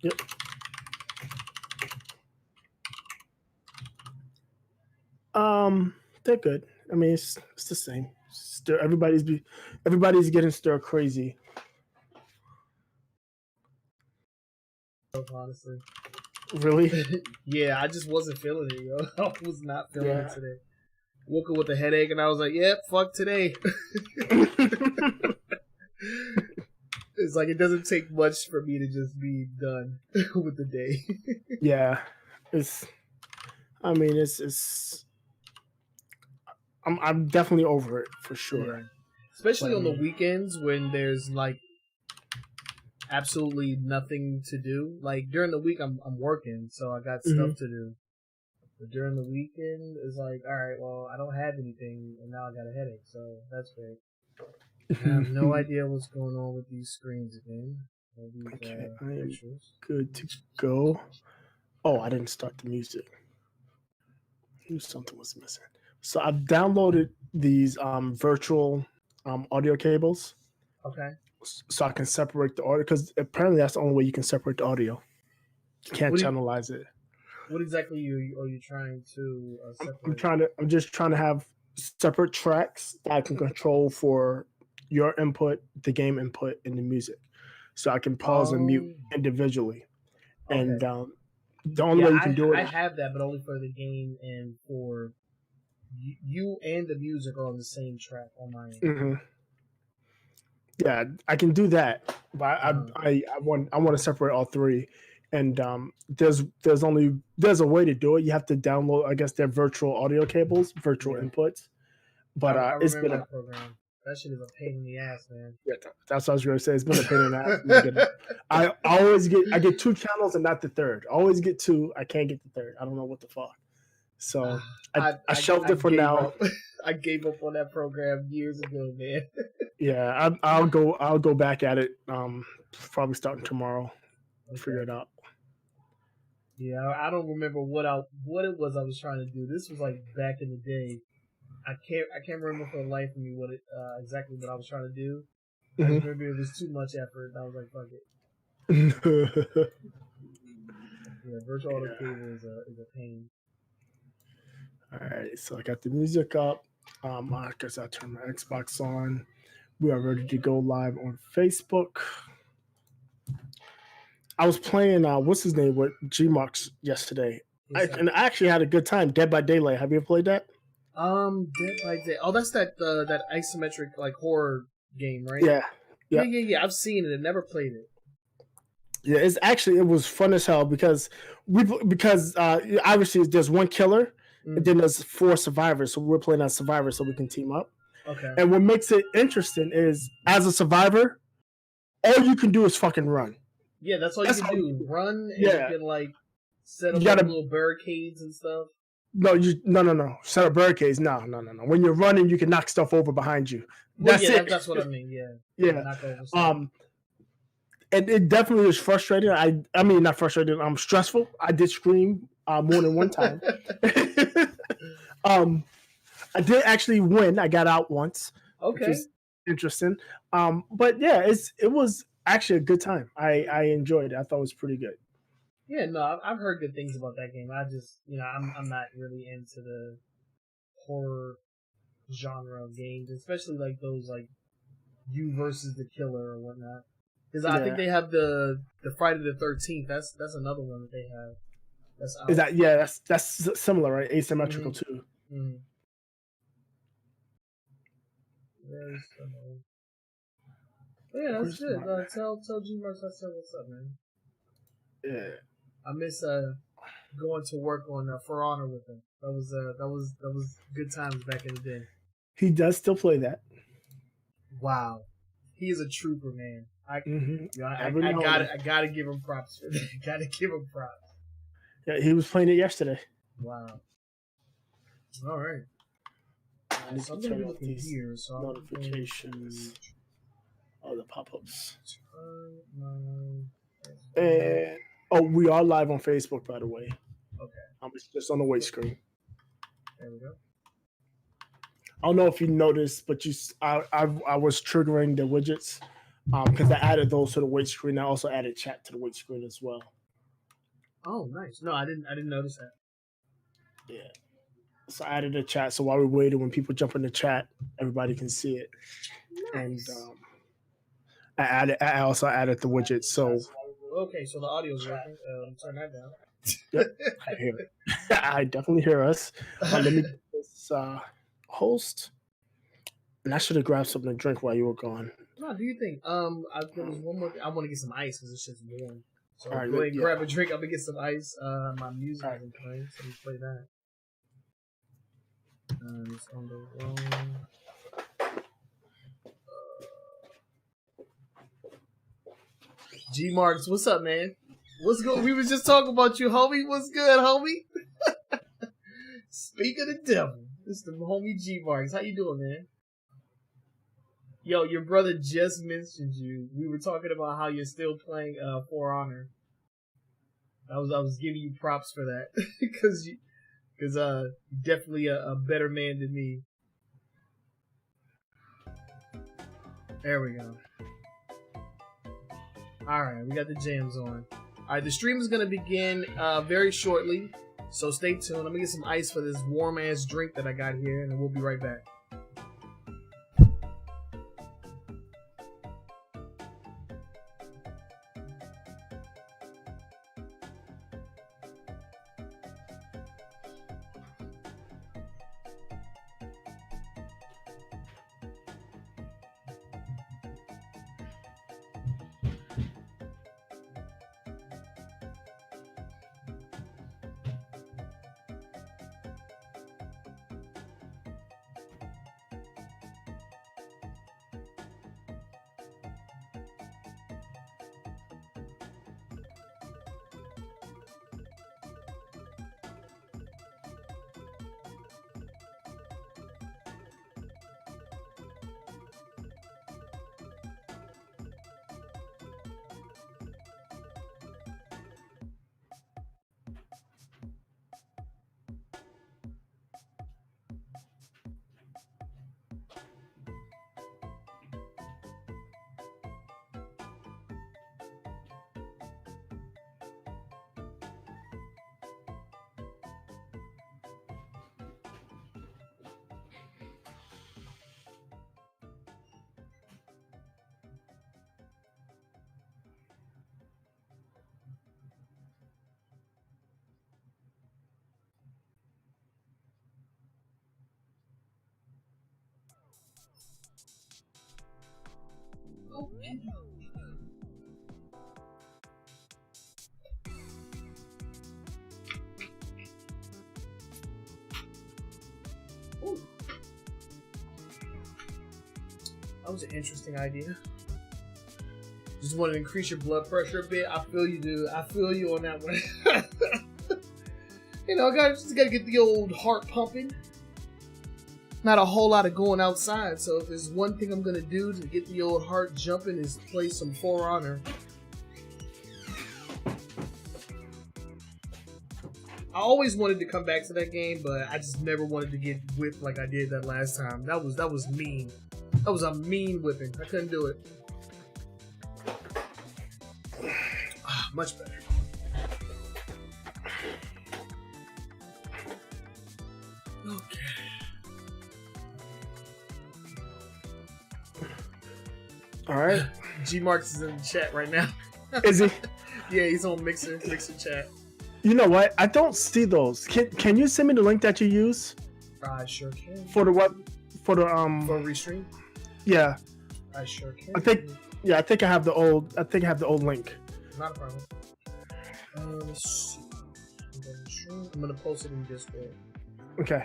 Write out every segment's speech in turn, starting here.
Yep. They're good. I mean, it's the same. Everybody's getting stir crazy. Honestly. Really? Yeah, I just wasn't feeling it, yo. I was not feeling it today. Woke up with a headache and I was like, yep, fuck today. It's like it doesn't take much for me to just be done with the day. Yeah. I'm definitely over it for sure. Yeah. Especially on the weekends when there's like absolutely nothing to do. Like during the week I'm working, so I got stuff to do. But during the weekend it's like, all right, well, I don't have anything and now I got a headache, so that's great. I have no idea what's going on with these screens again. Okay, I am good to go. Oh, I didn't start the music. I knew something was missing. So I've downloaded these virtual audio cables. Okay. So I can separate the audio, because apparently that's the only way you can separate the audio. You can't channelize it. What exactly are you trying to separate? I'm just trying to have separate tracks that I can control for your input, the game input, and the music, so I can pause and mute individually. Okay. And the only way you can do it. I have that, but only for the game and for you and the music are on the same track on my end. Mm-hmm. Yeah, I can do that, but I want to separate all three. And there's a way to do it. You have to download, I guess, their virtual audio cables, virtual inputs. But it's been that program. That shit is a pain in the ass, man. Yeah, that's what I was going to say. It's been a pain in the ass. I get 2 channels and not the third. I always get 2. I can't get the third. I don't know what the fuck. So I shelved it for now. I gave up on that program years ago, man. Yeah, I'll go back at it. Probably starting tomorrow. Figure it out. Yeah, I don't remember what it was I was trying to do. This was like back in the day. I can't remember for the life of me what exactly what I was trying to do. I just remember it was too much effort. And I was like, fuck it. Yeah, virtual audio cable is a pain. All right, so I got the music up. I guess I turned my Xbox on. We are ready to go live on Facebook. I was playing what's his name with Gmox yesterday, and I actually had a good time. Dead by Daylight. Have you ever played that? Dead by Day. Oh, that's that isometric like horror game, right? Yeah. I've seen it. I never played it. Yeah, it was fun as hell because obviously there's one killer and then there's 4 survivors, so we're playing as survivors so we can team up. Okay. And what makes it interesting is, as a survivor, all you can do is fucking run. Yeah, that's all you can do. Run, and you can like set up little barricades and stuff. No. Set up barricades. No. When you're running, you can knock stuff over behind you. That's what I mean. Yeah. Knock over stuff. And it definitely was frustrating. I mean, not frustrating. Stressful. I did scream more than one time. I did actually win. I got out once. Okay. Which is interesting. But yeah, it was actually a good time. I enjoyed it. I thought it was pretty good. Yeah, no, I've heard good things about that game. I just, I'm not really into the horror genre of games, especially like those like you versus the killer or whatnot. Because I think they have the Friday the 13th. That's another one that they have. That's out. Is that that's similar, right? Asymmetrical too. Mm-hmm. Very similar. Yeah, that's good. Tell Gmox I said what's up, man. Yeah. I miss going to work on For Honor with him. That was good times back in the day. He does still play that. Wow, he is a trooper, man. I gotta give him props for that. Gotta give him props. Yeah, he was playing it yesterday. Wow. All right. So I'm gonna turn off these notifications. Oh, the pop-ups. And we are live on Facebook, by the way. Okay. It's just on the wait screen. There we go. I don't know if you noticed, but I was triggering the widgets because I added those to the wait screen. I also added chat to the wait screen as well. Oh, nice. No, I didn't notice that. Yeah. So I added a chat. So while we're waiting, when people jump in the chat, everybody can see it. Nice. And I also added the widget. So okay, so the audio's working. Turn that down. Yep, I hear it. I definitely hear us. Let me get this host. And I should have grabbed something to drink while you were gone. No, do you think? There was one more thing. I want to get some ice because it's just warm. So All right, go ahead and grab a drink. I'm gonna get some ice. My music isn't playing, so we play that. It's on the wrong. G Marks, what's up, man? What's good? We was just talking about you, homie. What's good, homie? Speak of the devil. This is the homie G Marks. How you doing, man? Yo, your brother just mentioned you. We were talking about how you're still playing For Honor. I was giving you props for that because you're definitely a better man than me. There we go. All right, we got the jams on. All right, the stream is gonna begin very shortly, so stay tuned. I'm gonna get some ice for this warm ass drink that I got here, and then we'll be right back. Ooh. That was an interesting idea. Just want to increase your blood pressure a bit. I feel you, dude. I feel you on that one. You know, just gotta get the old heart pumping. Not a whole lot of going outside, so if there's one thing I'm gonna do to get the old heart jumping is play some For Honor. I always wanted to come back to that game, but I just never wanted to get whipped like I did that last time. That was mean. That was a mean whipping. I couldn't do it. Much better. Okay. All right. G Marks is in the chat right now. Is he? Yeah, he's on Mixer chat. You know what? I don't see those. Can you send me the link that you use? I sure can. For For restream? Yeah. I sure can. I think I have the old link. Not a problem. Let's see. I'm gonna post it in Discord. Okay.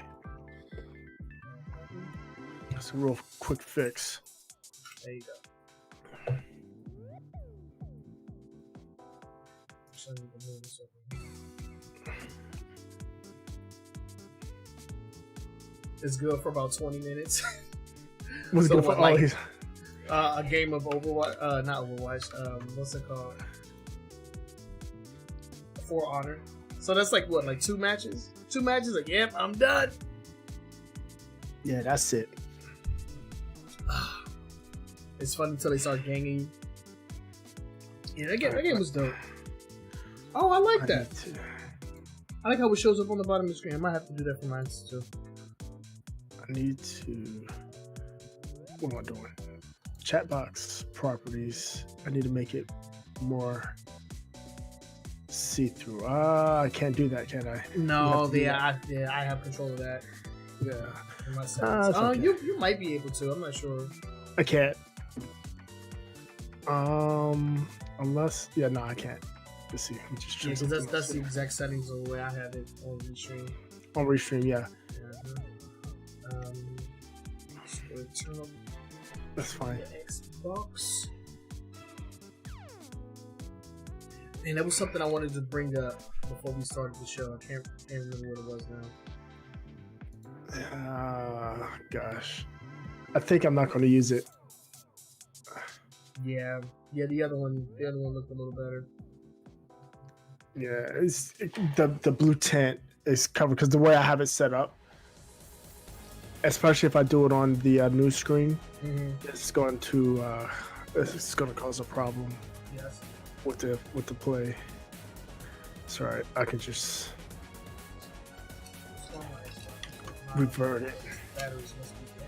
That's a real quick fix. There you go. It's good for about 20 minutes. What's So good for what, like, these? a game of Overwatch, not Overwatch, what's it called? For Honor. So that's like what, like 2 matches? 2 matches, like, yep, I'm done. Yeah, that's it. It's fun until they start ganging you. Yeah, that game was dope. Oh, I like that. I like how it shows up on the bottom of the screen. I might have to do that for mine too. I need to. What am I doing? Chat box properties. I need to make it more see-through. I can't do that, can I? No, I have control of that. Yeah. In my settings. Okay. You might be able to. I'm not sure. I can't. Unless no, I can't. Let's see. Yeah, because that's the exact settings of the way I have it on Restream. On Restream, yeah. Turn on That's fine. the Xbox. And that was something I wanted to bring up before we started the show. I can't remember what it was now. Gosh. I think I'm not going to use it. Yeah, the other one looked a little better. Yeah, the blue tint is covered because the way I have it set up, especially if I do it on the new screen, it's going to cause a problem. Yes. With the play. Sorry, I can just revert it. Batteries must be dead.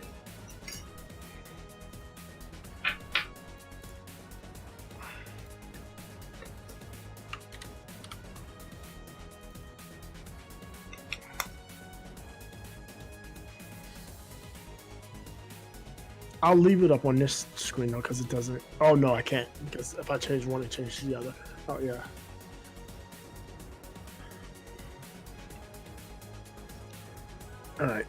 I'll leave it up on this screen though, because it doesn't. Oh no, I can't, because if I change one, it changes the other. Oh yeah. All right.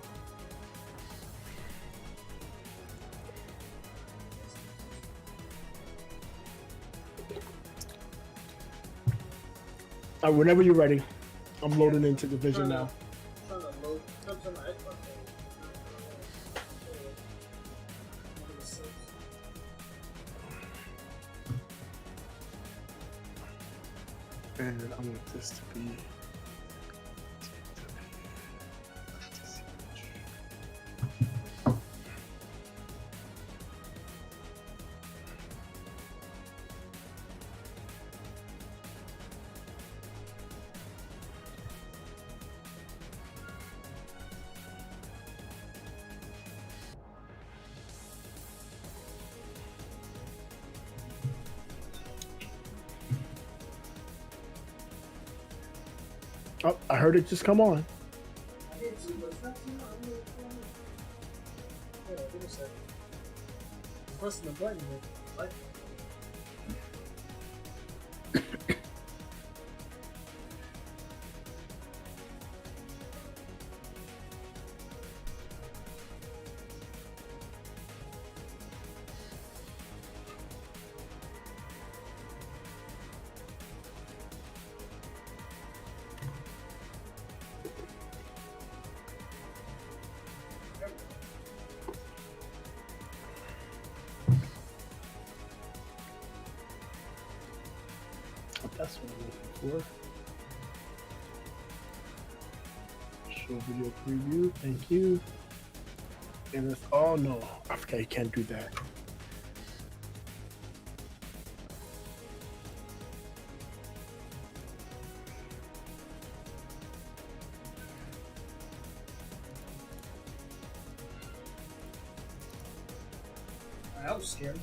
Whenever you're ready, I'm loading into the Vision now. And I want this to be Oh, I heard it just come on. I did too, but it's not too much. Hold on, give me a second. I'm pressing the button, but That's what I'm looking for. Show video preview. Thank you. And it's no. Okay, you can't do that. that was scary.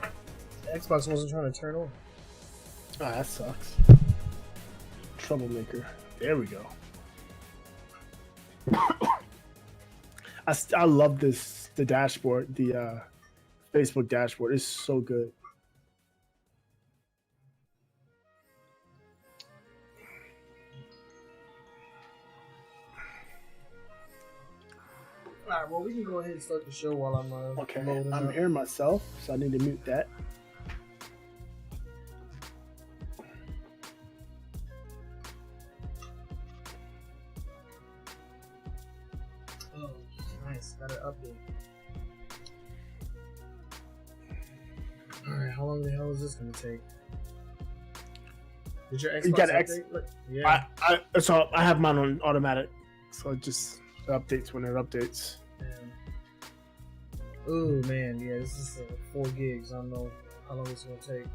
The Xbox wasn't trying to turn on. Ah, that sucks. Troublemaker. There we go. I love the dashboard, the Facebook dashboard. It's so good. Alright, well, we can go ahead and start the show while I'm Okay, loading I'm up. hearing myself, so I need to mute that. Oh, nice. Got an update. Alright, how long the hell is this going to take? Did your Xbox You got update? Yeah. So I have mine on automatic, so it just updates when it updates. Ooh, man, yeah, this is 4 gigs. I don't know how long it's going to take.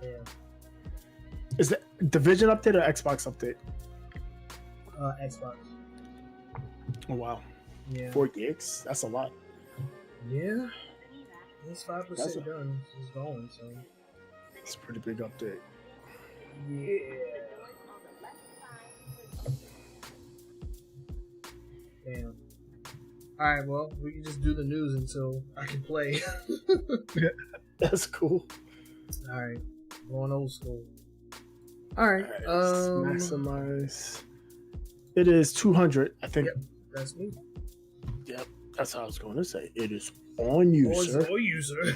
Yeah. Is it Division update or Xbox update? Xbox. Oh wow. Yeah. 4 gigs. That's a lot. Yeah. It's 5% done. It's going, so. It's a pretty big update. Yeah. Damn. Alright, well, we can just do the news until I can play. That's cool. Alright. Going old school. Alright. Maximize. It is 200, I think. Yep, that's me. Yep, that's how I was going to say. It is on you, sir. It's on you, sir.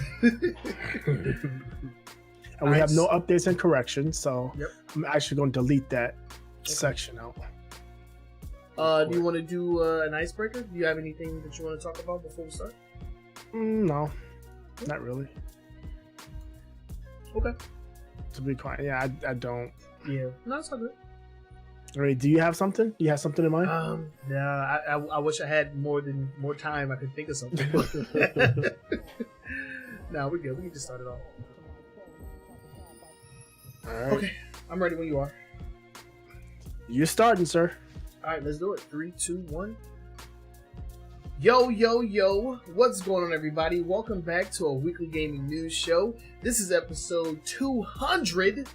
And we have no updates and corrections, so yep. I'm actually going to delete that section out. Do you want to do an icebreaker? Do you have anything that you want to talk about before we start? No, not really. Okay. To be quiet, yeah, I don't. Yeah, no, it's not good. All right, do you have something? You have something in mind? Yeah, I wish I had more time. I could think of something. No, we're good. We can just start it off. All right. Okay, I'm ready when you are. You're starting, sir. All right, let's do it. 3, 2, 1. Yo, what's going on, everybody? Welcome back to a weekly gaming news show. This is episode 200.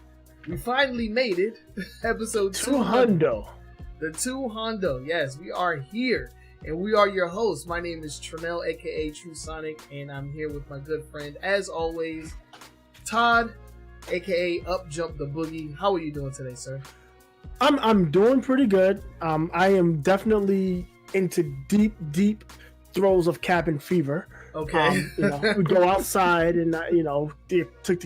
We finally made it. Episode 200. The 200. Yes, we are here. And we are your hosts. My name is Trenell, aka True Sonic, and I'm here with my good friend, as always, Todd, aka Up Jump the Boogie. How are you doing today, sir? I'm doing pretty good. I am definitely into deep throes of cabin fever. Okay. We go outside and took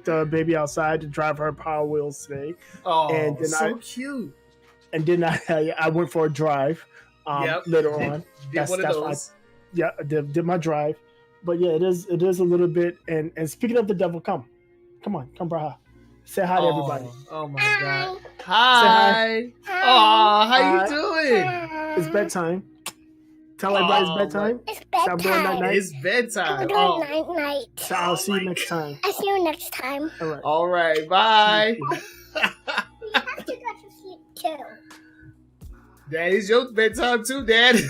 the baby outside to drive her Power Wheels today. Oh, and then so cute. And then I went for a drive. Later on. Did one of those. I did my drive. But yeah, it is a little bit. And speaking of the devil, come on, Braha. Say hi to everybody. Oh my God. Hi. Oh, how you doing? It's bedtime. Tell everybody it's bedtime. It's bedtime. Doing night-night. It's bedtime. I'm doing night. So I'll see you next time. I'll see you next time. All right. Bye. We have to go to sleep too. Dad, it's your bedtime too, Dad.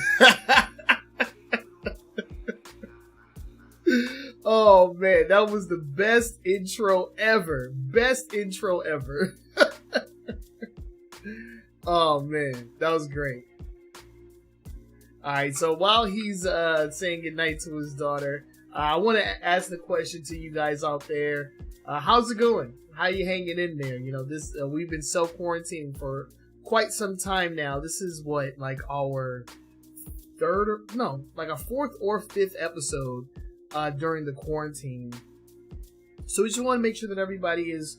Oh man, that was the best intro ever. Oh man, that was great. Alright, so while he's saying goodnight to his daughter, I want to ask the question to you guys out there. How's it going? How you hanging in there? We've been self-quarantining for quite some time now. This is what, like our fourth or fifth episode during the quarantine. So we just want to make sure that everybody is,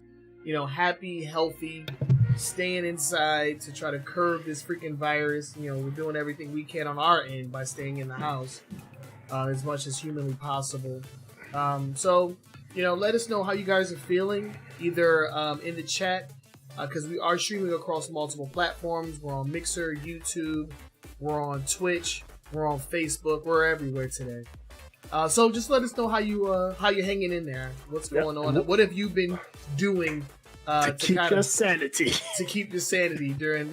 happy, healthy, staying inside to try to curb this freaking virus. We're doing everything we can on our end by staying in the house as much as humanly possible. So let us know how you guys are feeling, either in the chat, because we are streaming across multiple platforms. We're on Mixer, YouTube, we're on Twitch, we're on Facebook, we're everywhere today. So just let us know how you're hanging in there. What's going on? What have you been doing to keep your sanity? To keep your sanity during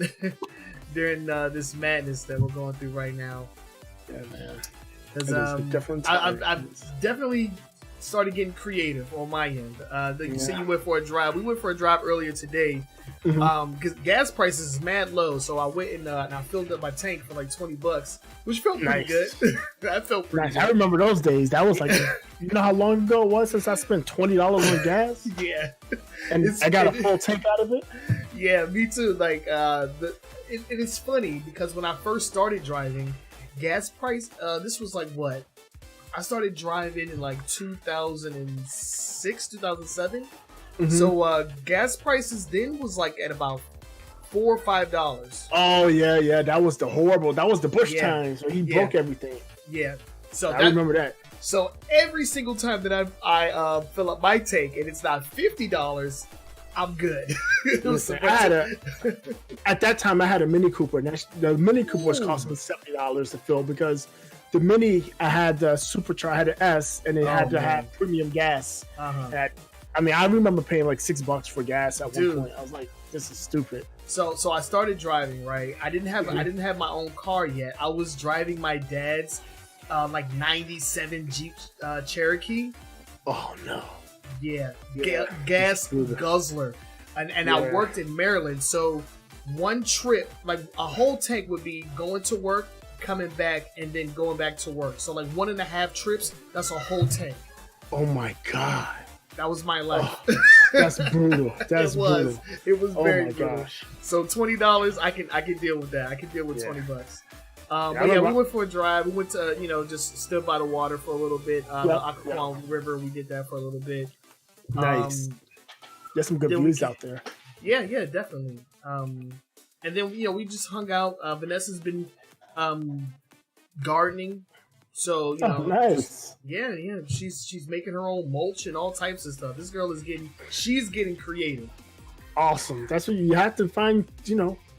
this madness that we're going through right now. Yeah, man. Because I've definitely started getting creative on my end. You said you went for a drive. We went for a drive earlier today. Because gas prices is mad low, so I went and I filled up my tank for like $20, which felt pretty good. That felt pretty good. I remember those days. That was like, you know how long ago it was since I spent $20 on gas? Yeah, and I got a full tank out of it. Yeah, me too. Like, it is funny because when I first started driving, gas price. This was like what? I started driving in like 2006, 2007. So gas prices then was like at about $4 or $5. Oh yeah, that was the Bush times where he broke everything. Yeah, so I remember that. So every single time that I fill up my tank and it's not $50, I'm good. Listen, at that time I had a Mini Cooper. And the Mini Cooper was costing me $70 to fill because the Mini I had the Supercharger, I had an S, and it had to have premium gas. I mean, I remember paying like $6 for gas at Dude. one point. I was like, this is stupid. So I started driving, right? I didn't have my own car yet. I was driving my dad's like 97 Jeep Cherokee. Oh no. Yeah. Yeah. Gas guzzler. And I worked in Maryland, so one trip, like a whole tank would be going to work, coming back, and then going back to work. So like 1.5 trips, that's a whole tank. Oh my God. That was my life. Oh, that's brutal. That's brutal. It was very my brutal. gosh. So $20, I can deal with that. I can deal with $20. But we went for a drive. We went to just stood by the water for a little bit. The Occoquan River, we did that for a little bit. Nice. There's some good views out there. Yeah, definitely. And then we just hung out. Vanessa's been gardening. So nice. Yeah. She's making her own mulch and all types of stuff. This girl is getting creative. Awesome. That's what you have to find.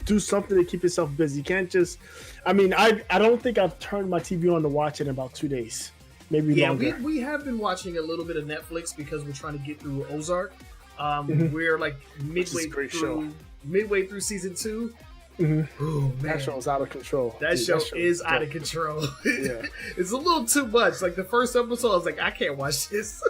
Do something to keep yourself busy. You can't just. I mean, I don't think I've turned my TV on to watch it in about 2 days, maybe longer. Yeah, we have been watching a little bit of Netflix because we're trying to get through Ozark. We're like midway through season 2. Mm-hmm. Oh, man. That show is out of control. That show is out of control. Yeah. It's a little too much. Like the first episode, I was like, I can't watch this.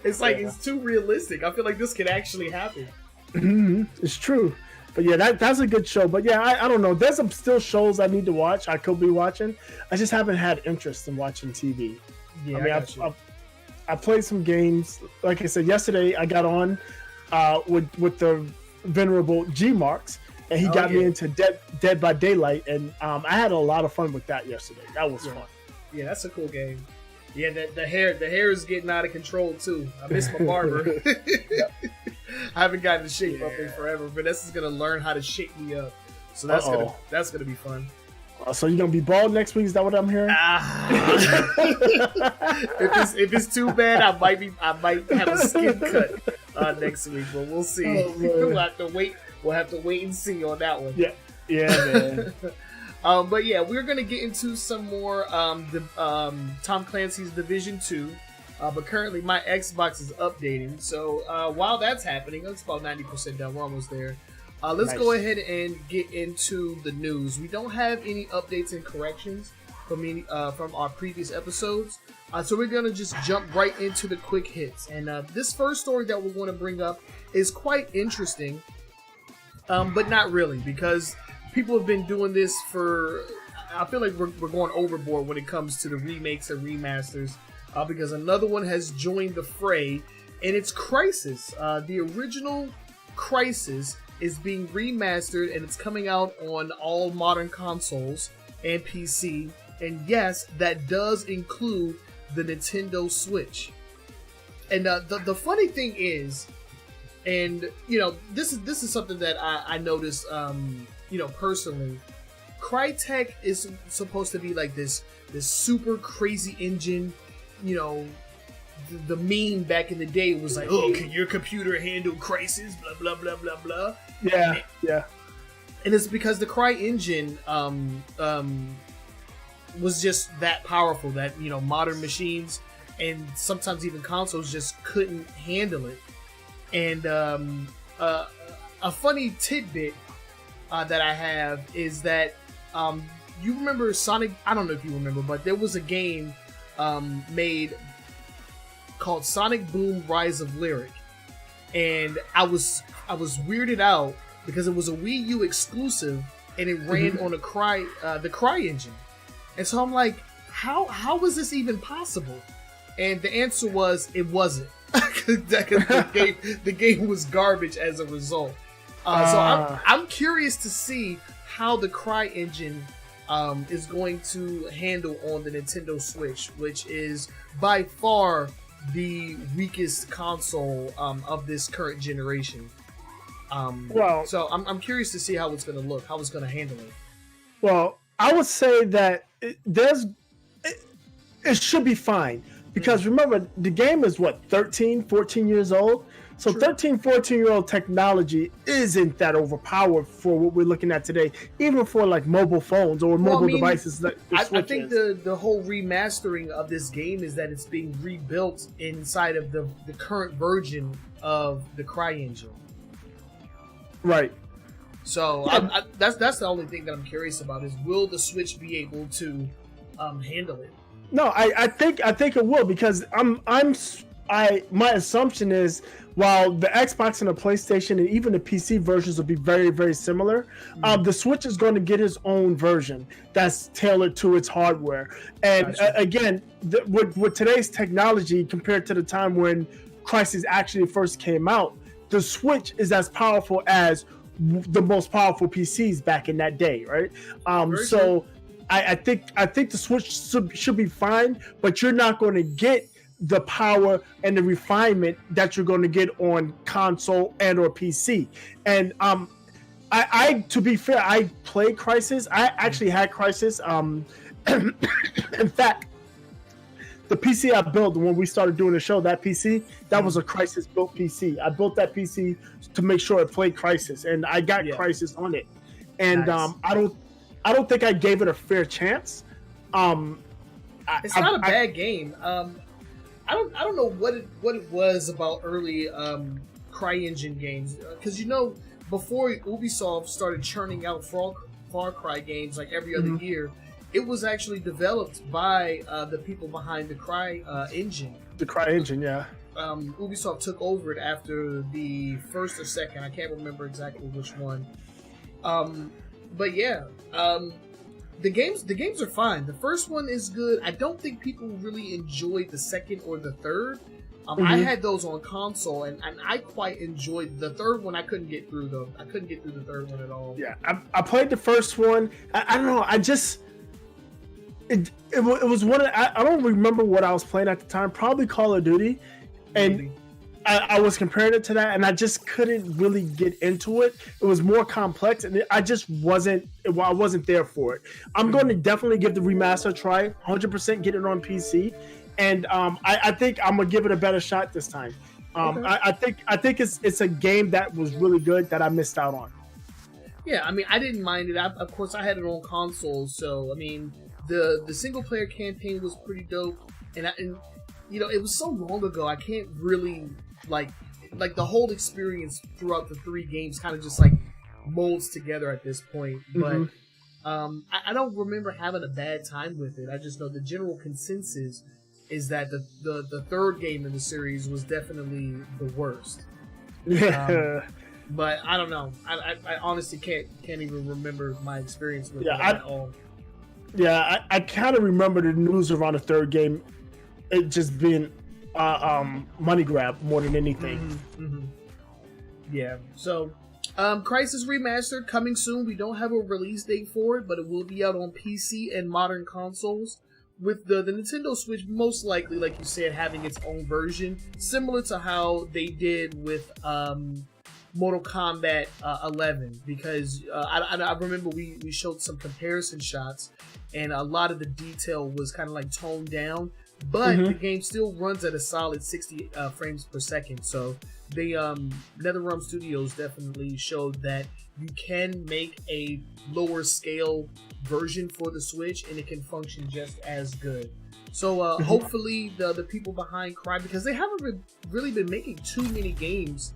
It's like it's too realistic. I feel like this could actually happen. Mm-hmm. It's true. But yeah, that's a good show. But yeah, I don't know. There's some still shows I need to watch. I could be watching. I just haven't had interest in watching TV. Yeah, I mean, I played some games. Like I said, yesterday I got on with the venerable G Marks, and he got me into Dead by Daylight, and I had a lot of fun with that yesterday. That was fun. Yeah, that's a cool game. Yeah, the hair is getting out of control too. I miss my barber. I haven't gotten to shape up in forever. Vanessa's gonna learn how to shape me up, so that's gonna be fun. So you're gonna be bald next week? Is that what I'm hearing? If it's too bad, I might have a skin cut next week, but we'll see. We'll have to wait. We'll have to wait and see on that one. Yeah, man. But yeah, we're gonna get into some more Tom Clancy's Division 2. But currently my Xbox is updating, so while that's happening, it's about 90% done. We're almost there. Let's go ahead and get into the news. We don't have any updates and corrections from our previous episodes, so we're gonna just jump right into the quick hits. And this first story that we're going to bring up is quite interesting, but not really, because people have been doing this for. I feel like we're going overboard when it comes to the remakes and remasters. Because another one has joined the fray, and it's Crysis. The original Crysis is being remastered, and it's coming out on all modern consoles and PC. And yes, that does include the Nintendo Switch. And the funny thing is, and this is something that I noticed, personally. Crytek is supposed to be like this super crazy engine. The meme back in the day was like, "Oh, can your computer handle Crysis?" Blah blah blah blah blah. Yeah. And it's because the Cry engine was just that powerful that modern machines and sometimes even consoles just couldn't handle it. And a funny tidbit that I have is that you remember Sonic? I don't know if you remember, but there was a game made called Sonic Boom Rise of Lyric, and I was weirded out because it was a Wii U exclusive and it ran on the Cry engine, and so I'm like, how was this even possible? And the answer was it wasn't. the game was garbage as a result. So I'm curious to see how the Cry engine is going to handle on the Nintendo Switch, which is by far the weakest console of this current generation. So I'm curious to see how it's going to look, how it's going to handle it. Well, I would say that it should be fine, because remember, the game is 13, 14 years old, So True. 13, 14-year-old technology isn't that overpowered for what we're looking at today, even for like mobile phones or mobile devices. That I think the whole remastering of this game is that it's being rebuilt inside of the current version of the CryEngine. Right. So Yeah. that's the only thing that I'm curious about is will the Switch be able to handle it? No, I think it will, because my assumption is, while the Xbox and the PlayStation and even the PC versions will be very, very similar, the Switch is going to get its own version that's tailored to its hardware. And again, with today's technology compared to the time when Crysis actually first came out, the Switch is as powerful as the most powerful PCs back in that day, right? So I think the Switch should be fine, but you're not going to get the power and the refinement that you're going to get on console and or PC. And I to be fair, I played Crysis. I actually had Crysis. In fact, the PC I built when we started doing the show, that PC, that was a Crysis built PC. I built that PC to make sure it played Crysis, and I got Crysis on it. And Nice. I don't think I gave it a fair chance. It's not a bad game. I don't know what it was about early CryEngine games, because before Ubisoft started churning out Far Cry games like every other year, it was actually developed by the people behind the CryEngine. The CryEngine, yeah. Ubisoft took over it after the first or second. I can't remember exactly which one. But yeah, the games are fine. The first one is good. I don't think people really enjoyed the second or the third. I had those on console, and I quite enjoyed the third one. I couldn't get through though. I couldn't get through the third one at all. Yeah, I played the first one. I don't know. It was one of, I don't remember what I was playing at the time. Probably Call of Duty, and I was comparing it to that, and I just couldn't really get into it. It was more complex, and I just wasn't there for it. I'm going to definitely give the remaster a try. 100% get it on PC, and I think I'm gonna give it a better shot this time. I think it's a game that was really good that I missed out on. Yeah, I mean, I didn't mind it. Of course, I had it on console, so I mean, the single player campaign was pretty dope, and it was so long ago. I can't really like the whole experience throughout the three games kind of just like molds together at this point. But I don't remember having a bad time with it. I just know the general consensus is that the third game in the series was definitely the worst. But I don't know. I honestly can't even remember my experience with it at all. Yeah, I kind of remember the news around the third game, it just being money grab more than anything. Yeah. So, Crysis Remastered coming soon. We don't have a release date for it, but it will be out on PC and modern consoles. With the Nintendo Switch, most likely, like you said, having its own version, similar to how they did with Mortal Kombat 11, because I remember we showed some comparison shots, and a lot of the detail was kind of like toned down, but the game still runs at a solid 60 frames per second. So they NetherRealm Studios definitely showed that you can make a lower scale version for the Switch, and it can function just as good. So hopefully the people behind Cry, because they haven't really been making too many games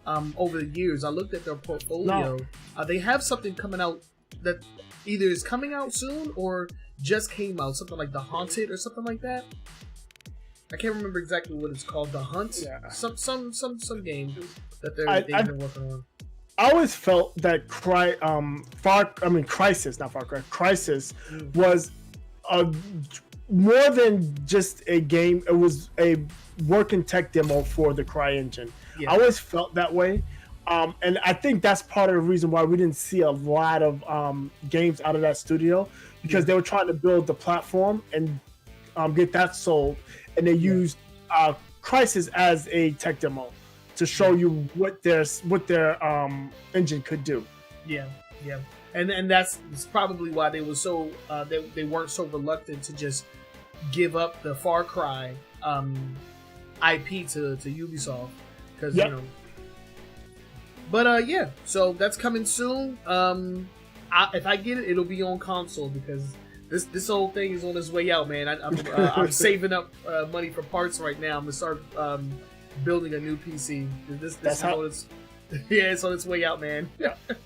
over the years. I looked at their portfolio. No. They have something coming out that either is coming out soon or just came out, something like The Haunted or something like that. I can't remember exactly what it's called. The Hunt, some game that they've been working on. I always felt that Crysis was more than just a game. It was a working tech demo for the CryEngine. Yeah. I always felt that way. And I think that's part of the reason why we didn't see a lot of games out of that studio, because they were trying to build the platform and get that sold, and they used Crysis as a tech demo to show you what their engine could do. Yeah. And that's probably why they were so they weren't so reluctant to just give up the Far Cry IP to Ubisoft. because Yep. you know. But yeah, so that's coming soon. If I get it, it'll be on console because this whole thing is on its way out, man. I'm saving up money for parts right now. I'm gonna start building a new PC. This is on its it's on its way out, man.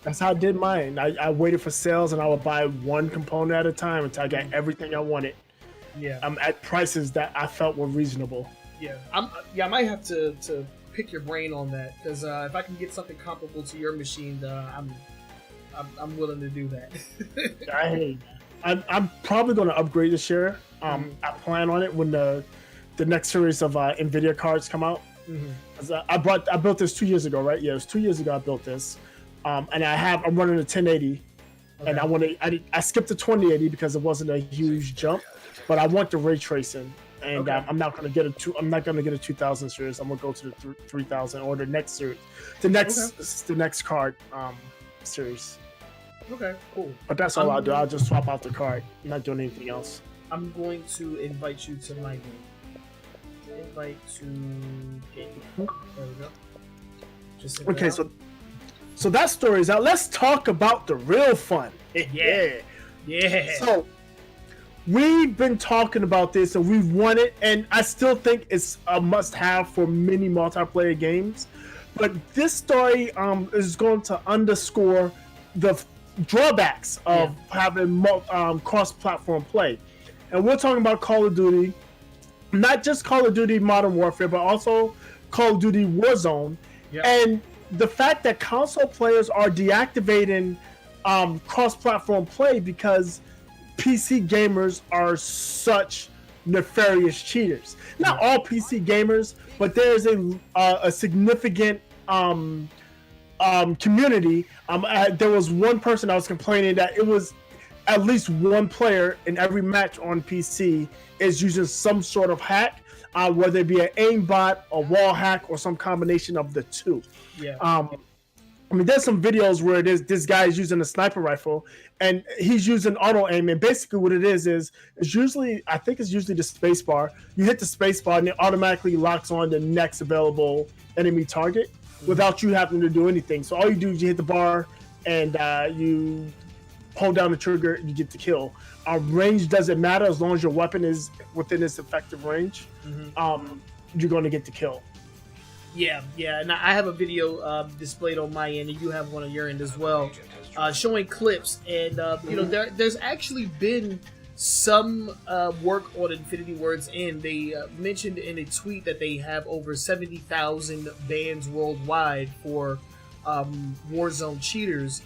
That's how I did mine. I waited for sales and I would buy one component at a time until I got everything I wanted. Yeah. At prices that I felt were reasonable. Yeah. I might have to pick your brain on that because if I can get something comparable to your machine, I'm willing to do that. I'm probably going to upgrade this year. I plan on it when the next series of NVIDIA cards come out. I built this 2 years ago, right? Yeah, it was 2 years ago I built this, and I'm running a 1080, and I skipped the 2080 because it wasn't a huge jump, but I want the ray tracing, and I'm not going to get a 2000 series. I'm going to go to the 3000 or the next series, the next card series. Okay, cool. But that's all I'll do. I'll just swap out the card. I'm not doing anything else. I'm going to invite you to my game. Invite to game. There we go. Just okay, so that story is out. Let's talk about the real fun. Yeah. So we've been talking about this and we've won it, and I still think it's a must-have for many multiplayer games. But this story is going to underscore the drawbacks of having cross-platform play. And we're talking about Call of Duty, not just Call of Duty Modern Warfare, but also Call of Duty Warzone. Yep. And the fact that console players are deactivating cross-platform play because PC gamers are such nefarious cheaters. Not all PC gamers, but there's a significant community. There was one person that was complaining that it was at least one player in every match on PC is using some sort of hack, whether it be an aimbot, a wall hack, or some combination of the two. Yeah. I mean, there's some videos where this guy is using a sniper rifle and he's using auto aim, and basically what it is it's usually the space bar. You hit the space bar and it automatically locks on the next available enemy target without you having to do anything. So all you do is you hit the bar and you hold down the trigger and you get the kill. Range doesn't matter as long as your weapon is within its effective range. You're going to get the kill. Yeah, and I have a video displayed on my end, and you have one on your end as well, showing clips. And there's actually been some work on Infinity Ward's end. They mentioned in a tweet that they have over 70,000 bans worldwide for Warzone cheaters,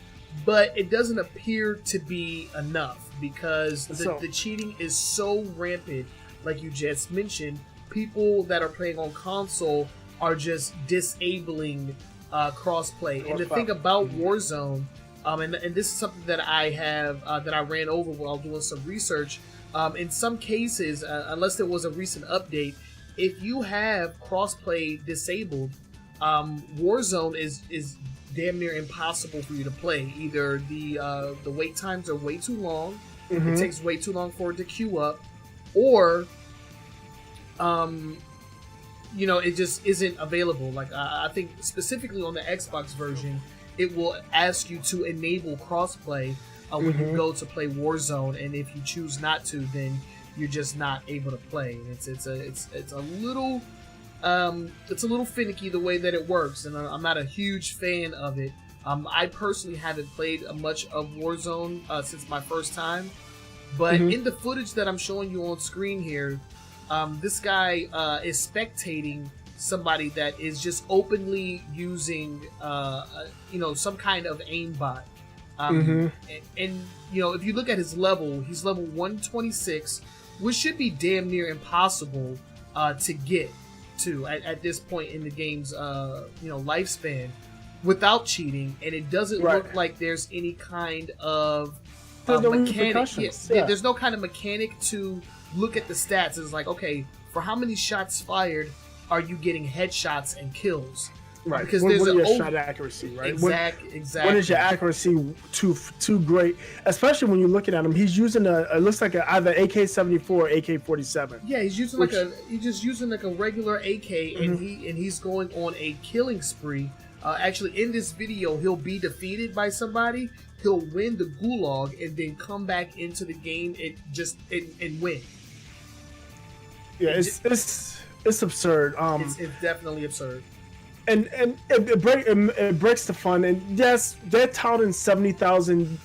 but it doesn't appear to be enough because the cheating is so rampant. Like you just mentioned, people that are playing on console are just disabling crossplay. And the thing about Warzone, and this is something that I have that I ran over while doing some research. In some cases, unless there was a recent update, if you have crossplay disabled, Warzone is damn near impossible for you to play. Either the wait times are way too long, it takes way too long for it to queue up, or it just isn't available. Like I think specifically on the Xbox version, it will ask you to enable crossplay when you go to play Warzone, and if you choose not to, then you're just not able to play. And it's a little finicky the way that it works, and I'm not a huge fan of it. I personally haven't played much of Warzone since my first time, but in the footage that I'm showing you on screen here, this guy is spectating somebody that is just openly using, some kind of aimbot. And if you look at his level, he's level 126, which should be damn near impossible to get to at this point in the game's lifespan without cheating. And it doesn't look like there's any kind of mechanic. There's no kind of mechanic to look at the stats. It's like, okay, for how many shots fired are you getting headshots and kills? Right. Because What there's are an your over- shot accuracy, right? Exactly. When is your accuracy too great? Especially when you're looking at him, he's using it looks like either AK-74 or AK-47. Yeah, he's using he's just using like a regular AK, and he's going on a killing spree. Actually, in this video, he'll be defeated by somebody. He'll win the gulag and then come back into the game and win. Yeah, it's absurd. It's definitely absurd. And it breaks the fun. And yes, they're touting 70,000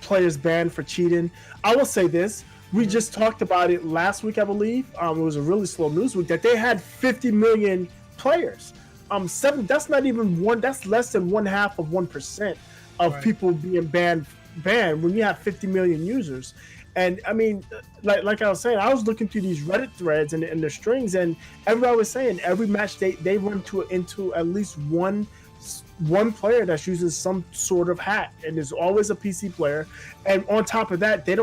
players banned for cheating. I will say this: we just talked about it last week, I believe. It was a really slow news week that they had 50 million players. That's not even one. That's less than 1/2% of people being banned. When you have 50 million users. And I mean, like I was saying, I was looking through these Reddit threads and the strings, and everybody was saying every match they run into at least one player that's using some sort of hack, and there's always a PC player. And on top of that, they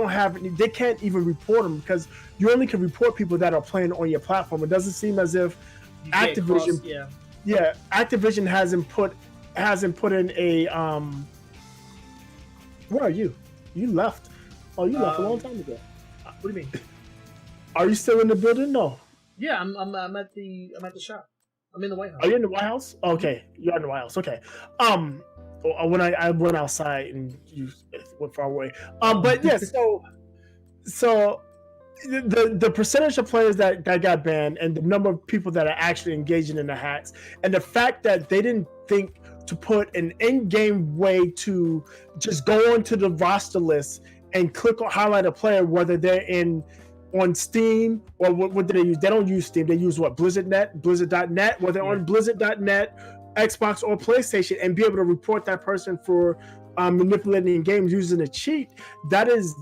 can't even report them because you only can report people that are playing on your platform. It doesn't seem as if Activision, Activision hasn't put in a Where are you? You left. Oh, you left a long time ago. What do you mean? Are you still in the building? No. Yeah, I'm at the shop. I'm in the White House. Are you in the White House? Okay, you're in the White House. Okay. When I went outside and you went far away. But yeah, so the percentage of players that got banned and the number of people that are actually engaging in the hacks, and the fact that they didn't think to put an in-game way to just go onto the roster list and click on highlight a player, whether they're on Steam or what do they use? They don't use Steam. They use what? Blizzard.net, whether on Blizzard.net, Xbox or PlayStation, and be able to report that person for manipulating games using a cheat. That is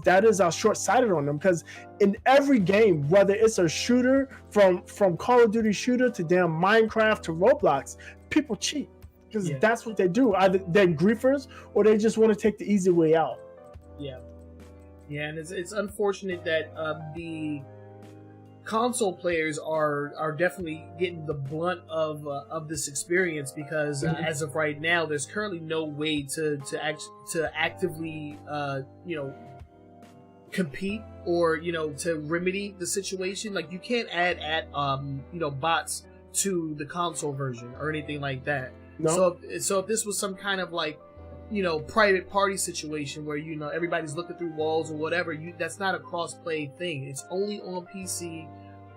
short-sighted on them, because in every game, whether it's a shooter from Call of Duty shooter to damn Minecraft to Roblox, people cheat because that's what they do. Either they're griefers or they just want to take the easy way out. Yeah, and it's unfortunate that the console players are definitely getting the blunt of this experience, because as of right now, there's currently no way to actively compete or to remedy the situation. Like, you can't add bots to the console version or anything like that. No. So if this was some kind of private party situation where everybody's looking through walls or whatever, that's not a cross-play thing. It's only on PC.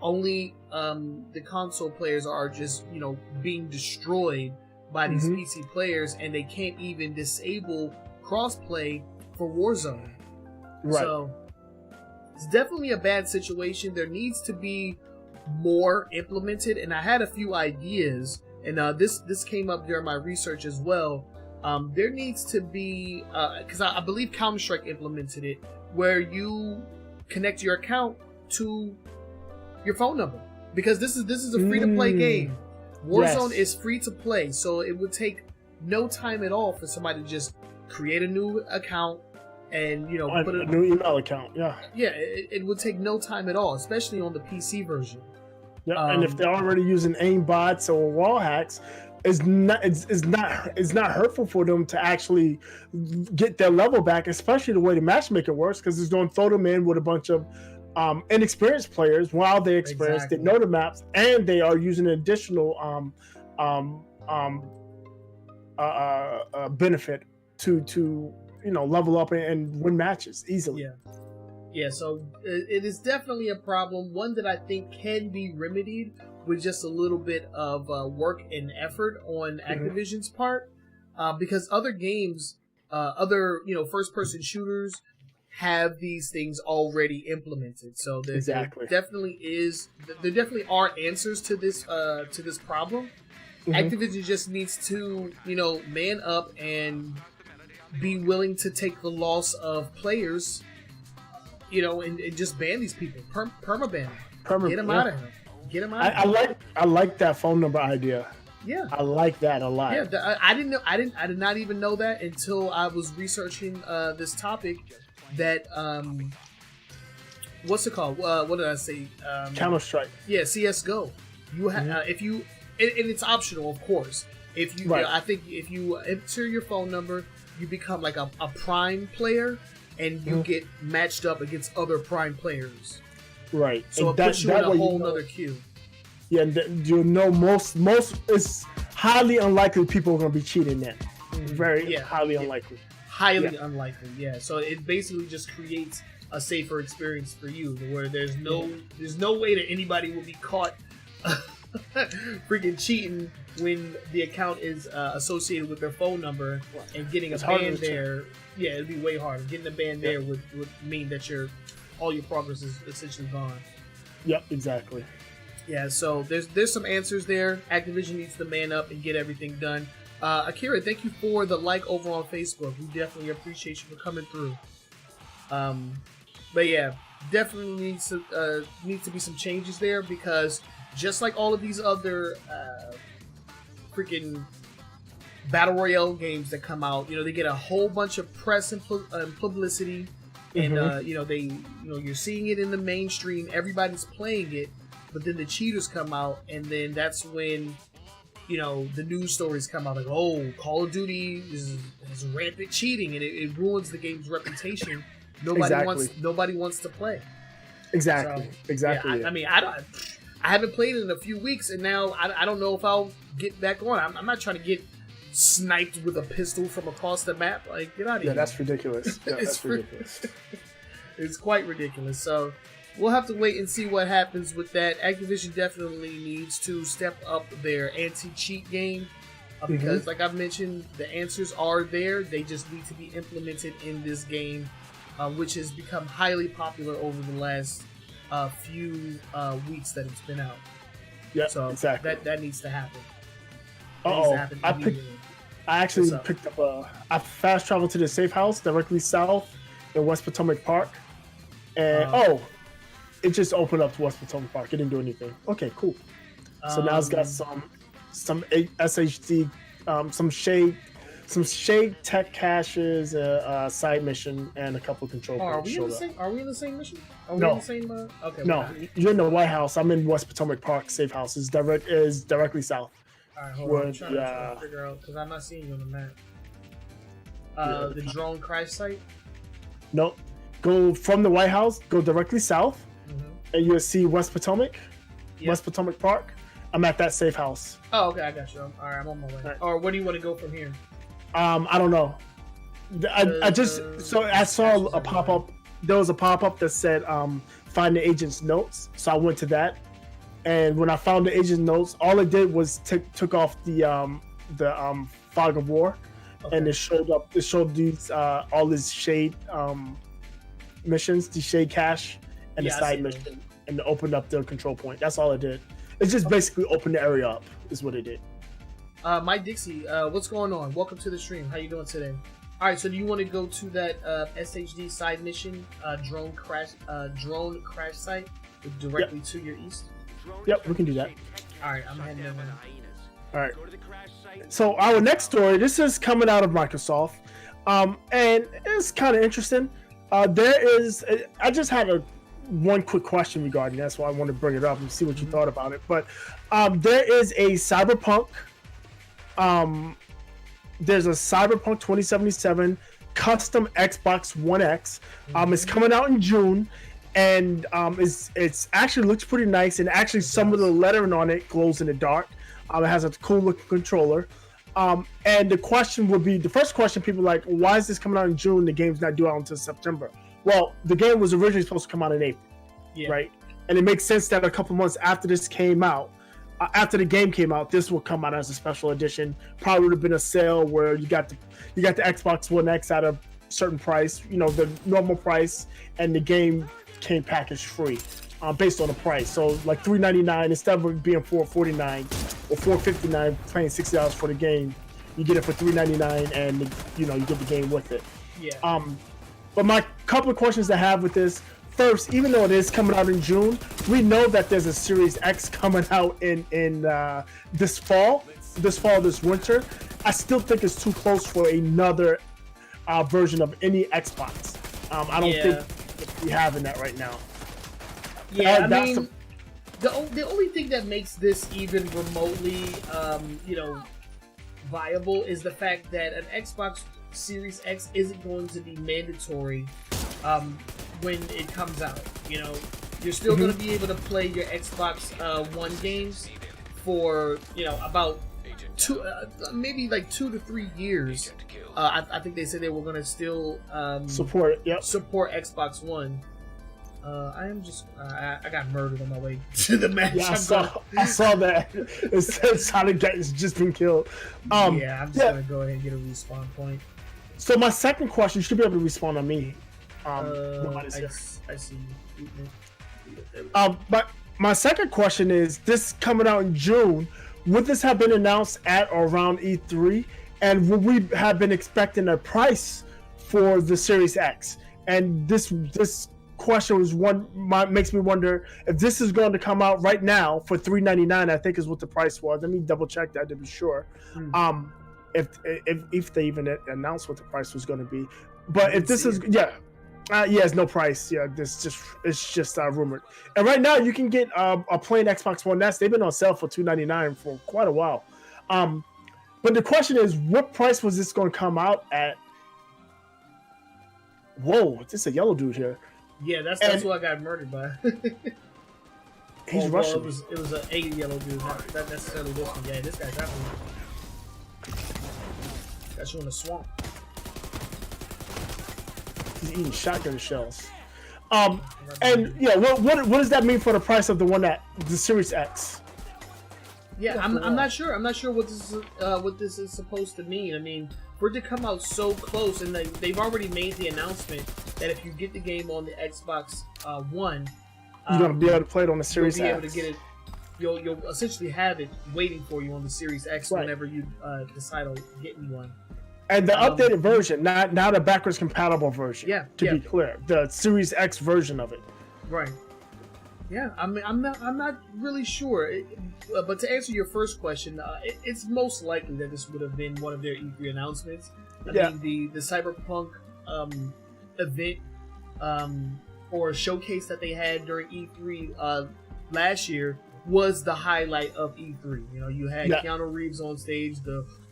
Only the console players are just being destroyed by these PC players, and they can't even disable cross-play for Warzone. Right. So it's definitely a bad situation. There needs to be more implemented, and I had a few ideas, and this came up during my research as well. There needs to be, because I believe Counter-Strike implemented it, where you connect your account to your phone number, because this is a free-to-play game. Warzone is free to play, so it would take no time at all for somebody to just create a new account and put a new email account. It would take no time at all, especially on the PC version. And if they're already using aim bots or wall hacks, it's not hurtful for them to actually get their level back, especially the way the matchmaker works, because it's going to throw them in with a bunch of inexperienced players while they're experienced. They know the maps, and they are using an additional benefit to level up and win matches easily. So it is definitely a problem, one that I think can be remedied with just a little bit of work and effort on Activision's part, because other games, other first-person shooters have these things already implemented. So there definitely are answers to this problem. Activision just needs to man up and be willing to take the loss of players, and just ban these people, permaban, get them out of here. Get them out. I like that phone number idea. Yeah, I like that a lot. Yeah, I did not even know that until I was researching this topic. That what's it called? What did I say? Counter-Strike. Yeah, CS:GO. You have if you and it's optional, of course. If you, Right. I think if you enter your phone number, you become like a Prime player, and you get matched up against other Prime players. Right. So And it puts you in a way whole know- nother queue. Yeah, you know, most it's highly unlikely people are going to be cheating then. Very highly unlikely. Highly unlikely, yeah. So it basically just creates a safer experience for you, where there's no way that anybody will be caught freaking cheating when the account is associated with their phone number, and getting It's a harder ban to check. there. Yeah, it'd be way harder. Getting a ban there would mean that all your progress is essentially gone. Yep, exactly. Yeah, so there's some answers there. Activision needs to man up and get everything done. Akira, thank you for the like over on Facebook. We definitely appreciate you for coming through. But yeah, definitely needs to be some changes there, because just like all of these other freaking battle royale games that come out, you know, they get a whole bunch of press and publicity, and you're seeing it in the mainstream. Everybody's playing it, but then the cheaters come out, and then that's when, you know, the news stories come out like, oh, Call of Duty is rampant cheating, and it ruins the game's reputation. Nobody wants to play. Exactly. So, exactly. Yeah, I mean, I haven't played it in a few weeks, and now I don't know if I'll get back on. I'm not trying to get sniped with a pistol from across the map. Like, get out of here. Yeah, that's ridiculous. Yeah, It's that's ridiculous. It's quite ridiculous. So we'll have to wait and see what happens with that. Activision definitely needs to step up their anti-cheat game, because, like I've mentioned, the answers are there. They just need to be implemented in this game, which has become highly popular over the last few weeks that it's been out. Yeah, So exactly. that needs to happen. I actually picked up I fast traveled to the safe house directly south in West Potomac Park, and it just opened up to West Potomac Park. It didn't do anything. Okay, cool. So now it's got some SHD, some shade tech caches, side mission, and a couple of control Are points. we in the same mission? Are we No. in the same? Okay. No, you're in the White House. I'm in West Potomac Park safe house. Is directly south. All right, hold on. I'm trying to figure out, because I'm not seeing you on the map. The drone crash site? Nope. Go from the White House, go directly south, and you'll see West Potomac, West Potomac Park. I'm at that safe house. Oh, okay, I got you. All right, I'm on my way. Right. Or where do you want to go from here? I don't know. I saw a pop up. There was a pop up that said find the agent's notes. So I went to that, and when I found the agent's notes, all it did was took off the fog of war, and it showed these all these shade missions, the shade cache, and the side mission, and it opened up the control point. That's all it did. It just basically opened the area up. Is what it did. Mike Dixie, what's going on? Welcome to the stream. How you doing today? All right, so do you want to go to that SHD side mission, drone crash site directly to your east? Yep, we can do that. All right, I'm heading over. All right. So our next story, this is coming out of Microsoft, and it's kind of interesting. I just had one quick question regarding that's why I want to bring it up and see what you thought about it. But there is a Cyberpunk. There's a Cyberpunk 2077 custom Xbox One X. It's coming out in June, and it's actually looks pretty nice. And actually, some of the lettering on it glows in the dark. It has a cool looking controller. And the first question people are like, why is this coming out in June? The game's not due out until September. Well, the game was originally supposed to come out in April, right? And it makes sense that a couple months after this came out, after the game came out, this will come out as a special edition. Probably would have been a sale where you got the Xbox One X at a certain price, the normal price, and the game came packaged free, based on the price. So like $399 instead of it being $449 or $459, paying $60 for the game, you get it for $399, and you get the game with it. Yeah. But my couple of questions I have with this. First, even though it is coming out in June, we know that there's a Series X coming out in this winter. I still think it's too close for another version of any Xbox. I don't think we have that right now. Yeah, I mean, the only thing that makes this even remotely, viable is the fact that an Xbox Series X isn't going to be mandatory when it comes out. You know, you're still going to be able to play your Xbox One games for, you know, about maybe 2 to 3 years. I think they said they were going to still support Xbox One. I got murdered on my way to the match. Yeah, I saw that. It said Sonic has just been killed. I'm just gonna go ahead and get a respawn point. So my second question, you should be able to respawn on me. I see. But my second question is, this coming out in June, would this have been announced at or around E3? And would we have been expecting a price for the Series X? And this question was makes me wonder if this is going to come out right now for $399. I think is what the price was. Let me double check that to be sure. If they even announced what the price was going to be, but if this is it's no price. Yeah, it's just rumored. And right now you can get a plain Xbox One S. They've been on sale for $299 for quite a while. But the question is, what price was this going to come out at? Whoa, this is a yellow dude here. Yeah, that's who I got murdered by. He's Russian. Well, it was a yellow dude, not necessarily this one. Yeah, this guy's definitely got you in the swamp. He's eating shotgun shells. And yeah, what does that mean for the price of the Series X? Yeah, I'm not sure. I'm not sure what this is supposed to mean. I mean, for it to come out so close, and they've already made the announcement that if you get the game on the Xbox One, you're gonna be able to play it on the Series X. You'll be able to get it. You'll essentially have it waiting for you on the Series X whenever you decide on getting one. And the updated version, not a backwards compatible version. Yeah. To be clear, the Series X version of it. Right. Yeah, I mean, I'm not really sure, but to answer your first question, it's most likely that this would have been one of their E3 announcements. I mean, the Cyberpunk event or showcase that they had during E3 last year was the highlight of E3. You know, you had Keanu Reeves on stage.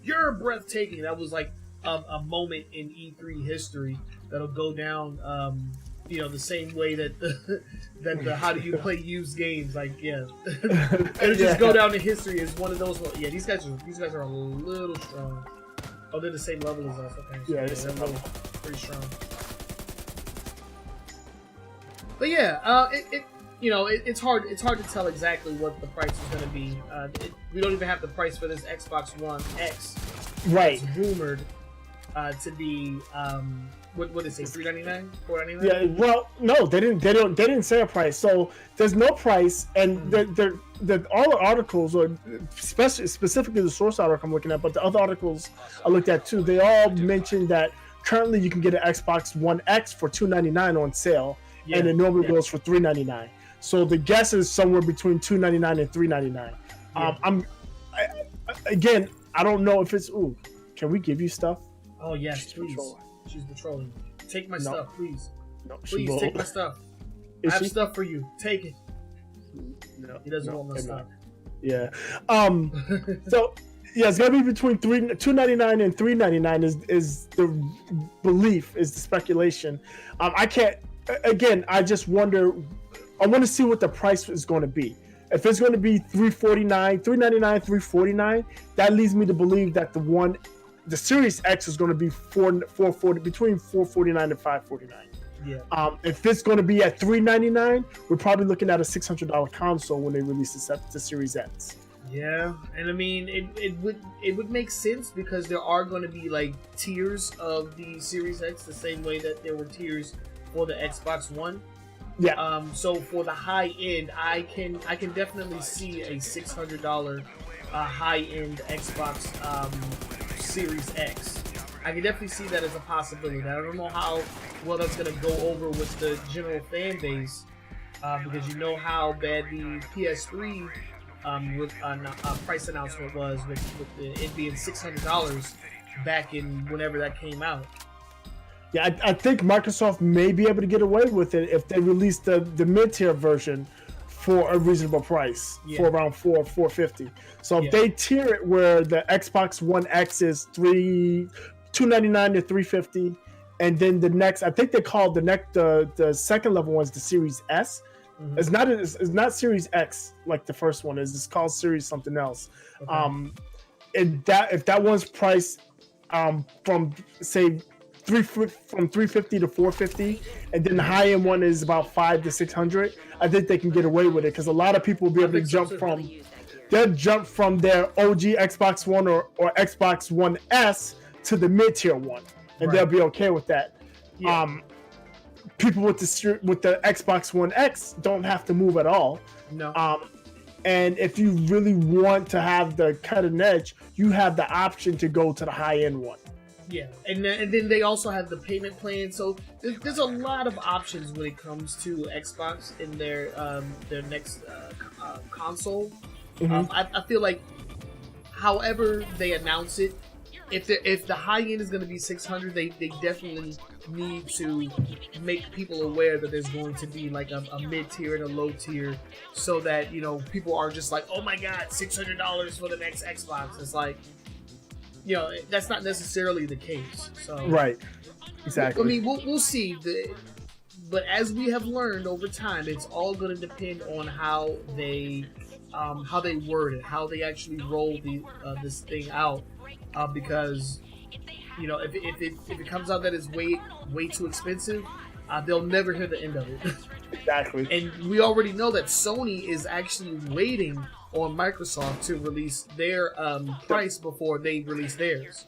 You're breathtaking. That was like a moment in E3 history that'll go down. The same way that the how do you play used games, it'll just go down in history as one of those. Yeah, these guys are a little strong. Oh, they're the same level as us. Okay, so yeah, they're really pretty strong. But yeah, it's hard to tell exactly what the price is going to be. We don't even have the price for this Xbox One X. Right. It's rumored to be what did it say? $399? $499? Yeah. Well, no, they didn't say a price. So there's no price, and all the articles, or specifically the source article I'm looking at, but the other articles I looked at too, they all mentioned that currently you can get an Xbox One X for $299 on sale, and it normally goes for $399. So the guess is somewhere between $299 and $399. I don't know if it's. Ooh, can we give you stuff? Oh yes, please. She's patrolling. Take my stuff, please. No, please take my stuff. I have stuff for you. Take it. No, he doesn't want my stuff. Yeah. So yeah, it's gonna be between $299 and $399 is the belief, is the speculation. I can't. Again, I just wonder. I want to see what the price is going to be. If it's going to be $399, $349, that leads me to believe that the Series X is going to be $440, between $449 and $549. Yeah. If it's going to be at $399, we're probably looking at a $600 console when they release the Series X. Yeah, and I mean it would make sense because there are going to be like tiers of the Series X, the same way that there were tiers for the Xbox One. Yeah. So for the high end, I can definitely see a $600 high end Xbox Series X. I can definitely see that as a possibility. I don't know how well that's going to go over with the general fan base, because you know how bad the PS3 price announcement was with it being $600 back in whenever that came out. Yeah, I think Microsoft may be able to get away with it if they release the mid-tier version for a reasonable price for around $450. So if they tier it where the Xbox One X is $299 to $350, and then the next, I think they called the second level one's the Series S. It's not Series X like the first one is. It's called Series something else. And if that one's priced from say from $350 to $450, and then the high end one is about $500 to $600, I think they can get away with it because a lot of people will be able to jump from their OG Xbox One or Xbox One S to the mid tier one, and they'll be okay with that. People with the Xbox One X don't have to move at all. No. And if you really want to have the cutting edge, you have the option to go to the high end one. Yeah, and then they also have the payment plan. So there's a lot of options when it comes to Xbox in their next console. I feel like, however they announce it, if the high end is going to be $600, they definitely need to make people aware that there's going to be like a mid tier and a low tier, so that people are just like, oh my god, $600 for the next Xbox. It's like, that's not necessarily the case. So right, exactly. I mean, we'll see. But as we have learned over time, it's all going to depend on how they word it, how they actually roll this thing out. Because if it comes out that it's way too expensive, they'll never hear the end of it. Exactly. And we already know that Sony is actually waiting on Microsoft to release their price before they release theirs.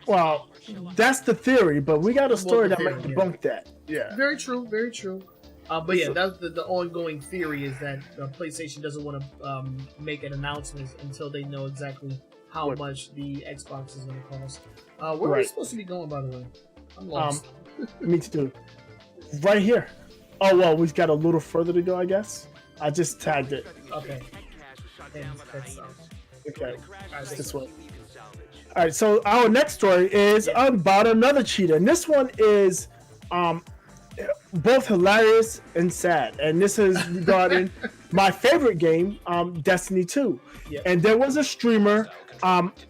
Well, that's the theory, but we got a story that might debunk that. Yeah. Very true. Very true. But yeah, that's the ongoing theory is that PlayStation doesn't want to make an announcement until they know exactly how much the Xbox is going to cost. Where are we supposed to be going, by the way? I'm lost. Me too. Right here. Oh, well, we've got a little further to go, I guess. I just tagged it. Okay. Okay. This one. All right, so our next story is about another cheater. And this one is both hilarious and sad. And this is regarding my favorite game, Destiny 2. Yeah. And there was a streamer.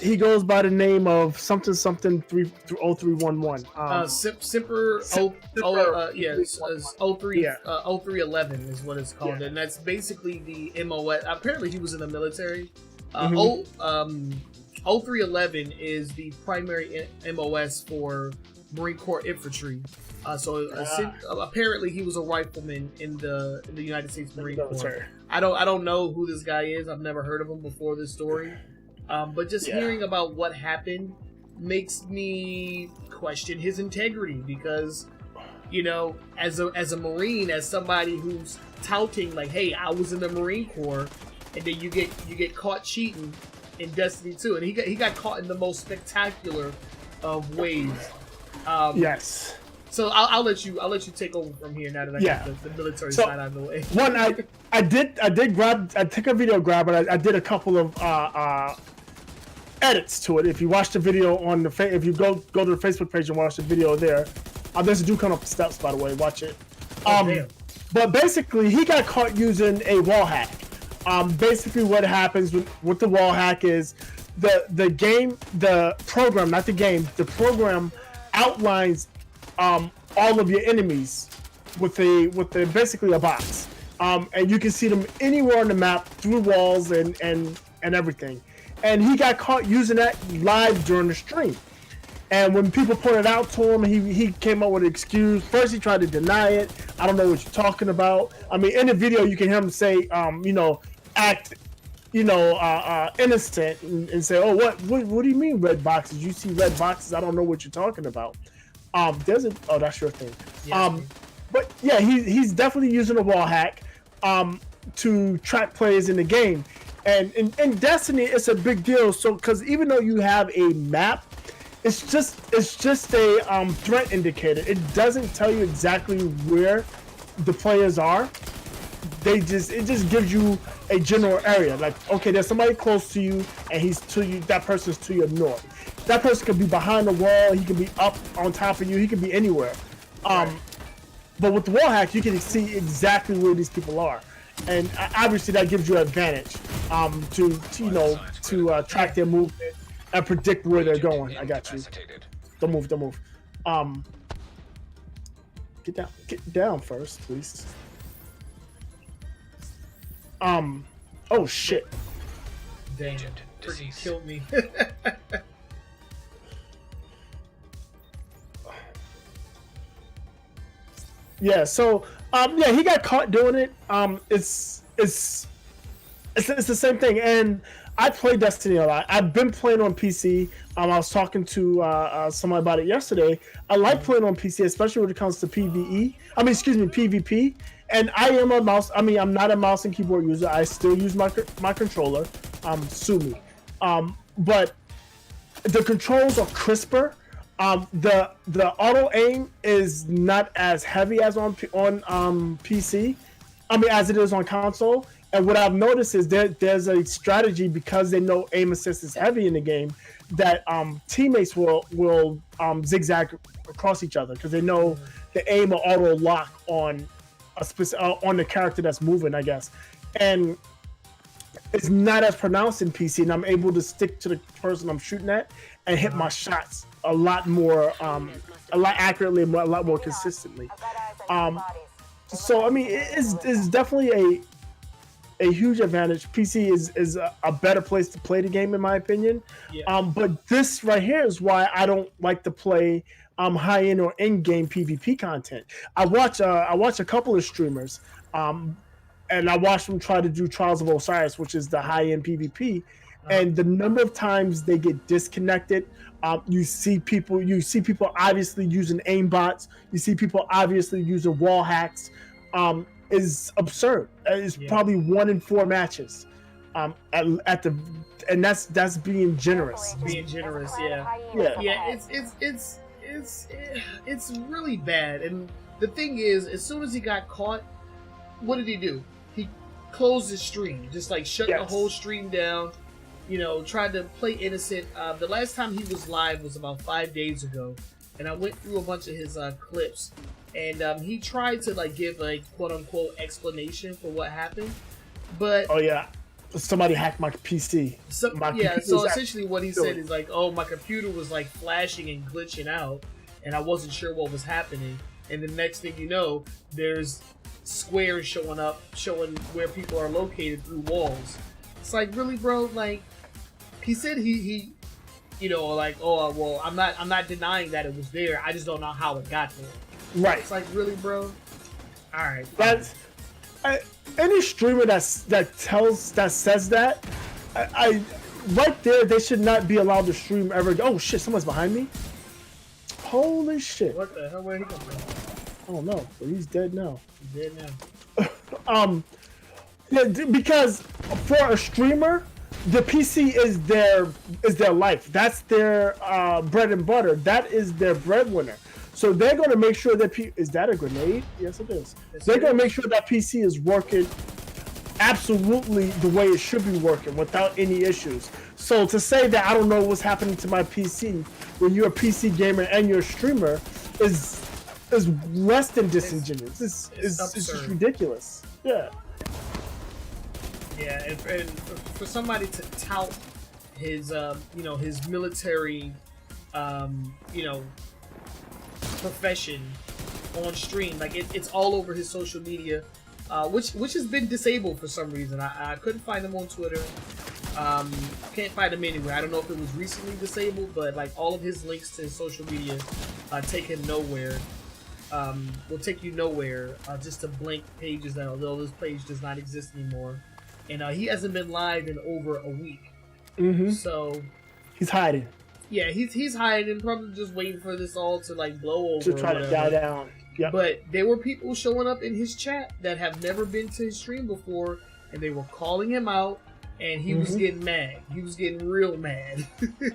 He goes by the name of something 0311. Simper 0311 is what it's called, and that's basically the MOS. Apparently, he was in the military. 0311 is the primary MOS for Marine Corps infantry. Apparently, he was a rifleman in the United States Marine Corps. I don't know who this guy is. I've never heard of him before this story. But just hearing about what happened makes me question his integrity because, as a Marine, as somebody who's touting like, "Hey, I was in the Marine Corps," and then you get caught cheating in Destiny 2, and he got caught in the most spectacular of ways. Yes. So I'll let you take over from here now that I got the military side out of the way. One, I took a video grab, but I did a couple of edits to it. If you watch the video on if you go to the Facebook page and watch the video there, there's a dude coming up the steps, by the way. Watch it. But basically, he got caught using a wall hack. Basically, what happens with the wall hack is the program outlines all of your enemies with basically a box, and you can see them anywhere on the map through walls and everything. And he got caught using that live during the stream. And when people pointed out to him, he came up with an excuse. First, he tried to deny it. I don't know what you're talking about. I mean, in the video, you can hear him say, act, innocent and say, oh, what do you mean red boxes? You see red boxes? I don't know what you're talking about. That's your thing. Yes. But yeah, he's definitely using a wall hack to track players in the game. And in Destiny, it's a big deal. So, because even though you have a map, it's just a threat indicator. It doesn't tell you exactly where the players are. It just gives you a general area. Like, okay, there's somebody close to you, and he's to you. That person's to your north. That person could be behind the wall. He could be up on top of you. He could be anywhere. But with the wall hack, you can see exactly where these people are. and obviously that gives you an advantage to track their movement and predict where they're going. I got you. Don't move. Get down first, please. Oh shit. Damn, freaking killed me. Yeah, so he got caught doing it. It's the same thing, and I play Destiny a lot. I've been playing on PC. I was talking to somebody about it yesterday. I like playing on PC, especially when it comes to PvP. And I am a mouse. I mean, I'm not a mouse and keyboard user. I still use my controller. Sue me. But the controls are crisper. The auto aim is not as heavy as on PC. I mean, as it is on console. And what I've noticed is there's a strategy, because they know aim assist is heavy in the game, that teammates will zigzag across each other, because they know the aim will auto lock on on the character that's moving, I guess. And it's not as pronounced in PC, and I'm able to stick to the person I'm shooting at and hit my shots a lot more, a lot accurately, a lot more consistently. So I mean, it's definitely a huge advantage. PC is a better place to play the game, in my opinion. Yeah. But this right here is why I don't like to play high-end or in-game PvP content. I watch a couple of streamers, and I watch them try to do Trials of Osiris, which is the high-end PvP, and the number of times they get disconnected. You see people obviously using aimbots. You see people obviously using wall hacks. Is absurd. It's probably 1 in 4 matches. And that's being generous. Being generous, yeah. It's really bad. And the thing is, as soon as he got caught, what did he do? He closed his stream, just like shut the whole stream down. You know, tried to play innocent. The last time he was live was about 5 days ago, and I went through a bunch of his clips. And he tried to give a quote unquote explanation for what happened, but somebody hacked my PC. So essentially what he said is my computer was flashing and glitching out, and I wasn't sure what was happening. And the next thing you know, there's squares showing up, showing where people are located through walls. It's really, bro. He said he I'm not denying that it was there. I just don't know how it got there. Right. It's really, bro. All right. That's any streamer that says that. I right there, they should not be allowed to stream ever. Oh shit! Someone's behind me. Holy shit! What the hell? Where he come from? I don't know, but he's dead now. He's dead now. Because for a streamer, the PC is their life. That's their bread and butter. That is their breadwinner. So they're going to make sure that is that a grenade? Yes, it is. They're going to make sure that PC is working absolutely the way it should be working without any issues. So to say that I don't know what's happening to my PC when you're a PC gamer and you're a streamer is less than disingenuous. It's just ridiculous. Yeah. Yeah, and for somebody to tout his his military profession on stream, it's all over his social media, which has been disabled for some reason. I couldn't find him on Twitter. Can't find him anywhere. I don't know if it was recently disabled, but all of his links to his social media take him nowhere. Will take you nowhere. Just to blank pages that although this page does not exist anymore, and he hasn't been live in over a week. Mm-hmm. So he's hiding. Yeah, he's hiding, probably just waiting for this all to blow over. To try to die down. Yep. But there were people showing up in his chat that have never been to his stream before, and they were calling him out, and he was getting mad. He was getting real mad.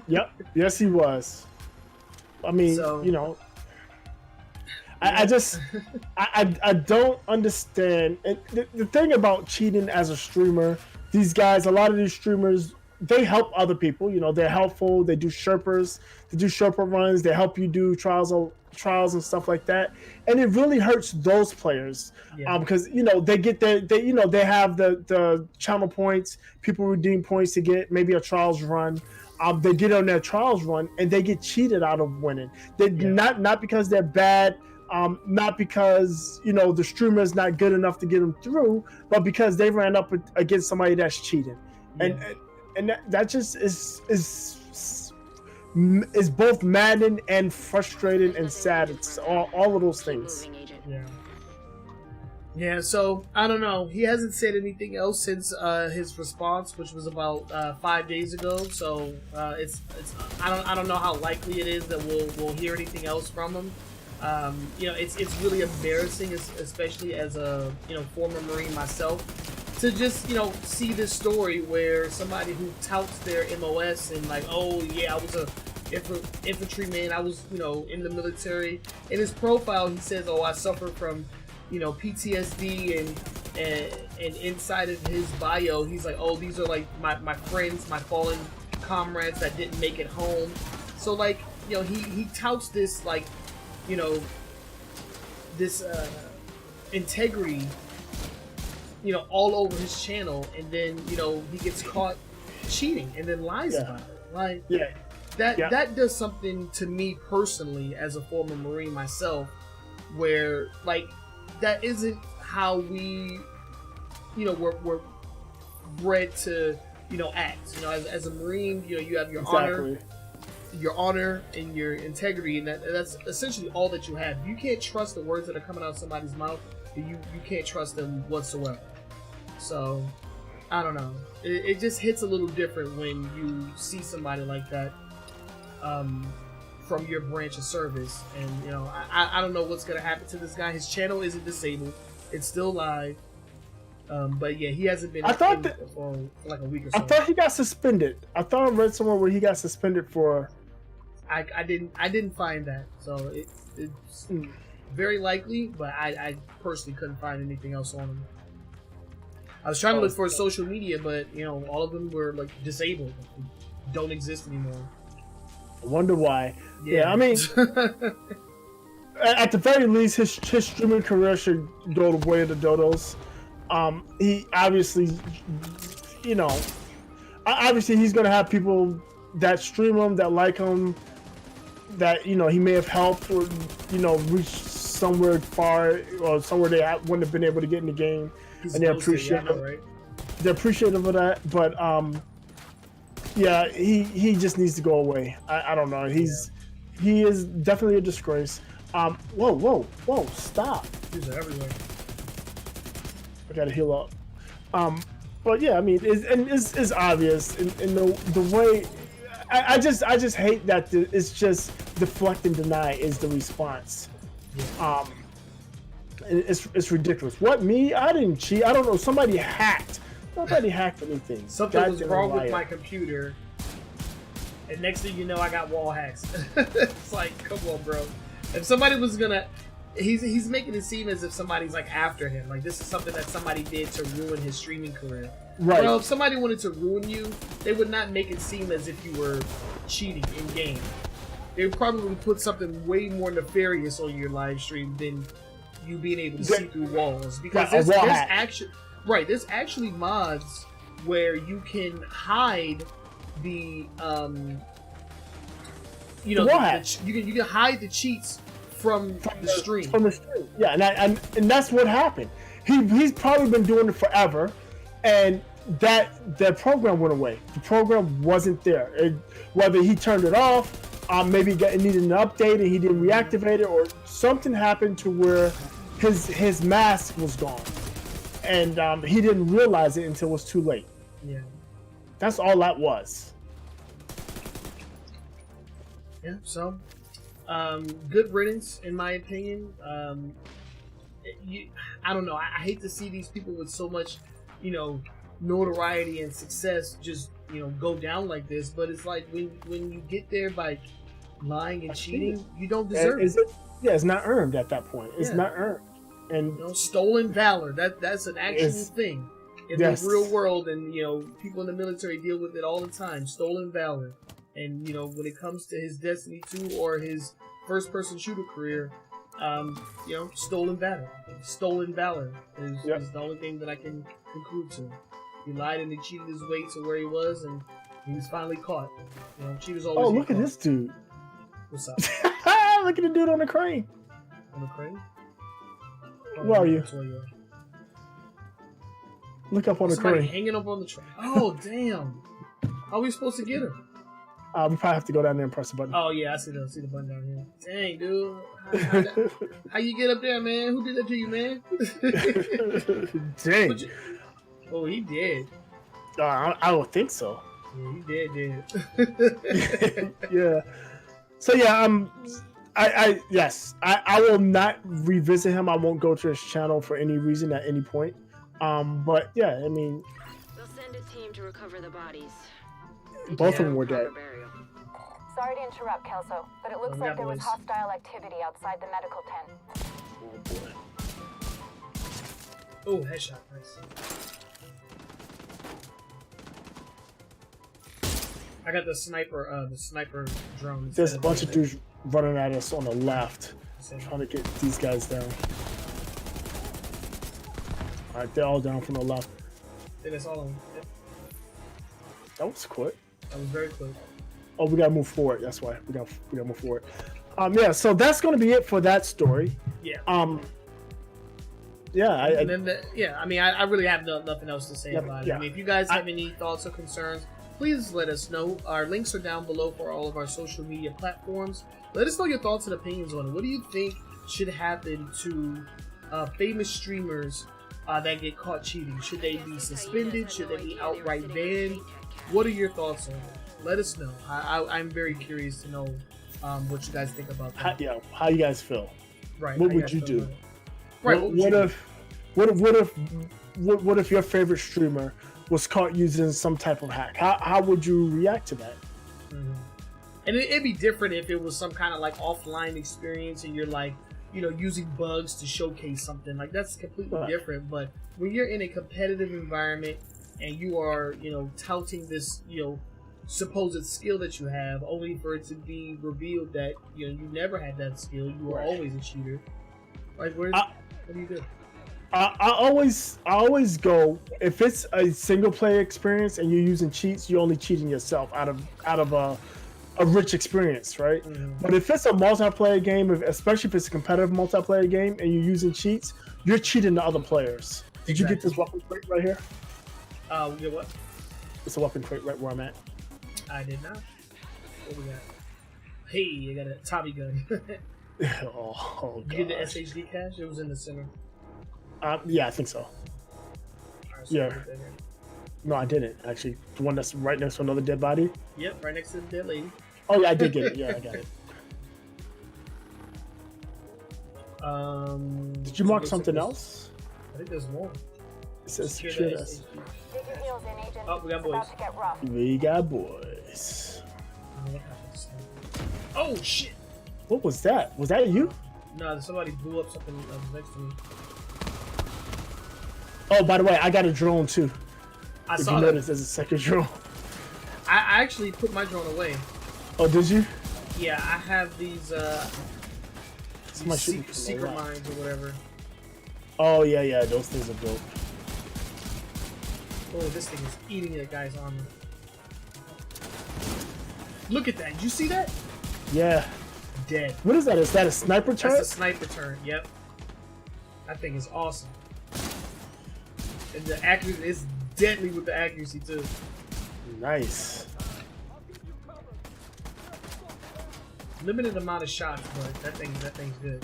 Yep. Yes, he was. I mean, I don't understand. And the thing about cheating as a streamer, these guys, a lot of these streamers, they help other people. They're helpful. They do Sherpas. They do Sherpa runs. They help you do Trials of trials and stuff like that, and it really hurts those players because they get they have the channel points, people redeem points to get maybe a trials run. They get on their trials run and they get cheated out of winning. They not because they're bad. Not because the streamer is not good enough to get them through, but because they ran up against somebody that's cheating, and that just is both maddening and frustrating and sad. It's all of those things. Yeah. So I don't know. He hasn't said anything else since his response, which was about 5 days ago. So it's I don't know how likely it is that we'll hear anything else from him. It's really embarrassing, especially as a former Marine myself, to just see this story where somebody who touts their MOS and like, oh yeah, I was a infantryman, I was in the military. In his profile, he says, oh, I suffer from PTSD, and inside of his bio, he's like, oh, these are like my friends, my fallen comrades that didn't make it home. So like he touts this like this integrity, all over his channel, and then he gets caught cheating and then lies about it. Like that does something to me personally as a former Marine myself, where like that isn't how we we're bred to act. As a Marine, you have your honor and your integrity, and that's essentially all that you have. You can't trust the words that are coming out of somebody's mouth. You can't trust them whatsoever. So I don't know. It just hits a little different when you see somebody like that from your branch of service. And I don't know what's gonna happen to this guy. His channel isn't disabled. It's still live. But yeah, he hasn't been for like a week or so. I thought he got suspended. I thought I read somewhere where he got suspended for. I didn't find that, so it's very likely, but I personally couldn't find anything else on him. I was trying to look for social media, but all of them were like disabled, don't exist anymore. I wonder why. Yeah, I mean, at the very least, his streaming career should go the way of the dodos. He obviously, obviously he's gonna have people that stream him, that like him, that he may have helped or reach somewhere far or somewhere they wouldn't have been able to get in the game, and they're appreciative. Right? They're appreciative of that, but he just needs to go away. I don't know. He is definitely a disgrace. Whoa, stop! These are everywhere. I gotta heal up. But yeah, I mean, it's obvious in the way. I just hate that it's just deflect and deny is the response. It's ridiculous. What, me? I didn't cheat. I don't know. Somebody hacked. Nobody hacked anything. Something was wrong with my computer, and next thing you know, I got wall hacks. It's like, come on, bro. If somebody was gonna, he's making it seem as if somebody's like after him. Like this is something that somebody did to ruin his streaming career. Right. Well, if somebody wanted to ruin you, they would not make it seem as if you were cheating in game. They would probably put something way more nefarious on your live stream than you being able to see through walls. Because there's actually mods where you can hide the you can hide the cheats from the stream. From the stream. Yeah, and that's what happened. He's probably been doing it forever, and that program went away. The program wasn't there. Whether he turned it off, maybe it needed an update and he didn't reactivate it, or something happened to where his mask was gone, and he didn't realize it until it was too late. Yeah, that's all that was. Yeah. So, good riddance, in my opinion. I don't know. I hate to see these people with so much, notoriety and success just go down like this, but it's like when you get there by lying and cheating, you don't deserve it. It's not earned at that point. It's not earned. And stolen valor, that's an actual thing in the real world, and people in the military deal with it all the time. Stolen valor. And when it comes to his Destiny 2 or his first-person shooter career, you know, stolen valor. Stolen valor is the only thing that I can conclude to. He lied and he cheated his way to where he was, and he was finally caught. You know, cheaters always. Oh, look at this dude. What's up? Look at the dude on the crane. On the crane? Where are you? Look up on the Somebody crane. hanging up on the train. Oh, damn. How are we supposed to get her? We probably have to go down there and press the button. Oh, yeah, I see the button down here. Dang, dude. How you get up there, man? Who did that to you, man? Dang. Oh, he did. I would think so. Yeah, he did. Yeah. So yeah, yes, I will not revisit him. I won't go to his channel for any reason at any point. But yeah, I mean, they'll send a team to recover the bodies. Both of them were dead. Sorry to interrupt, Kelso, but it looks like there was hostile activity outside the medical tent. Oh boy. Oh, headshot, nice. I got the sniper drone. There's a bunch of dudes running at us on the left, trying to get these guys down. All right, they're all down from the left. Yeah, that's all of them. Yep. That was quick. That was very quick. Oh, we gotta move forward. That's why we gotta move forward. Yeah. So that's gonna be it for that story. Yeah. Yeah. I mean, I really have nothing else to say about it. Yeah. I mean, if you guys have any thoughts or concerns, please let us know. Our links are down below for all of our social media platforms. Let us know your thoughts and opinions on it. What do you think should happen to famous streamers that get caught cheating? Should they be suspended? Should they be outright banned? What are your thoughts on it? Let us know. I'm very curious to know what you guys think about that. How you guys feel? Right. What would you do? Right. What if your favorite streamer was caught using some type of hack? How would you react to that? Mm-hmm. And it'd be different if it was some kind of like offline experience and you're like, you know, using bugs to showcase something. Like that's completely different. But when you're in a competitive environment and you are, you know, touting this, you know, supposed skill that you have, only for it to be revealed that, you know, you never had that skill, you were always a cheater. Like, what do you do? I always go, if it's a single player experience and you're using cheats, you're only cheating yourself out of a rich experience, right? Mm-hmm. But if it's a multiplayer game, especially if it's a competitive multiplayer game and you're using cheats, you're cheating the other players. Did you get this weapon crate right here? You get what? It's a weapon crate right where I'm at. I did not. What we got? Hey, I got a Tommy gun. Oh, you get the SHD cache? It was in the center. Yeah, I think so. Right, so yeah. No, I didn't actually. The one that's right next to another dead body. Yep, right next to the dead lady. Oh yeah, I did get it. Yeah, I got it. Did you mark something else? I think there's more. It says secure us. Oh, we got boys. We got boys. Oh shit! What was that? Was that you? No, somebody blew up something next to me. Oh, by the way, I got a drone too. I if saw you that. notice, there's a second drone. I actually put my drone away. Oh, did you? Yeah, I have these secret mines or whatever. Oh yeah, those things are dope. Oh, this thing is eating that guy's armor. Look at that! Did you see that? Yeah. Dead. What is that? Is that a sniper turret? That's a sniper turret. Yep. That thing is awesome. And the accuracy is deadly with the accuracy too. Nice. Limited amount of shots, but that thing's good.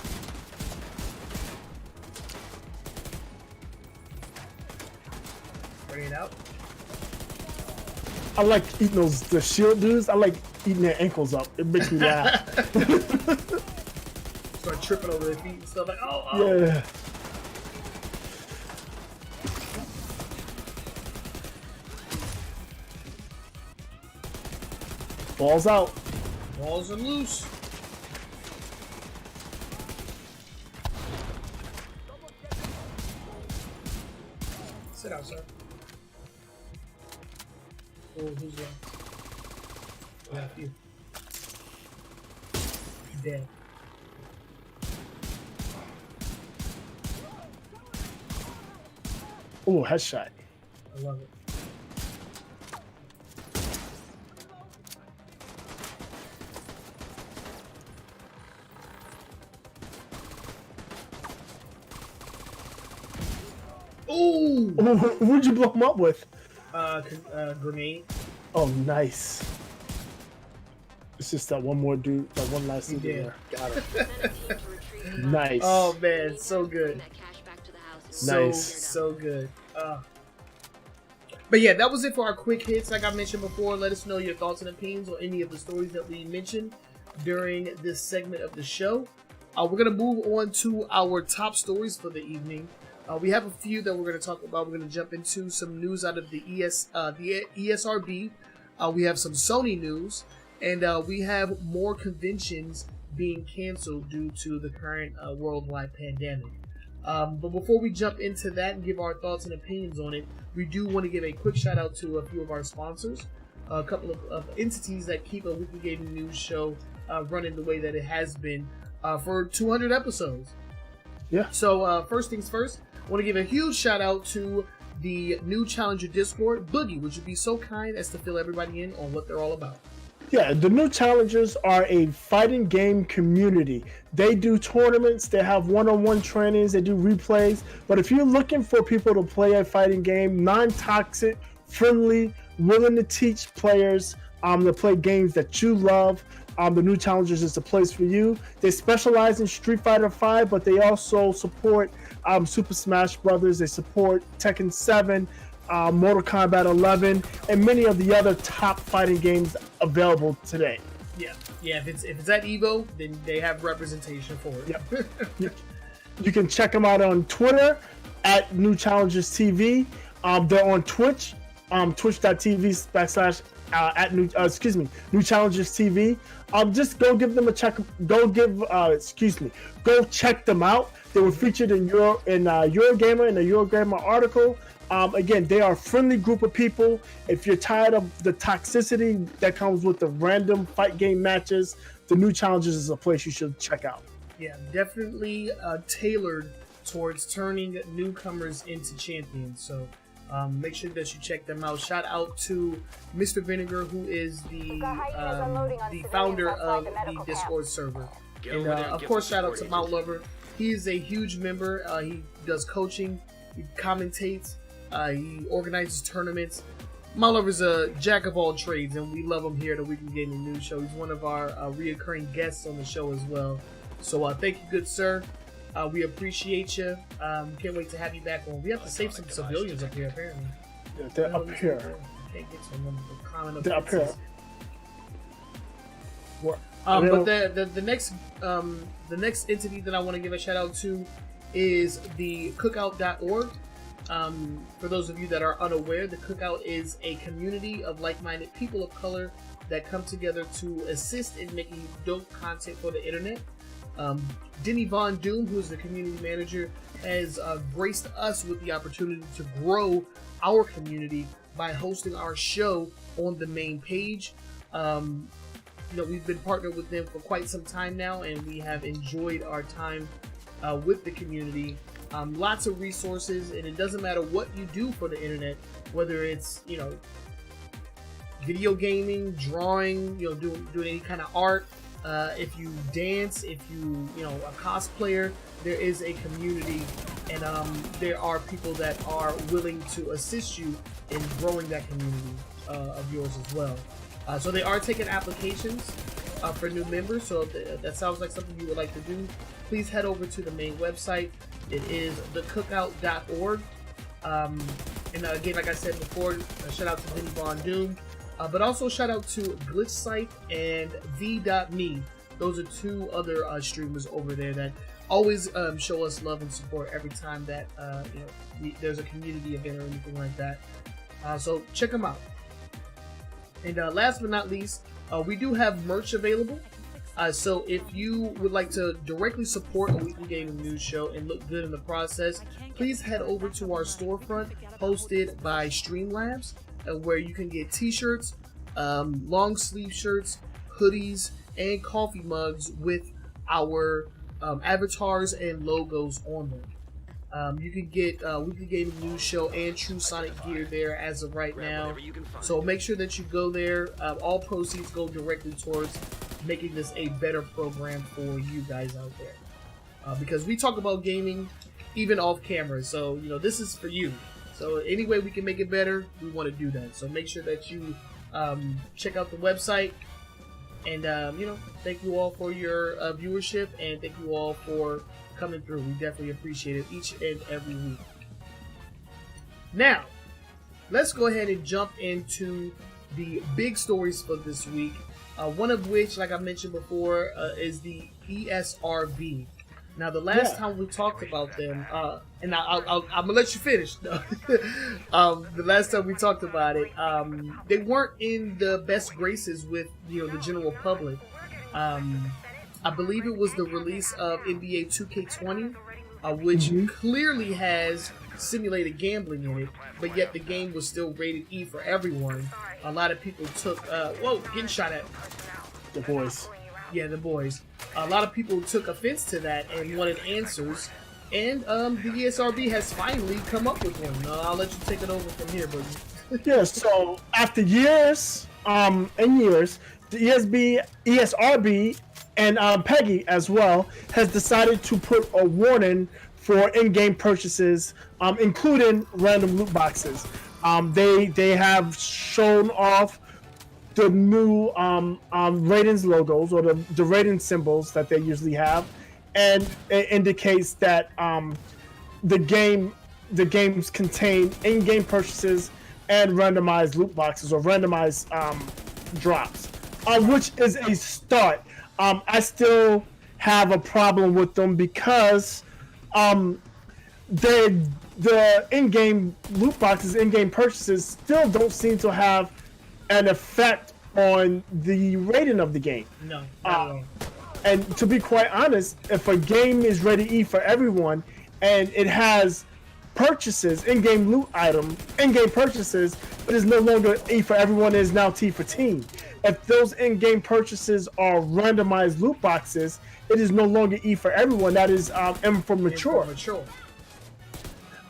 Bring it out. I like eating the shield dudes. I like eating their ankles up. It makes me laugh. Start tripping over their feet and stuff like, oh. Yeah. Balls out. Balls are loose. Sit out, sir. Oh, who's that? Yeah, you. Dead. Oh, headshot. I love it. Ooh! Who'd you blow him up with? Grenade. Oh, nice. It's just that one more dude, that one last dude did. there. Got it. Send a team to retrieve the Nice. Oh man, so good. that cash back to the house. Nice. So good. But yeah, that was it for our quick hits. Like I mentioned before, let us know your thoughts and opinions on any of the stories that we mentioned during this segment of the show. We're going to move on to our top stories for the evening. We have a few that we're going to talk about. We're going to jump into some news out of the ESRB. We have some Sony news, and we have more conventions being canceled due to the current worldwide pandemic. But before we jump into that and give our thoughts and opinions on it, we do want to give a quick shout out to a few of our sponsors, a couple of entities that keep a Weekly Gaming News show running the way that it has been for 200 episodes. Yeah. So first things first, I want to give a huge shout out to the new Challenger Discord. Boogie, would you be so kind as to fill everybody in on what they're all about? Yeah, the new challengers are a fighting game community. They do tournaments, they have one-on-one trainings, they do replays. But if you're looking for people to play a fighting game, non-toxic, friendly, willing to teach players to play games that you love, the new challengers is the place for you. They specialize in Street Fighter 5, but they also support Super Smash Brothers. They support Tekken 7, Mortal Kombat 11, and many of the other top fighting games available today. Yeah. If it's at Evo, then they have representation for it. Yep. You can check them out on Twitter at New Challengers TV. They're on Twitch, twitch.tv/ at New Challengers TV. Just go give them a check. Go check them out. They were featured in Eurogamer, in the Eurogamer article. Again, they are a friendly group of people. If you're tired of the toxicity that comes with the random fight game matches, the New Challengers is a place you should check out. Yeah, definitely tailored towards turning newcomers into champions. So make sure that you check them out. Shout out to Mr. Vinegar, who is the founder of the Discord server. And of course, shout out to Mount Lover. He is a huge member. He does coaching, he commentates, he organizes tournaments. Mount Lover's a jack of all trades, and we love him here at the Weekly Gaming News Show. He's one of our reoccurring guests on the show as well. So thank you, good sir. We appreciate you. Can't wait to have you back on. We have to save some civilians up here, apparently. Yeah, they're up here. Can't get to them. They're climbing up They're up here. But the next entity that I want to give a shout out to is the Cookout.org. For those of you that are unaware, the Cookout is a community of like-minded people of color that come together to assist in making dope content for the internet. Denny Von Doom, who is the community manager, has graced us with the opportunity to grow our community by hosting our show on the main page. We've been partnered with them for quite some time now, and we have enjoyed our time with the community. Lots of resources, and it doesn't matter what you do for the internet, whether it's video gaming, drawing, doing any kind of art. If you dance, if you a cosplayer, there is a community, and there are people that are willing to assist you in growing that community of yours as well. So they are taking applications for new members. So if that sounds like something you would like to do, please head over to the main website. It is thecookout.org. And again, like I said before, shout out to Vinny Von Doom. But also shout out to GlitchSite and V.me. Those are two other streamers over there that always show us love and support every time that there's a community event or anything like that. So check them out. And last but not least, we do have merch available. So if you would like to directly support a Weekly Gaming News Show and look good in the process, please head over to our storefront hosted by Streamlabs, where you can get t-shirts, long sleeve shirts, hoodies, and coffee mugs with our avatars and logos on them. You can get Weekly Gaming News Show and True Sonic gear there as of right now. So make sure that you go there. All proceeds go directly towards making this a better program for you guys out there. Because we talk about gaming even off camera. So, you know, this is for you. So any way we can make it better, we want to do that. So make sure that you check out the website. And, you know, thank you all for your viewership, and thank you all for coming through. We definitely appreciate it each and every week. Now, let's go ahead and jump into the big stories for this week. One of which, like I mentioned before, is the ESRB. Now, the last time we talked about them, and I'm gonna let you finish. The last time we talked about it, they weren't in the best graces with the general public. I believe it was the release of NBA 2K20, which clearly has simulated gambling in it, but yet the game was still rated E for everyone. A lot of people took getting shot at. The boys. Yeah, the boys. A lot of people took offense to that and wanted answers. And the ESRB has finally come up with one. I'll let you take it over from here, buddy. Yeah, so after years and years, the ESRB and Peggy as well has decided to put a warning for in-game purchases, including random loot boxes. They have shown off the new ratings logos, or the rating symbols that they usually have, and it indicates that the games contain in-game purchases and randomized loot boxes, or randomized drops, which is a start. I still have a problem with them because the in-game loot boxes, in-game purchases still don't seem to have an effect on the rating of the game. No, not at all. And to be quite honest, if a game is rated E for everyone and it has purchases, in-game loot item, in-game purchases, but is no longer E for everyone, it is now T for teen. If those in-game purchases are randomized loot boxes, it is no longer E for everyone. That is M for mature.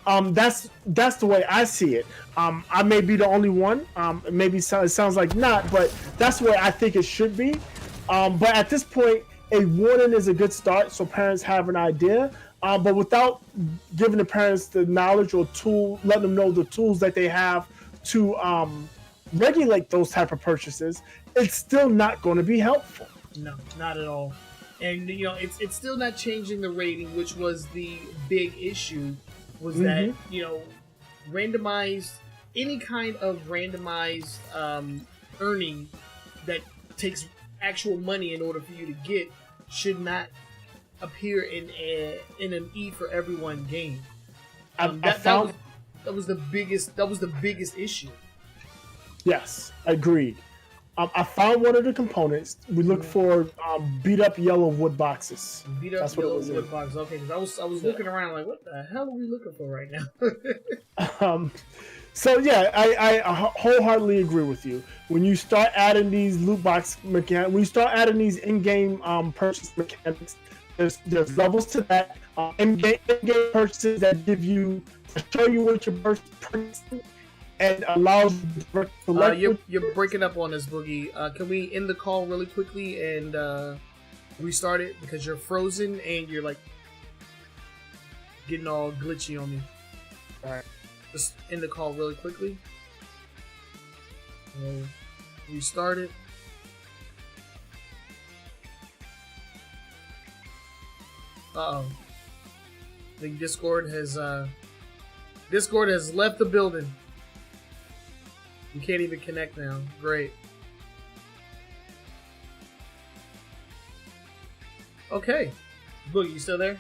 That's the way I see it. I may be the only one. Maybe it sounds like not, but that's the way I think it should be. But at this point, a warning is a good start, so parents have an idea. But without giving the parents the knowledge or tool, letting them know the tools that they have to regulate those type of purchases, it's still not going to be helpful. No, not at all. And it's still not changing the rating, which was the big issue. Was that randomized, any kind of randomized earning that takes actual money in order for you to get should not appear in an E for everyone game. That was the biggest issue. Yes, agreed. I found one of the components. We look for beat up yellow wood boxes. Beat up yellow wood boxes. Okay, because I was looking around like, what the hell are we looking for right now? So yeah, I wholeheartedly agree with you. When you start adding these loot box mechanics, when you start adding these in-game purchase mechanics, there's levels to that. In-game purchases that give you, show you what you're purchasing, and allows you to select. You're breaking up on us, Boogie. Can we end the call really quickly and restart it, because you're frozen and you're like getting all glitchy on me. All right. Just end the call really quickly. We'll restart it. Uh-oh. I think Discord has left the building. You can't even connect now. Great. Okay. Boogie, you still there?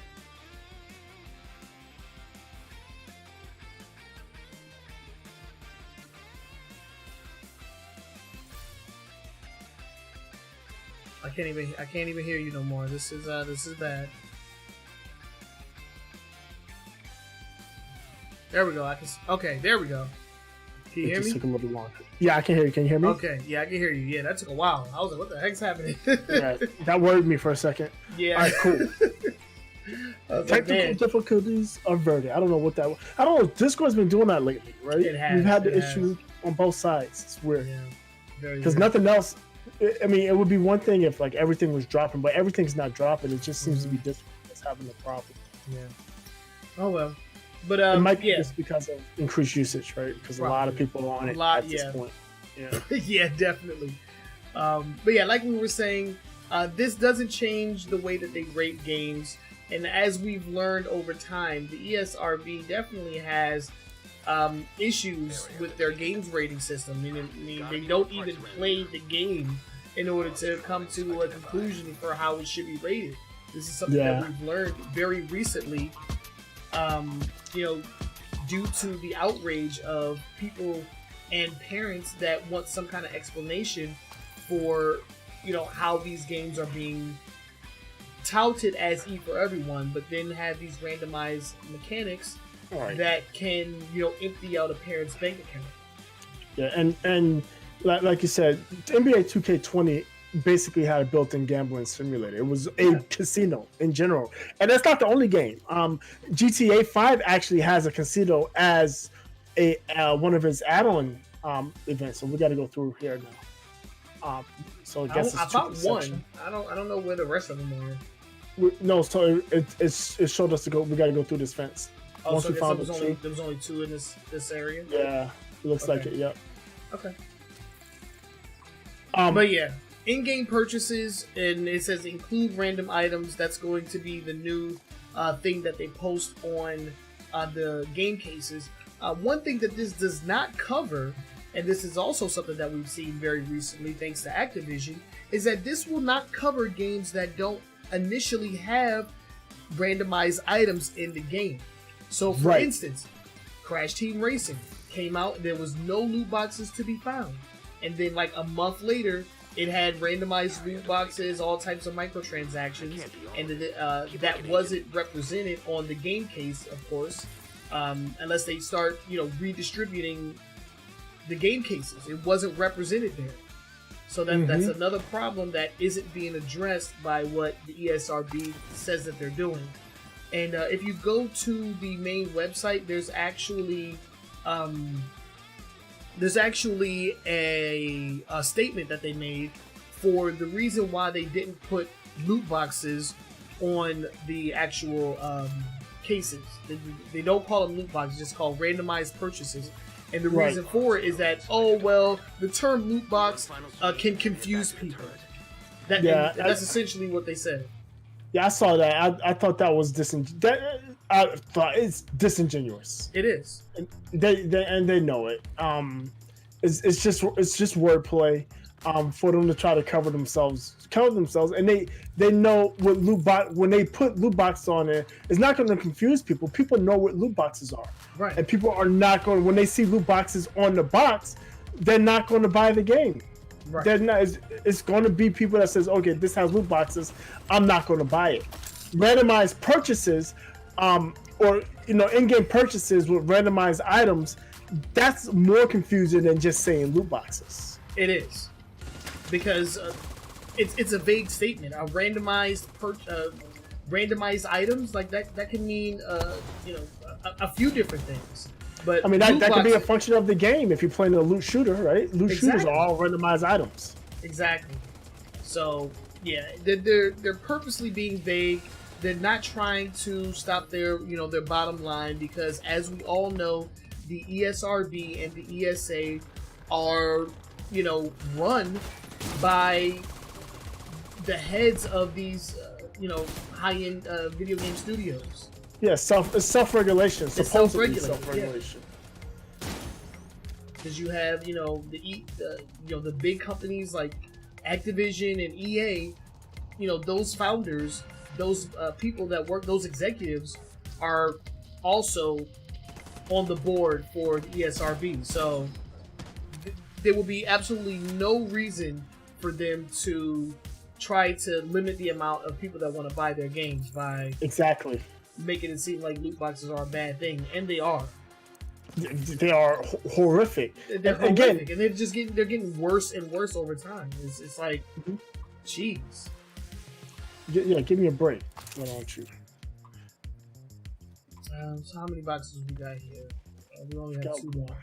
I can't even hear you no more. This is bad. There we go. Okay, there we go. Can you hear me? Took a little longer. Yeah, I can hear you. Can you hear me? Okay, yeah, I can hear you. Yeah, that took a while. I was like, what the heck's happening? Yeah, that worried me for a second. Yeah. All right, cool. Technical difficulties averted. I don't know what that was. I don't know. Discord's been doing that lately, right? It has. We've had the issue on both sides. It's weird. Yeah. Because nothing else. I mean, it would be one thing if like everything was dropping, but everything's not dropping. It just seems to be Discord that's having the problem. Yeah. Oh well. But it might be just because of increased usage, right? Because a lot of people are on it at this point. Yeah. Yeah, definitely. But yeah, like we were saying, this doesn't change the way that they rate games. And as we've learned over time, the ESRB definitely has issues with their games rating system. Meaning they don't even play the game in order to come to a conclusion for how it should be rated. This is something that we've learned very recently, due to the outrage of people and parents that want some kind of explanation for, how these games are being touted as E for everyone, but then have these randomized mechanics that can, empty out a parent's bank account. Yeah, and like you said, NBA 2K20 basically had a built-in gambling simulator. It was a casino in general, and that's not the only game. GTA 5 actually has a casino as a one of its add-on events. So we got to go through here now. So I guess I found one. I don't know where the rest of them are. No, so it showed us to go. We got to go through this fence. Oh, once so we found there was only two in this area. Yeah, it looks like it. Yep. Okay. But yeah, in-game purchases, and it says include random items. That's going to be the new thing that they post on the game cases. One thing that this does not cover, and this is also something that we've seen very recently thanks to Activision, is that this will not cover games that don't initially have randomized items in the game. So, for instance, Crash Team Racing came out, there was no loot boxes to be found. And then, like a month later, it had randomized loot boxes, all types of microtransactions, and that wasn't represented on the game case, of course, unless they start, redistributing the game cases. It wasn't represented there. So that's another problem that isn't being addressed by what the ESRB says that they're doing. And if you go to the main website, there's actually a statement that they made for the reason why they didn't put loot boxes on the actual cases. They don't call them loot boxes, just called randomized purchases. And the reason for it is that, the term loot box can confuse people. That's essentially what they said. Yeah, I saw that. I thought that was I thought it's disingenuous. It is. And they know it. It's just wordplay. For them to try to cover themselves, and they know what when they put loot boxes on there, it's not going to confuse people. People know what loot boxes are, right? And people are not going, when they see loot boxes on the box, they're not going to buy the game. Right. They're not. It's going to be people that says, okay, this has loot boxes, I'm not going to buy it. Randomized purchases, or in-game purchases with randomized items, that's more confusing than just saying loot boxes. It is. Because it's a vague statement. A randomized items like that can mean a few different things. But I mean that could be a function of the game if you're playing a loot shooter, right? Loot shooters are all randomized items. Exactly. So yeah, they're purposely being vague. They're not trying to stop their bottom line, because as we all know, the ESRB and the ESA are run by the heads of these, high-end video game studios. Yeah, self-regulation. It's self-regulation. Because you have, the big companies like Activision and EA. Those founders, those people that work, those executives are also on the board for the ESRB. So there will be absolutely no reason for them to try to limit the amount of people that want to buy their games by making it seem like loot boxes are a bad thing, and they are. They are horrific. They're horrific, and they're getting worse and worse over time. It's like, jeez. Yeah, give me a break. Why don't you? So how many boxes we got here? We only have Got 2 more.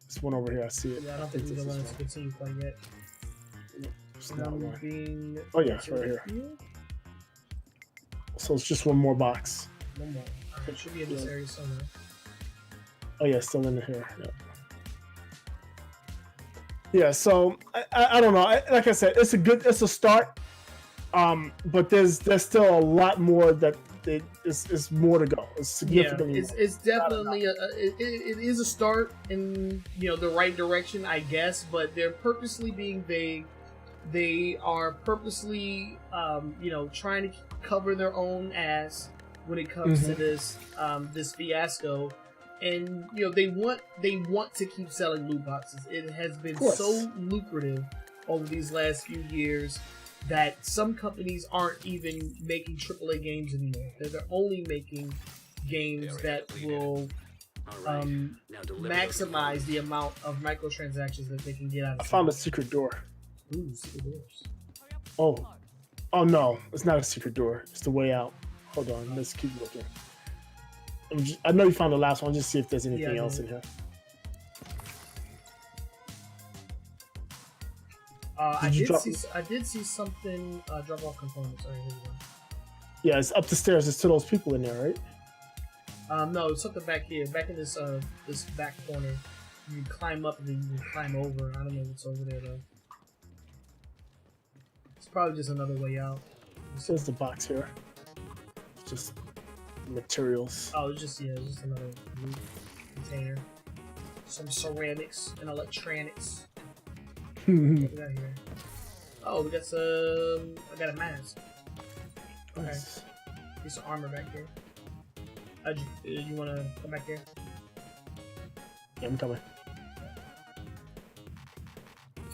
This one over here, I see it. Yeah, I don't think we're gonna let us continue quite yet. It's not One one. being. Oh yeah, it's right here. So it's just one more box. One more. It should be in this area somewhere. Oh yeah, still in here. Yeah. Yeah, so I don't know. Like I said, it's a start. But there's still a lot more that is more to go. It's significantly more. It's definitely it is a start in the right direction, I guess. But they're purposely being vague. They are purposely trying to cover their own ass when it comes to this fiasco. And they want to keep selling loot boxes. It has been so lucrative over these last few years that some companies aren't even making AAA games anymore. They're only making games that will maximize the amount of microtransactions that they can get out of it. I found a secret door. Ooh, secret doors. Oh no, it's not a secret door. It's the way out. Hold on, let's keep looking. I know you found the last one. Just see if there's anything else in here. I did see something drop off components. All right, here we go. Yeah, it's up the stairs. It's to those people in there, right? No, it's something back here, back in this back corner. You can climb up and then you can climb over. I don't know what's over there though. It's probably just another way out. There's the box here. It's just materials. Oh, it's just another loot container. Some ceramics and electronics. What we got here? Oh, we got some. I got a mask. Okay. Nice. There's some armor back here. You want to come back here? Yeah, I'm coming.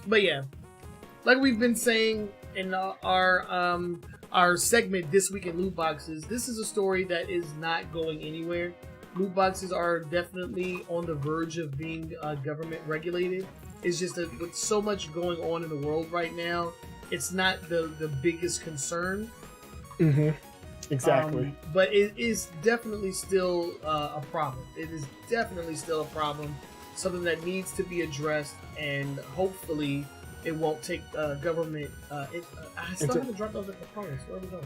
But yeah, like we've been saying in our segment This Week in Loot Boxes, this is a story that is not going anywhere. Loot boxes are definitely on the verge of being government regulated. It's just that with so much going on in the world right now, it's not the biggest concern. Exactly. But it is definitely still a problem. It is definitely still a problem. Something that needs to be addressed, and hopefully it won't take government. I still haven't dropped off the components. Where are we going?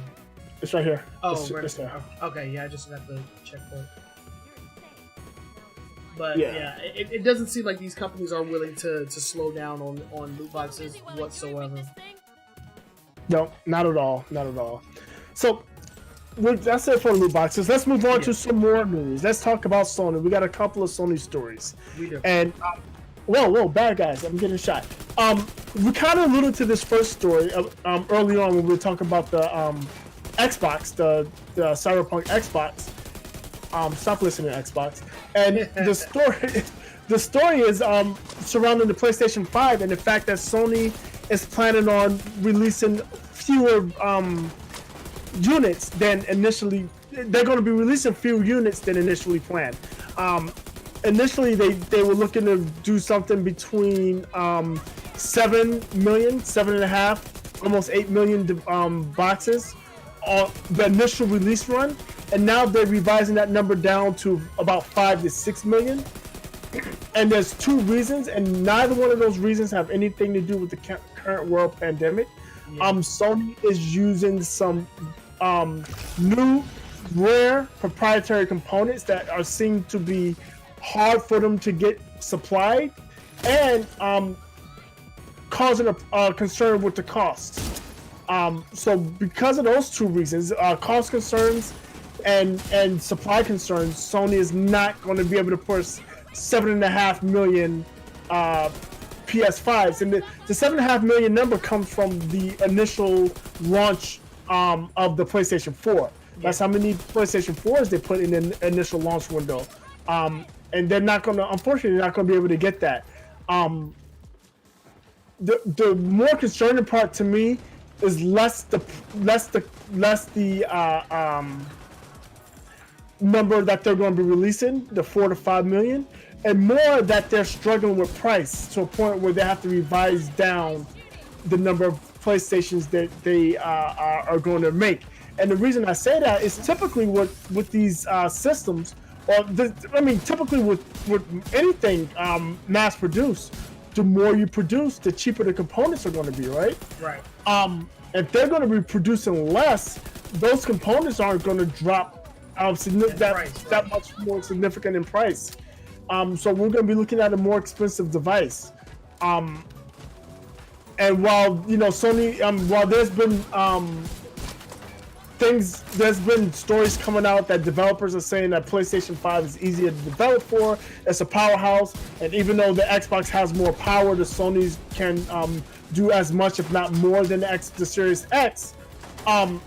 It's right here. Oh, it's there. Okay, yeah, I just got the checkpoint. But yeah, it doesn't seem like these companies are willing to slow down on loot boxes whatsoever. No, not at all. Not at all. So that's it for loot boxes. Let's move on to some more news. Let's talk about Sony. We got a couple of Sony stories. We do. And whoa, bad guys! I'm getting shot. We kind of alluded to this first story early on when we were talking about the Xbox, the Cyberpunk Xbox. Stop listening to Xbox. And the story is surrounding the PlayStation 5 and the fact that Sony is planning on releasing fewer units than initially. They're going to be releasing fewer units than initially planned. Initially, they were looking to do something between 7 million, 7.5, almost 8 million boxes on the initial release run. And now they're revising that number down to about 5 to 6 million. And there's 2 reasons, and neither one of those reasons have anything to do with the current world pandemic. Sony is using some new, rare, proprietary components that are seen to be hard for them to get supplied, and causing a concern with the costs. So because of those 2 reasons, cost concerns and supply concerns, Sony is not going to be able to push 7.5 million PS5s. And the 7.5 million number comes from the initial launch of the PlayStation 4. That's how many PlayStation 4s they put in the initial launch window. And they're not going to, unfortunately, not going to be able to get that. The more concerning part to me is less the number that they're going to be releasing, the 4 to 5 million, and more that they're struggling with price to a point where they have to revise down the number of PlayStations that they are going to make. And the reason I say that is typically with these systems, typically with anything mass produced, the more you produce, the cheaper the components are going to be, right? Right. If they're going to be producing less, those components aren't going to drop that much more significant in price. So we're going to be looking at a more expensive device. And while Sony, while there's been stories coming out that developers are saying that PlayStation 5 is easier to develop for, it's a powerhouse, and even though the Xbox has more power, the Sonys can do as much, if not more, than the Series X. The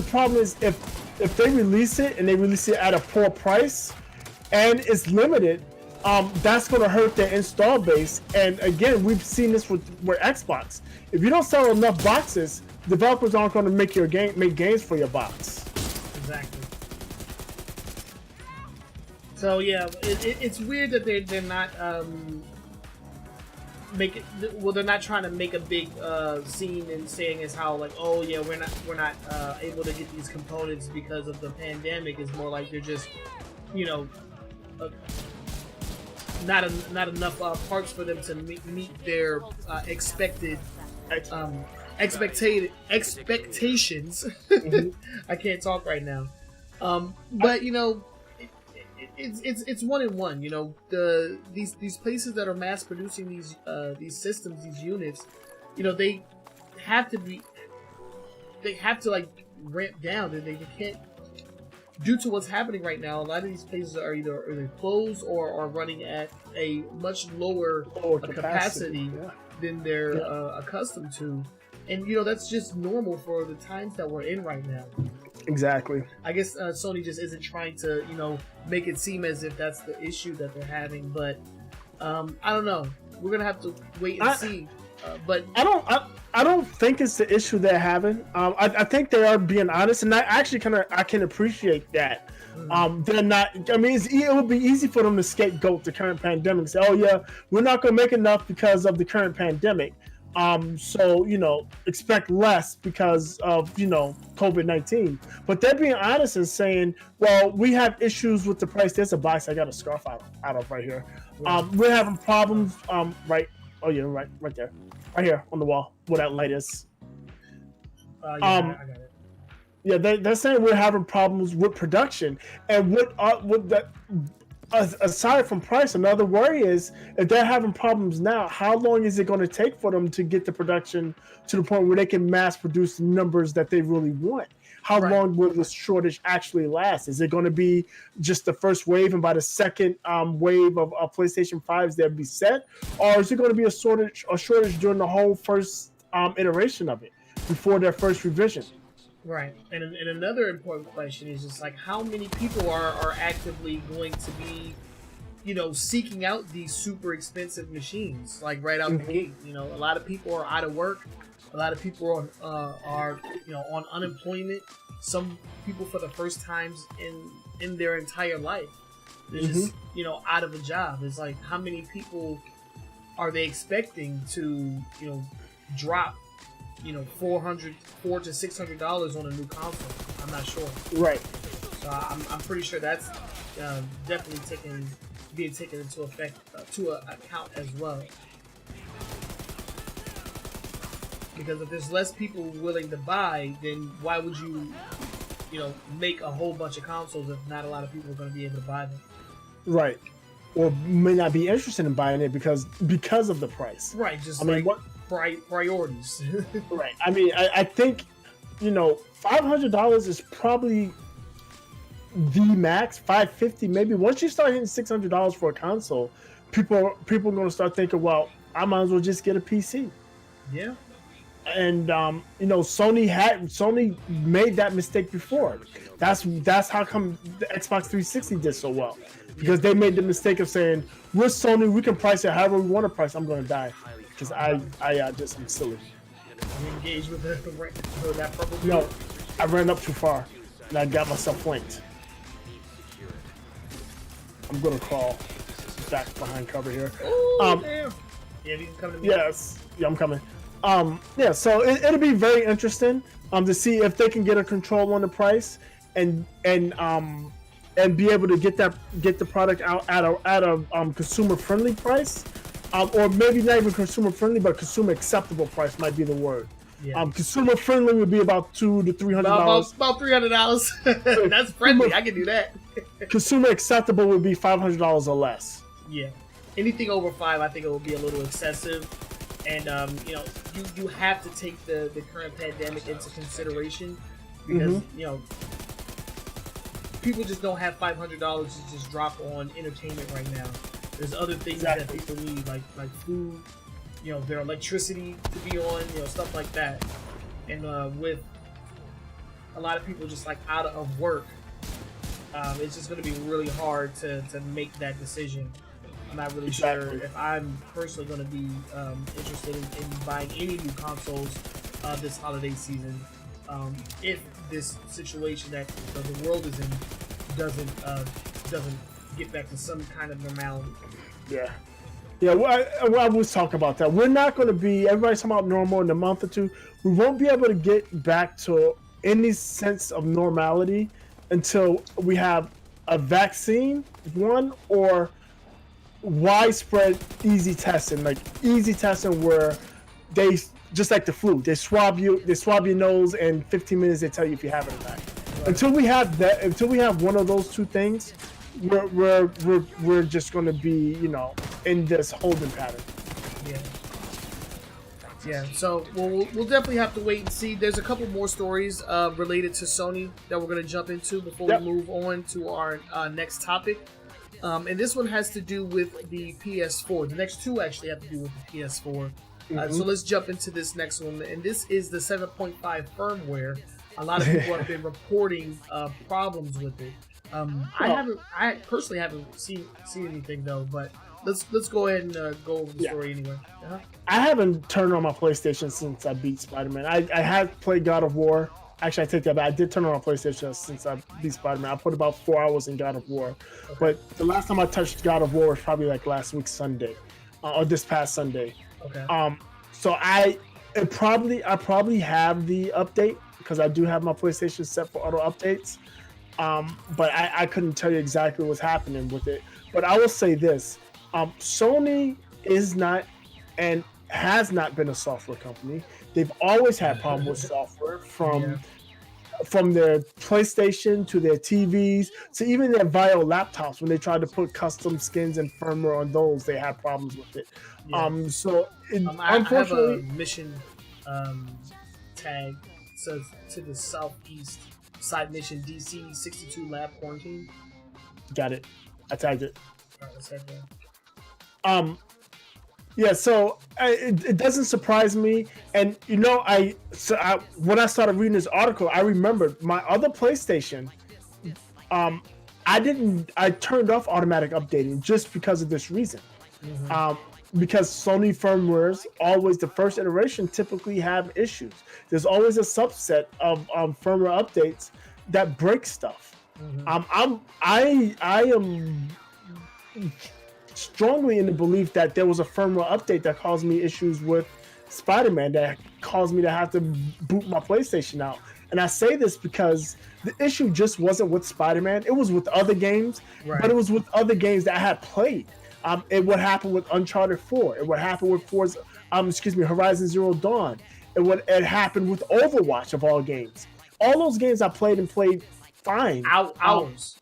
problem is if they release it and they release it at a poor price and it's limited, that's going to hurt their install base. And again, we've seen this with Xbox. If you don't sell enough boxes, developers aren't going to make games for your box. Exactly. So yeah, it's weird that they're not they're not trying to make a big scene and saying is how like, oh yeah, we're not able to get these components because of the pandemic. It's more like they're just not enough parts for them to meet their expectations. Mm-hmm. I can't talk right now. But it's one in one. These places that are mass producing these systems, these units, they have to like ramp down. They can't, due to what's happening right now. A lot of these places are either closed or are running at a much lower capacity than they're accustomed to. And that's just normal for the times that we're in right now. Exactly. I guess Sony just isn't trying to, make it seem as if that's the issue that they're having. But I don't know. We're gonna have to wait and see. But I don't think it's the issue they're having. I think they are being honest, and I actually I can appreciate that. They're not. I mean, it would be easy for them to scapegoat the current pandemic. Say, oh yeah, we're not gonna make enough because of the current pandemic. So expect less because of COVID-19. But they're being honest and saying, well, we have issues with the price. There's a box I got a scarf out of right here. We're having problems. Right. Oh yeah, right there, right here on the wall where that light is. I got it. Yeah, they're saying we're having problems with production, and aside from price, another worry is if they're having problems now, how long is it going to take for them to get the production to the point where they can mass produce the numbers that they really want? How long will this shortage actually last? Is it going to be just the first wave, and by the second wave of PlayStation 5s they'll be set, or is it going to be a shortage during the whole first iteration of it before their first revision? Right, and another important question is just like how many people are actively going to be, seeking out these super expensive machines like right out the gate. A lot of people are out of work. A lot of people are on unemployment. Some people for the first times in their entire life, they're just out of a job. It's like how many people are they expecting to drop $400 to $600 on a new console? I'm not sure. Right. So I'm pretty sure that's definitely being taken into account as well. Because if there's less people willing to buy, then why would you make a whole bunch of consoles if not a lot of people are going to be able to buy them? Right. Or may not be interested in buying it because of the price. Right. Just priorities. Right. I mean, I think, $500 is probably the max. $550 maybe. Once you start hitting $600 for a console, people are going to start thinking, well, I might as well just get a PC. Yeah. And Sony made that mistake before. That's how come the Xbox 360 did so well, because they made the mistake of saying, we're Sony, we can price it however we want to price. I'm going to die because I'm silly. You engaged with that purple? No, I ran up too far and I got myself flanked. I'm going to crawl back behind cover here. Damn. Yeah, you can come to me. Yes. Yeah, I'm coming. Yeah, so it'll be very interesting to see if they can get a control on the price and be able to get the product out at a consumer friendly price, or maybe not even consumer friendly, but consumer acceptable price might be the word. Yeah. Consumer friendly would be about $200 to $300. About $300. That's friendly. I can do that. Consumer acceptable would be $500 or less. Yeah. Anything over $5, I think it will be a little excessive. And you have to take the current pandemic into consideration because people just don't have $500 to just drop on entertainment right now. There's other things that people need, like food, their electricity to be on, stuff like that. And with a lot of people just like out of work, it's just going to be really hard to make that decision. I'm not really sure if I'm personally going to be interested in buying any new consoles this holiday season. If this situation that the world is in doesn't get back to some kind of normality. Yeah. Yeah, I was talking about that. We're not going to be, everybody's talking about normal in a month or two. We won't be able to get back to any sense of normality until we have a vaccine, or widespread easy testing where they, just like the flu, they swab your nose, and 15 minutes they tell you if you have it or not. Right. Until we have one of those two things, we're just going to be in this holding pattern. Yeah. So we'll definitely have to wait and see. There's a couple more stories related to Sony that we're going to jump into before we move on to our next topic. And this one has to do with the PS4. The next two actually have to do with the PS4. So let's jump into this next one. And this is the 7.5 firmware. A lot of people have been reporting problems with it. I personally haven't seen anything though, but let's go ahead and go over the story anyway. I haven't turned on my PlayStation since I beat Spider-Man. I had played God of War. Actually, I take that back. I did turn on my PlayStation since I beat Spider-Man. I put about 4 hours in God of War. Okay. But the last time I touched God of War was probably like last week Sunday, or this past Sunday. Okay. So I probably have the update because I do have my PlayStation set for auto updates. But I couldn't tell you exactly what's happening with it. But I will say this: Sony is not and has not been a software company. They've always had problems with software from their PlayStation to their TVs to even their Vio laptops. When they tried to put custom skins and firmware on those, they had problems with it. Yeah. Unfortunately, I have a mission tag says to the southeast side mission DC 62 lab quarantine. Got it. I tagged it. All right, let's head there. Yeah, so it doesn't surprise me, and when I started reading this article, I remembered my other PlayStation. I turned off automatic updating just because of this reason. Because Sony firmwares always, the first iteration typically have issues. There's always a subset of firmware updates that break stuff. I am strongly in the belief that there was a firmware update that caused me issues with Spider-Man that caused me to have to boot my PlayStation out. And I say this because the issue just wasn't with Spider-Man. It was with other games, but it was with other games that I had played. It would happen with Uncharted 4. It would happen with Horizon Zero Dawn. It happened with Overwatch of all games. All those games I played fine. Hours.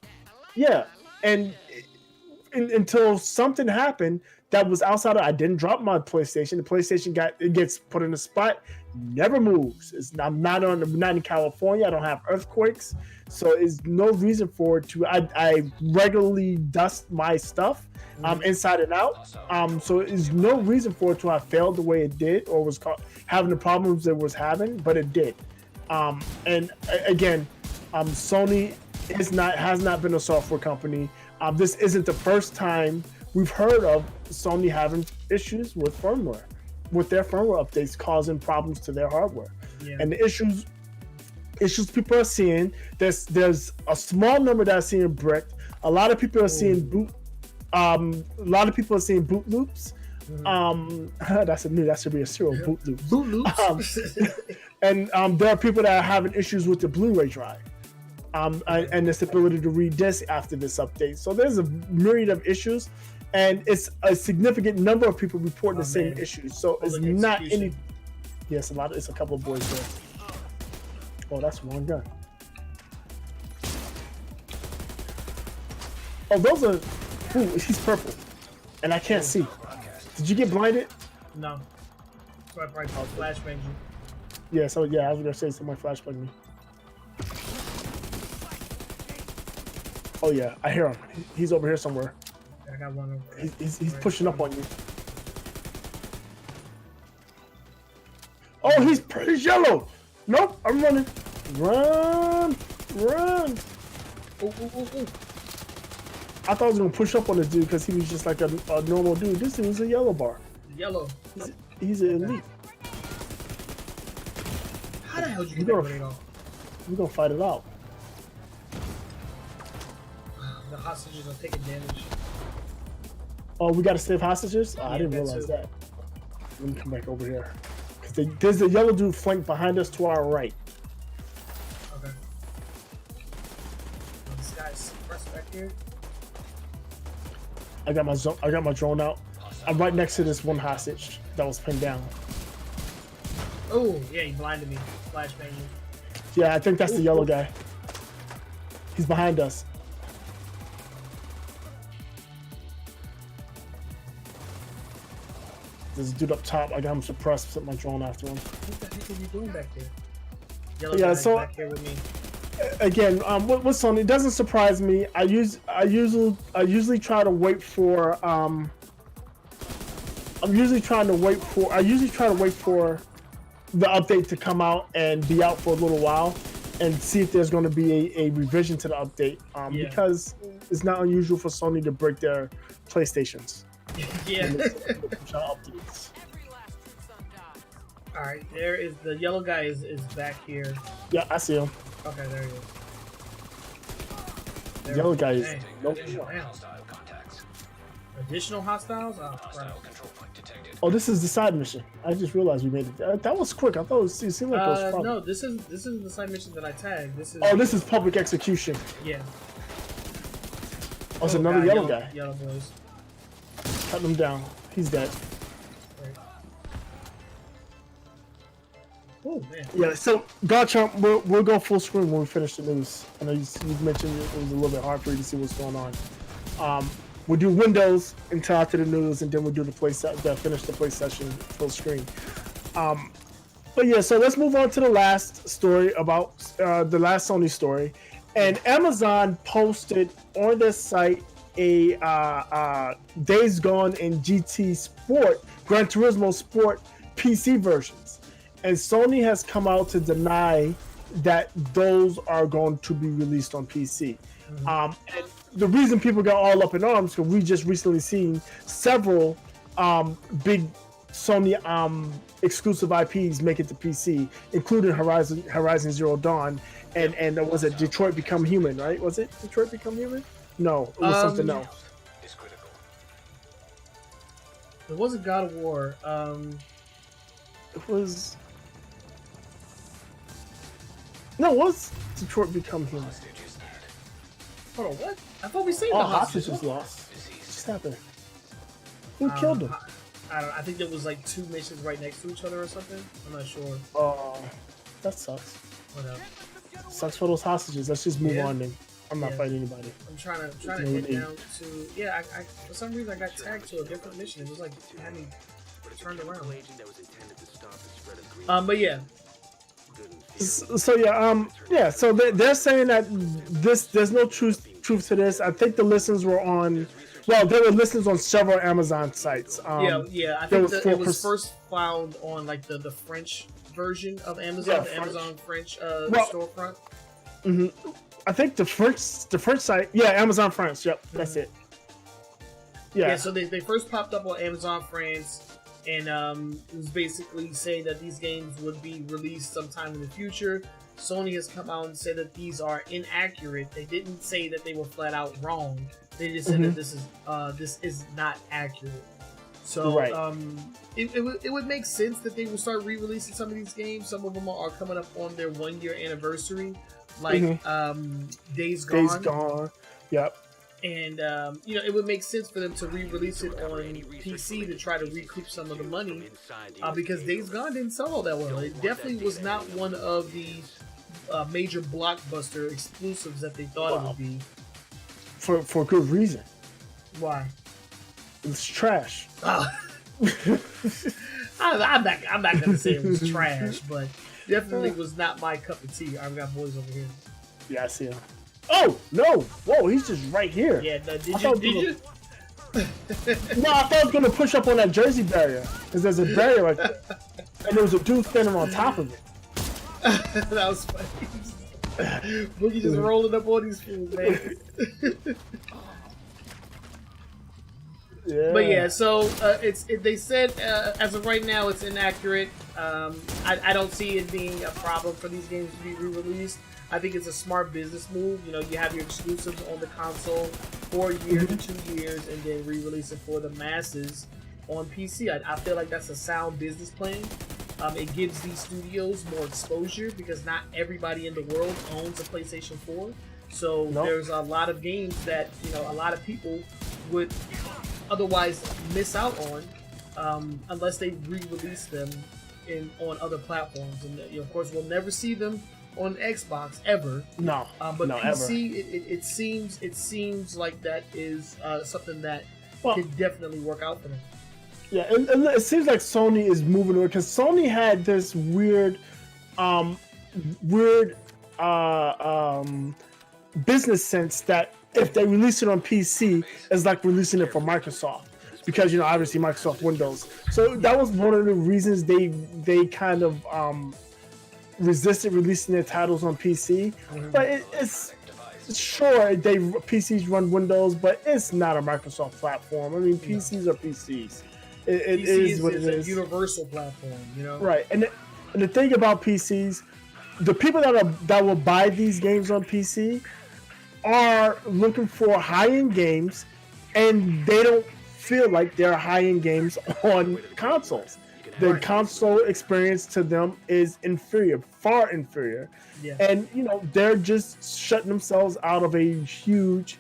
Yeah, and until something happened that was outside of, I didn't drop my PlayStation. The PlayStation gets put in a spot, never moves. I'm not in California. I don't have earthquakes, so there's no reason for it to. I regularly dust my stuff inside and out. So there's no reason for it to have failed the way it did or was having the problems it was having, but it did. And again, Sony has not been a software company. This isn't the first time we've heard of Sony having issues with firmware, with their firmware updates causing problems to their hardware. Yeah. And the issues people are seeing, there's a small number that are seeing bricked. A lot of people are seeing boot loops. That should be a serial boot loop. Boot loops. And there are people that are having issues with the Blu-ray drive. And its ability to read disc after this update. So there's a myriad of issues, and it's a significant number of people reporting the same issues. So it's not any. Yes, it's a couple of boys there. Oh, that's one gun. Oh, those are. Ooh, he's purple, and I can't see. Did you get blinded? No. So I probably called flashbang you. Yeah. So yeah, I was gonna say somebody flashbanged me. Oh yeah, I hear him. He's over here somewhere. I got one over there. He's pushing up on you. Oh, he's yellow. Nope, I'm running. Run. Oh. I thought I was gonna push up on this dude because he was just like a normal dude. This dude is a yellow bar. Yellow. He's an elite. How the hell did you get that grenade off? We're gonna fight it out. The hostages are taking damage. Oh, we gotta save hostages? Oh, I didn't that realize too. that. Let me come back over here. Because there's a yellow dude flanked behind us to our right. Okay. This guy's pressed back here. I got my drone out. I'm right next to this one hostage that was pinned down. Oh, yeah, he blinded me. Flashbang you. Yeah, I think that's the yellow guy. He's behind us. There's a dude up top. I got him suppressed. Put my drone after him. What the heck are you doing back there? Yellow Yeah, guy's so back here with me. again, with Sony, it doesn't surprise me. I usually try to wait for I usually try to wait for the update to come out and be out for a little while and see if there's going to be a revision to the update because it's not unusual for Sony to break their PlayStations. Yeah. Updates. All right, there is the yellow guy is back here. Yeah, I see him. Okay, there he is. There Yellow we go. guy is Dang, nope. damn. Additional hostiles? Oh, crap. Oh, this is the side mission. I just realized we made it. That was quick. I thought it seemed like it was fun. No, this is the side mission that I tagged. This is. Oh, this is public execution. Yeah. Oh, it's another yellow guy. Yellow boys. Cut him down. He's dead. Right. Oh man. Yeah. So, Garchomp, we'll go full screen when we finish the news. I know you mentioned it was a little bit hard for you to see what's going on. We'll do Windows until after the news, and then we'll do finish the play session full screen. But yeah, so let's move on to the last story about the last Sony story. And Amazon posted on their site a Days Gone and GT Sport, Gran Turismo Sport PC versions. And Sony has come out to deny that those are going to be released on PC. And the reason people got all up in arms because we just recently seen several big Sony exclusive IPs make it to PC, including Horizon Zero Dawn and was it Detroit Become Human, right? Was it Detroit Become Human? No, it was something else. It wasn't God of War. It was. No, it was Detroit Become Human. Hold on, what? I thought we saved Oh, the hostages hostages. lost. What just happened? Who killed him? I don't know. I think there was like two missions right next to each other or something. I'm not sure. Oh, that sucks. Whatever. Sucks for those hostages. Let's just move Yeah. on then. I'm not fighting anybody. I'm trying to get down to. Yeah, I for some reason I got tagged to a different mission. It was like it had me turned around. But yeah. So yeah. So they're saying that there's no truth to this. I think the listens were on. Well, there were listens on several Amazon sites. Yeah. I think it was first found on like the French version of Amazon, the Amazon French storefront. Mm-hmm. I think the French site. Yeah, Amazon France. Yep, that's it. Yeah. So they first popped up on Amazon France. And it was basically saying that these games would be released sometime in the future. Sony has come out and said that these are inaccurate. They didn't say that they were flat out wrong. They just said that this is not accurate. So Right. it would make sense that they will start re-releasing some of these games. Some of them are coming up on their 1-year anniversary, like Days Gone. Days Gone. Yep. And it would make sense for them to re-release it on PC to try to recoup some of the money, because Days Gone didn't sell all that well. It definitely was not one of the major blockbuster exclusives that they thought it would be. For good reason. Why? It's trash. I'm not gonna say it was trash, but definitely was not my cup of tea. I've got boys over here. Yeah, I see him. Oh no! Whoa, he's just right here. Yeah, no, did you? No, I thought I was gonna push up on that Jersey barrier because there's a barrier like that, and there was a dude standing on top of it. That was funny. Boogie just rolling up on these fools, man. Yeah. But yeah, so they said as of right now it's inaccurate. I don't see it being a problem for these games to be re-released. I think it's a smart business move. You know, you have your exclusives on the console for a year to 2 years, and then re-release it for the masses on PC. I feel like that's a sound business plan. It gives these studios more exposure because not everybody in the world owns a PlayStation 4. So there's a lot of games that a lot of people would otherwise miss out on unless they re-release them on other platforms. And of course, we'll never see them on Xbox ever. But PC, ever. It seems like that is something that could definitely work out for them. Yeah, and it seems like Sony is moving away because Sony had this weird business sense that if they release it on PC, it's like releasing it for Microsoft because obviously Microsoft Windows. So that was one of the reasons they kind of resisted releasing their titles on PC. But it's sure PCs run Windows, but it's not a Microsoft platform. I mean, PCs are PCs. It is what it is. A universal platform, Right, and the thing about PCs, the people that will buy these games on PC are looking for high-end games, and they don't feel like they're high-end games on consoles. The console experience to them is inferior, far inferior, and they're just shutting themselves out of a huge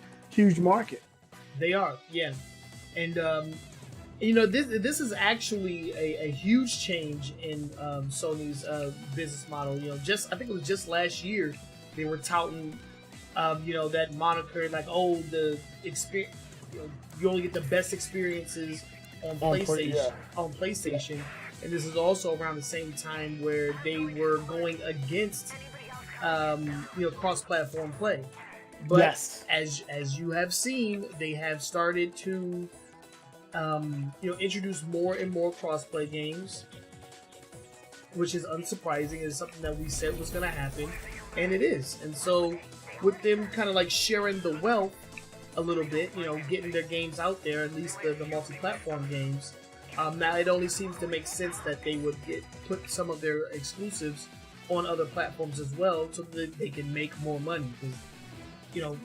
market. They are, yeah, and this is actually a huge change in Sony's business model. I think it was just last year they were touting, that moniker like, the experience. You only get the best experiences on PlayStation. On PlayStation, and this is also around the same time where they were going against, cross-platform play. But as you have seen, they have started to introduce more and more cross-play games, which is unsurprising. It's something that we said was going to happen, and it is. And so, with them kind of like sharing the wealth a little bit, getting their games out there, at least the multi-platform games. Now it only seems to make sense that they would put some of their exclusives on other platforms as well, so that they can make more money. Because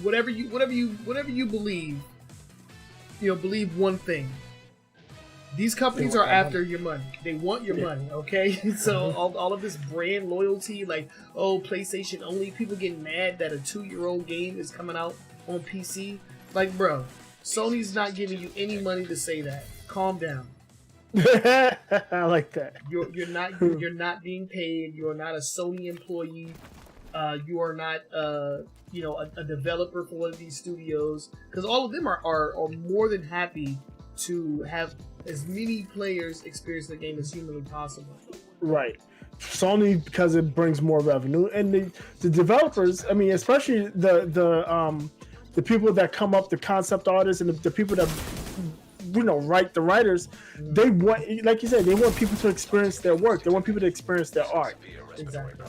whatever you believe. Believe one thing. These companies are after your money. They want your money, okay? So all of this brand loyalty, like, PlayStation only, people getting mad that a 2-year-old game is coming out on PC. Like, bro, Sony's not giving you any money to say that. Calm down. I like that. You're not being paid. You're not a Sony employee. You are not a developer for one of these studios, because all of them are more than happy to have as many players experience the game as humanly possible. Right. Sony, because it brings more revenue, and the developers. I mean, especially the people that come up, the concept artists, and the people that write the writers. They want, like you said, they want people to experience their work. They want people to experience their art. Exactly.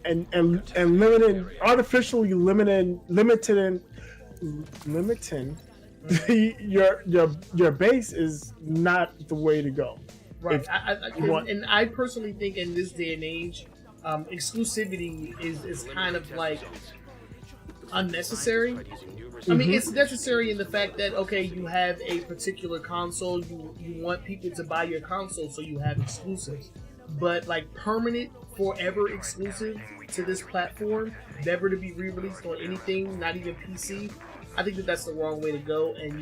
And limiting, artificially limiting your base is not the way to go. Right. And I personally think in this day and age, exclusivity is kind of like unnecessary. I mean, it's necessary in the fact that, okay, you have a particular console, you want people to buy your console, so you have exclusives. But, like, permanent, forever exclusive to this platform, never to be re-released on anything, not even PC, I think that that's the wrong way to go, and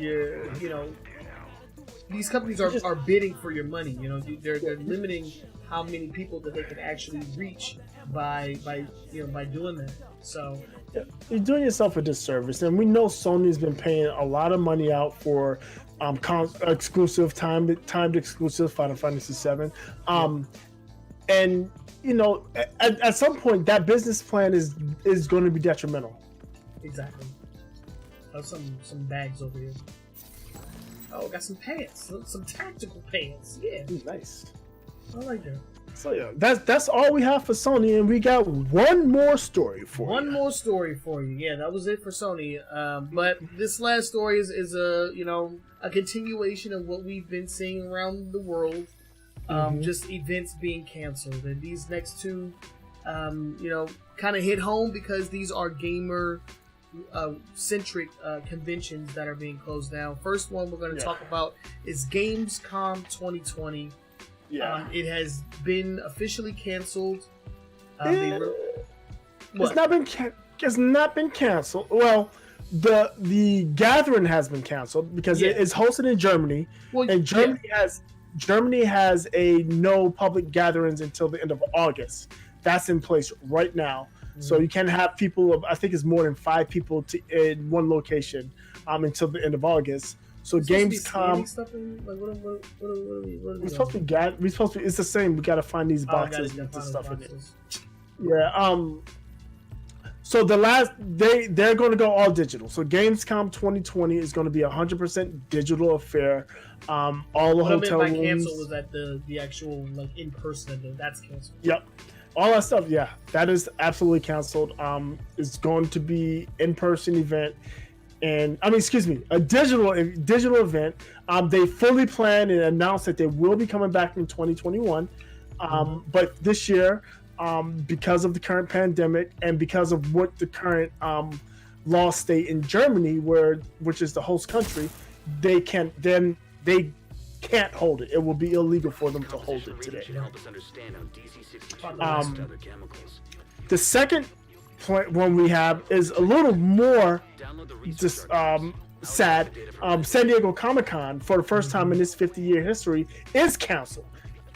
these companies are bidding for your money, they're limiting how many people that they can actually reach by doing that, so... You're doing yourself a disservice, and we know Sony's been paying a lot of money out for exclusive timed exclusive Final Fantasy VII, and at some point that business plan is going to be detrimental. Exactly. Oh, some bags over here. Oh, got some pants, some tactical pants. Yeah, nice. I like that. So yeah, that's all we have for Sony, and we got one more story for you. One more story for you. Yeah, that was it for Sony. But this last story is a continuation of what we've been seeing around the world. Just events being canceled, and these next two, kind of hit home because these are gamer centric conventions that are being closed down. First one we're going to talk about is Gamescom 2020. Yeah, it has been officially canceled. It's not been canceled. Well, the gathering has been canceled because it is hosted in Germany, and Germany has a no public gatherings until the end of August. That's in place right now. So you can have people. I think it's more than 5 people in one location until the end of August. So Gamescom. We're supposed to. It's the same. We got to find these boxes with the stuff in it. Yeah. So they're going to go all digital. So Gamescom 2020 is going to be 100% digital affair. All the hotel rooms. Canceled was that the actual in-person event. That's canceled. Yep. All that stuff. Yeah, that is absolutely canceled. It's going to be in-person event. And a digital event. They fully planned and announced that they will be coming back in 2021. But this year, because of the current pandemic and because of what the current law state in Germany, which is the host country, they can't hold it. It will be illegal for them to hold it today. The second one we have is a little more just sad. San Diego Comic-Con, for the first time in its 50-year history, is canceled.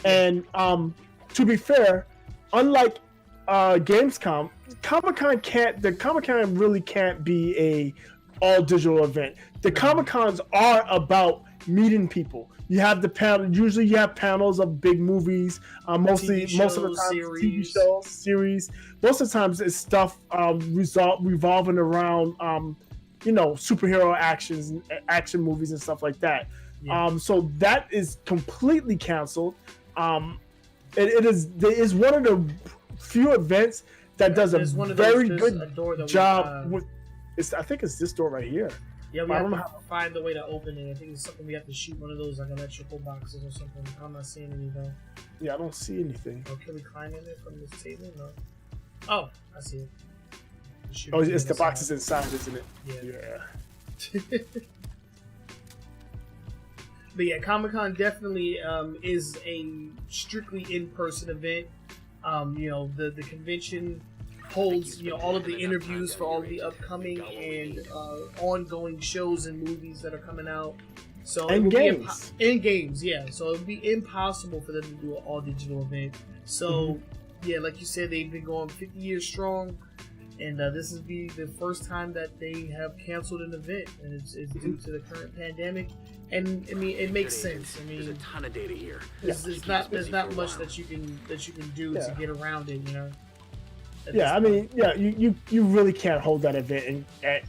And to be fair, unlike Gamescom, Comic-Con really can't be a all digital event. The Comic-Cons are about meeting people. You have the panel. Usually, you have panels of big movies. Most of the time, TV shows, series. Most of the times, it's stuff revolving around, superhero action movies and stuff like that. Yeah. So that is completely canceled. It is one of the few events that does a very good job with. I think it's this door right here. Yeah, we have to find the way to open it. I think it's something we have to shoot one of those electrical boxes or something. I'm not seeing anything. Yeah, I don't see anything. Oh, can we climb in there from this table? No. Oh, I see it. It's the boxes inside, isn't it? Yeah. But yeah, Comic-Con definitely is a strictly in-person event. The convention holds all of the interviews for all of the upcoming and ongoing shows and movies that are coming out. So and games. Yeah. So it would be impossible for them to do an all digital event. So yeah, like you said, they've been going 50 years strong, and this is the first time that they have canceled an event, and it's due to the current pandemic. And I mean, it makes sense. I mean, there's a ton of data here. There's not much that you can do to get around it. Yeah, I mean, you really can't hold that event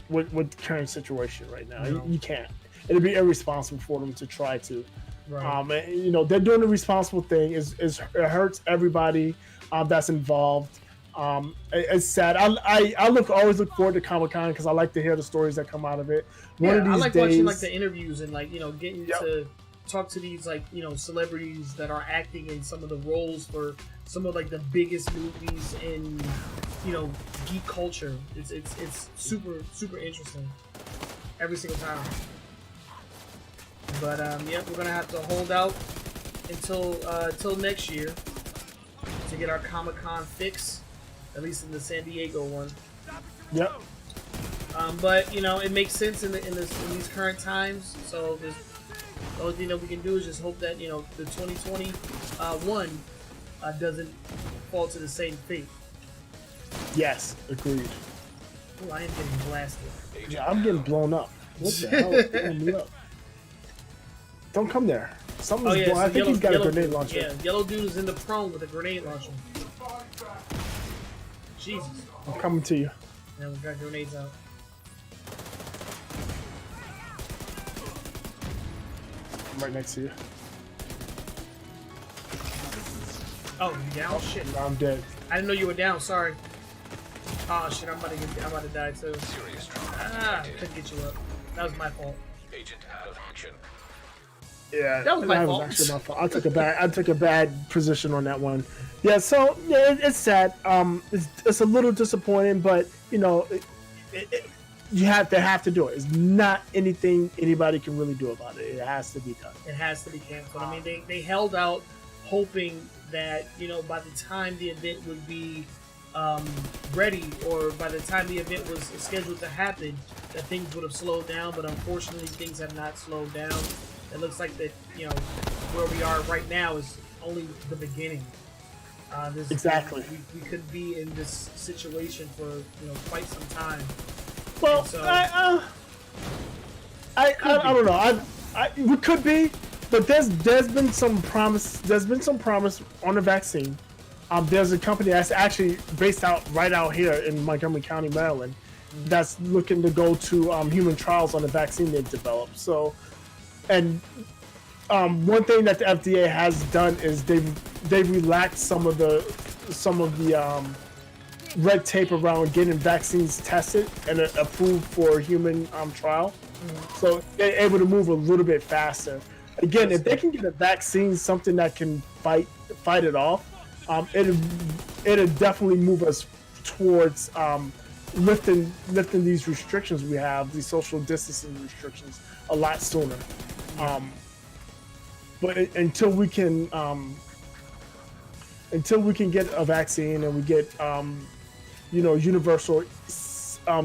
with the current situation right now. No. You can't. It'd be irresponsible for them to try to. Right. They're doing the responsible thing. It hurts everybody that's involved. It's sad. I always look forward to Comic-Con because I like to hear the stories that come out of it. I like watching the interviews and getting to talk to these celebrities that are acting in some of the roles for some of the biggest movies in geek culture. It's super interesting. every single time. But yeah, we're gonna have to hold out until next year to get our Comic-Con fix, at least in the San Diego one. Yep. But you know, it makes sense in these current times. So the only thing that we can do is just hope that, you know, the 2021 doesn't fall to the same fate. Yes, agreed. Oh, I am getting blasted. Yeah, I'm getting blown up. What the hell is blowing me up? Don't come there. Something's blown. I think he's got a grenade launcher. Yeah, yellow dude is in the prone with a grenade launcher. Jesus. I'm coming to you. And we got grenades out. I'm right next to you. Oh, you down? Shit. No, I'm dead. I didn't know you were down. Sorry. Oh shit! I'm about to die too. Couldn't get you up. That was my fault. Agent out of action. Yeah, that was my fault. Actually my fault. I took a bad position on that one. Yeah, so yeah, it's sad. It's a little disappointing, but you know, they have to do it. It's not anything anybody can really do about it. It has to be done. It has to be canceled. I mean, they held out, hoping that, you know, by the time the event would be ready, or by the time the event was scheduled to happen, that things would have slowed down. But unfortunately, things have not slowed down. It looks like that, you know, where we are right now is only the beginning. Exactly. We could be in this situation for, you know, quite some time. Well, so, I don't know. We could be, but there's been some promise. There's been some promise on the vaccine. There's a company that's actually based right out here in Montgomery County, Maryland, that's looking to go to human trials on the vaccine they've developed. So, and one thing that the FDA has done is they've relaxed some of the red tape around getting vaccines tested and approved for human trial. So they're able to move a little bit faster. Again, if they can get a vaccine, something that can fight it off, it'll definitely move us towards lifting these restrictions we have, these social distancing restrictions, a lot sooner. But until we can get a vaccine and we get universal,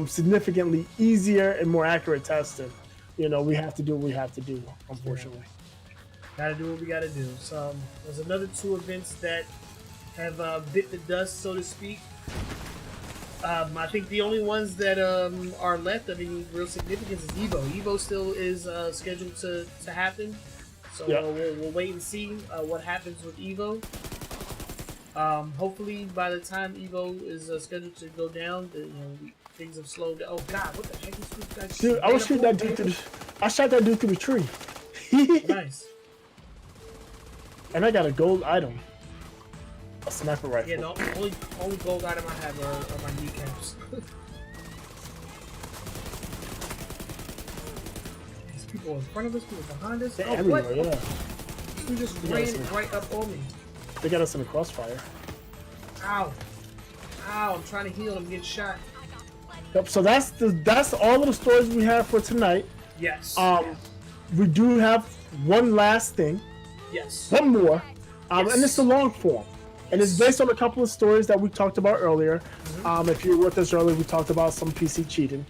significantly easier and more accurate testing, we have to do what we have to do, unfortunately. Gotta do what we gotta do. So there's another 2 events that have bit the dust, so to speak. I think the only ones that are left of any real significance is Evo. Evo still is scheduled to happen. So we'll wait and see what happens with Evo. Hopefully by the time Evo is scheduled to go down, things have slowed down. Oh God, what the heck is this guy? Dude, I was shooting that dude I shot that dude through the tree. Nice. And I got a gold item. A sniper rifle. Yeah, no, only gold item I have are my kneecaps. These people in front of us, people behind us. They're oh, everywhere, what? yeah. Who just ran right up on me? They got us in the crossfire. Ow. Ow, I'm trying to heal, I'm getting shot. Yep, so that's all of the stories we have for tonight. Yes. We do have one last thing. Yes. One more. Yes. And it's the long form. And it's based on a couple of stories that we talked about earlier. If you were with us earlier, we talked about some PC cheating.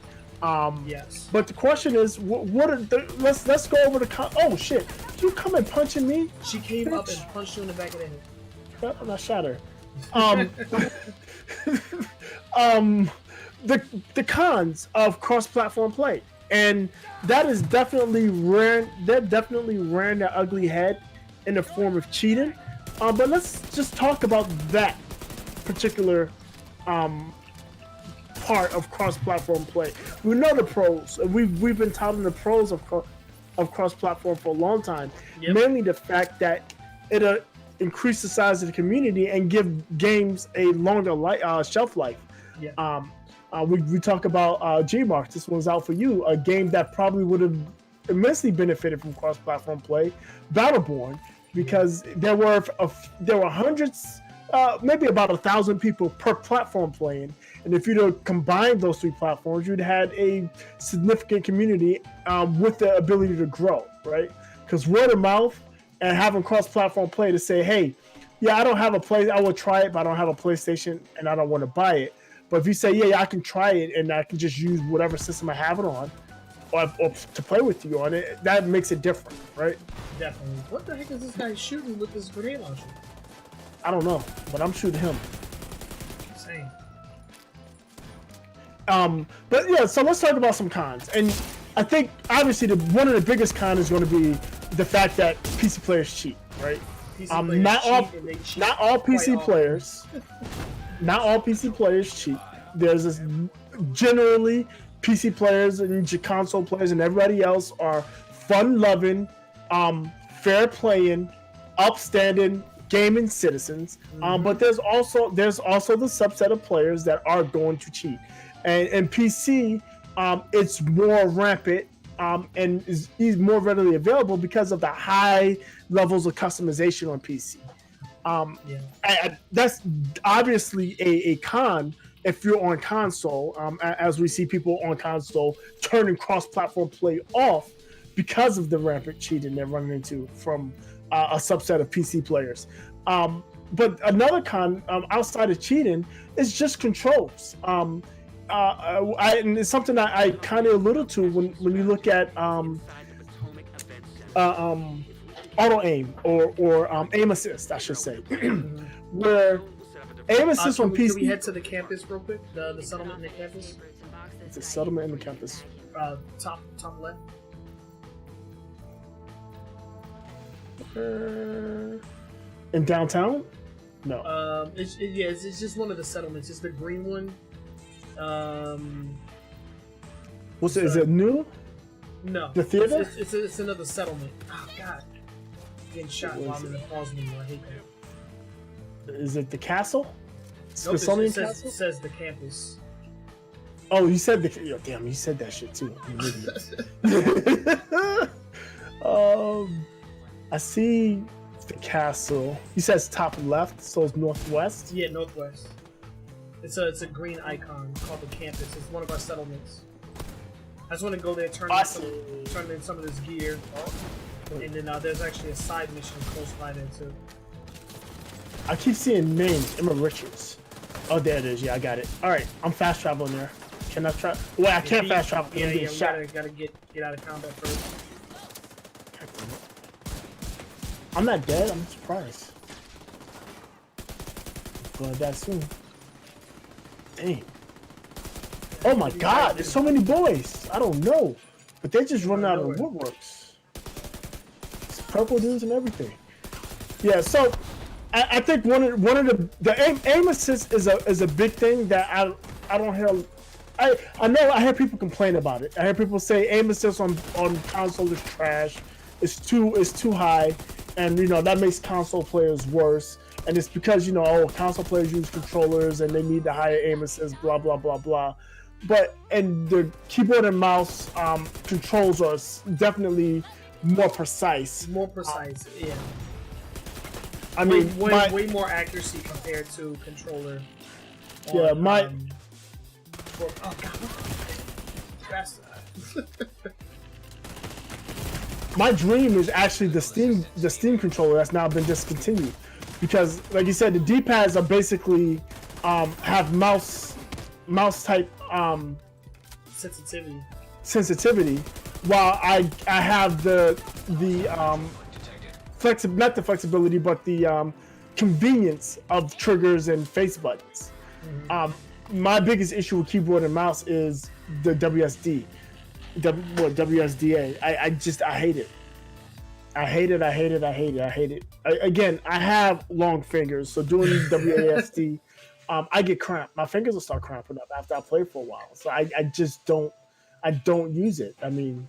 Yes. But the question is, what are let's go over the oh shit! Did you come and punching me? She came up and punched you in the back of the head. Yep, and I shot her. The cons of cross-platform play, and that is definitely rare. They're definitely rearing their ugly head in the form of cheating. But let's just talk about that particular part of cross-platform play. We know the pros. We've been touting the pros of cross-platform for a long time. Yep. Mainly the fact that it'll increase the size of the community and give games a longer shelf life. Yeah. We talk about G-Mark. This one's out for you. A game that probably would have immensely benefited from cross-platform play, Battleborn, because there were hundreds maybe about 1,000 people per platform playing. And if you combine those 3 platforms, you'd had a significant community with the ability to grow, right? Because word of mouth and having cross-platform play to say, hey, yeah, I don't have a play, I will try it, but I don't have a PlayStation and I don't want to buy it. But if you say, yeah, I can try it and I can just use whatever system I have it on, or to play with you on it, that makes it different, right? Definitely. What the heck is this guy shooting with this grenade launcher? I don't know, but I'm shooting him. Same. But yeah, so let's talk about some cons. And I think obviously one of the biggest cons is going to be the fact that PC players cheat, right? Not all PC players. Not all PC players cheat. There's this generally PC players and console players and everybody else are fun-loving, fair playing, upstanding gaming citizens. But there's also the subset of players that are going to cheat. And PC, it's more rampant and is more readily available because of the high levels of customization on PC. That's obviously a con if you're on console, as we see people on console turning cross-platform play off because of the rampant cheating they're running into from a subset of PC players. But another con outside of cheating is just controls. And it's something I kind of alluded to when you look at auto aim or aim assist, I should say, where aim assist on PC. Can we head to the campus real quick? The settlement in the campus. The settlement in the campus. Top left. In downtown? No. It's just one of the settlements. It's the green one. What's it? Is it new? No. The theater? It's another settlement. Oh God. Getting shot while I'm in the pause menu. I hate that. Is it the castle? Nope, Smithsonian it Castle? says the campus. Oh, you said the. Yo, damn, you said that shit too. You idiot. I see the castle. You said it's top left, so it's northwest. Yeah, northwest. It's a green icon called the campus. It's one of our settlements. I just want to go there, turn in some of this gear, and then there's actually a side mission close by there too. I keep seeing names. Emma Richards. Oh, there it is. Yeah, I got it. All right, I'm fast traveling there. Can I try? Well, I can't fast travel. Yeah, we gotta get out of combat first. I'm not dead. I'm surprised. I'm gonna die soon. Dang. Oh my God! There's so many boys. I don't know, but they just run out of woodworks. It's purple dudes and everything. Yeah. So I think one of the aim assist is a big thing that I don't hear. I know I hear people complain about it. I hear people say aim assist on console is trash. It's too high, and that makes console players worse. And it's because console players use controllers and they need the higher aim assist. Blah blah blah blah. And the keyboard and mouse controls are definitely more precise. More precise, yeah. I mean, way more accuracy compared to controller. Yeah, oh God! That's my dream is actually the Steam controller that's now been discontinued, because, like you said, the D-pads are basically have mouse type sensitivity, while I have the not the flexibility, but the convenience of triggers and face buttons. My biggest issue with keyboard and mouse is the WSD. WSDA. I hate it. I hate it. Again, I have long fingers, so doing WASD, I get cramped. My fingers will start cramping up after I play for a while. So I just don't use it. I mean,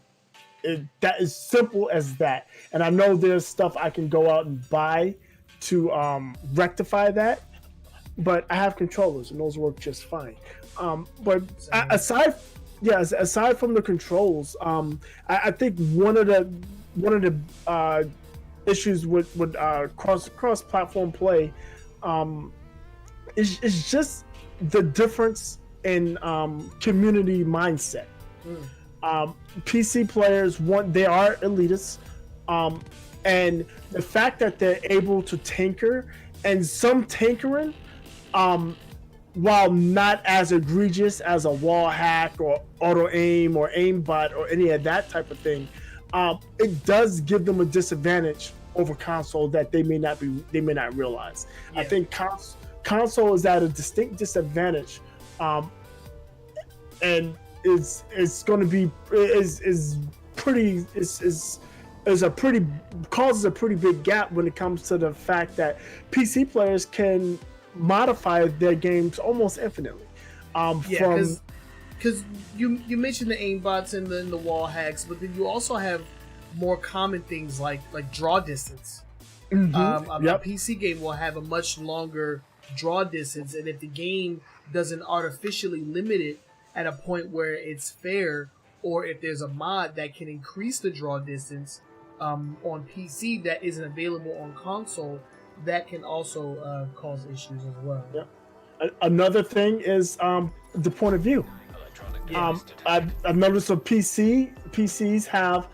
that is simple as that. And I know there's stuff I can go out and buy to rectify that, but I have controllers and those work just fine. But aside from the controls, I think one of the issues with cross-platform play it's just the difference in community mindset. PC players they are elitists, and the fact that they're able to tinker, and some tinkering, while not as egregious as a wall hack or auto aim or aimbot or any of that type of thing, it does give them a disadvantage over console that they may not realize. I think console is at a distinct disadvantage, and it's going to be causes a pretty big gap when it comes to the fact that PC players can modify their games almost infinitely. Because you mentioned the aimbots and the wall hacks, but then you also have more common things like draw distance. A PC game will have a much longer draw distance, and if the game doesn't artificially limit it at a point where it's fair, or if there's a mod that can increase the draw distance on PC that isn't available on console, that can also cause issues as well. Another thing is the point of view. I've noticed with PCs have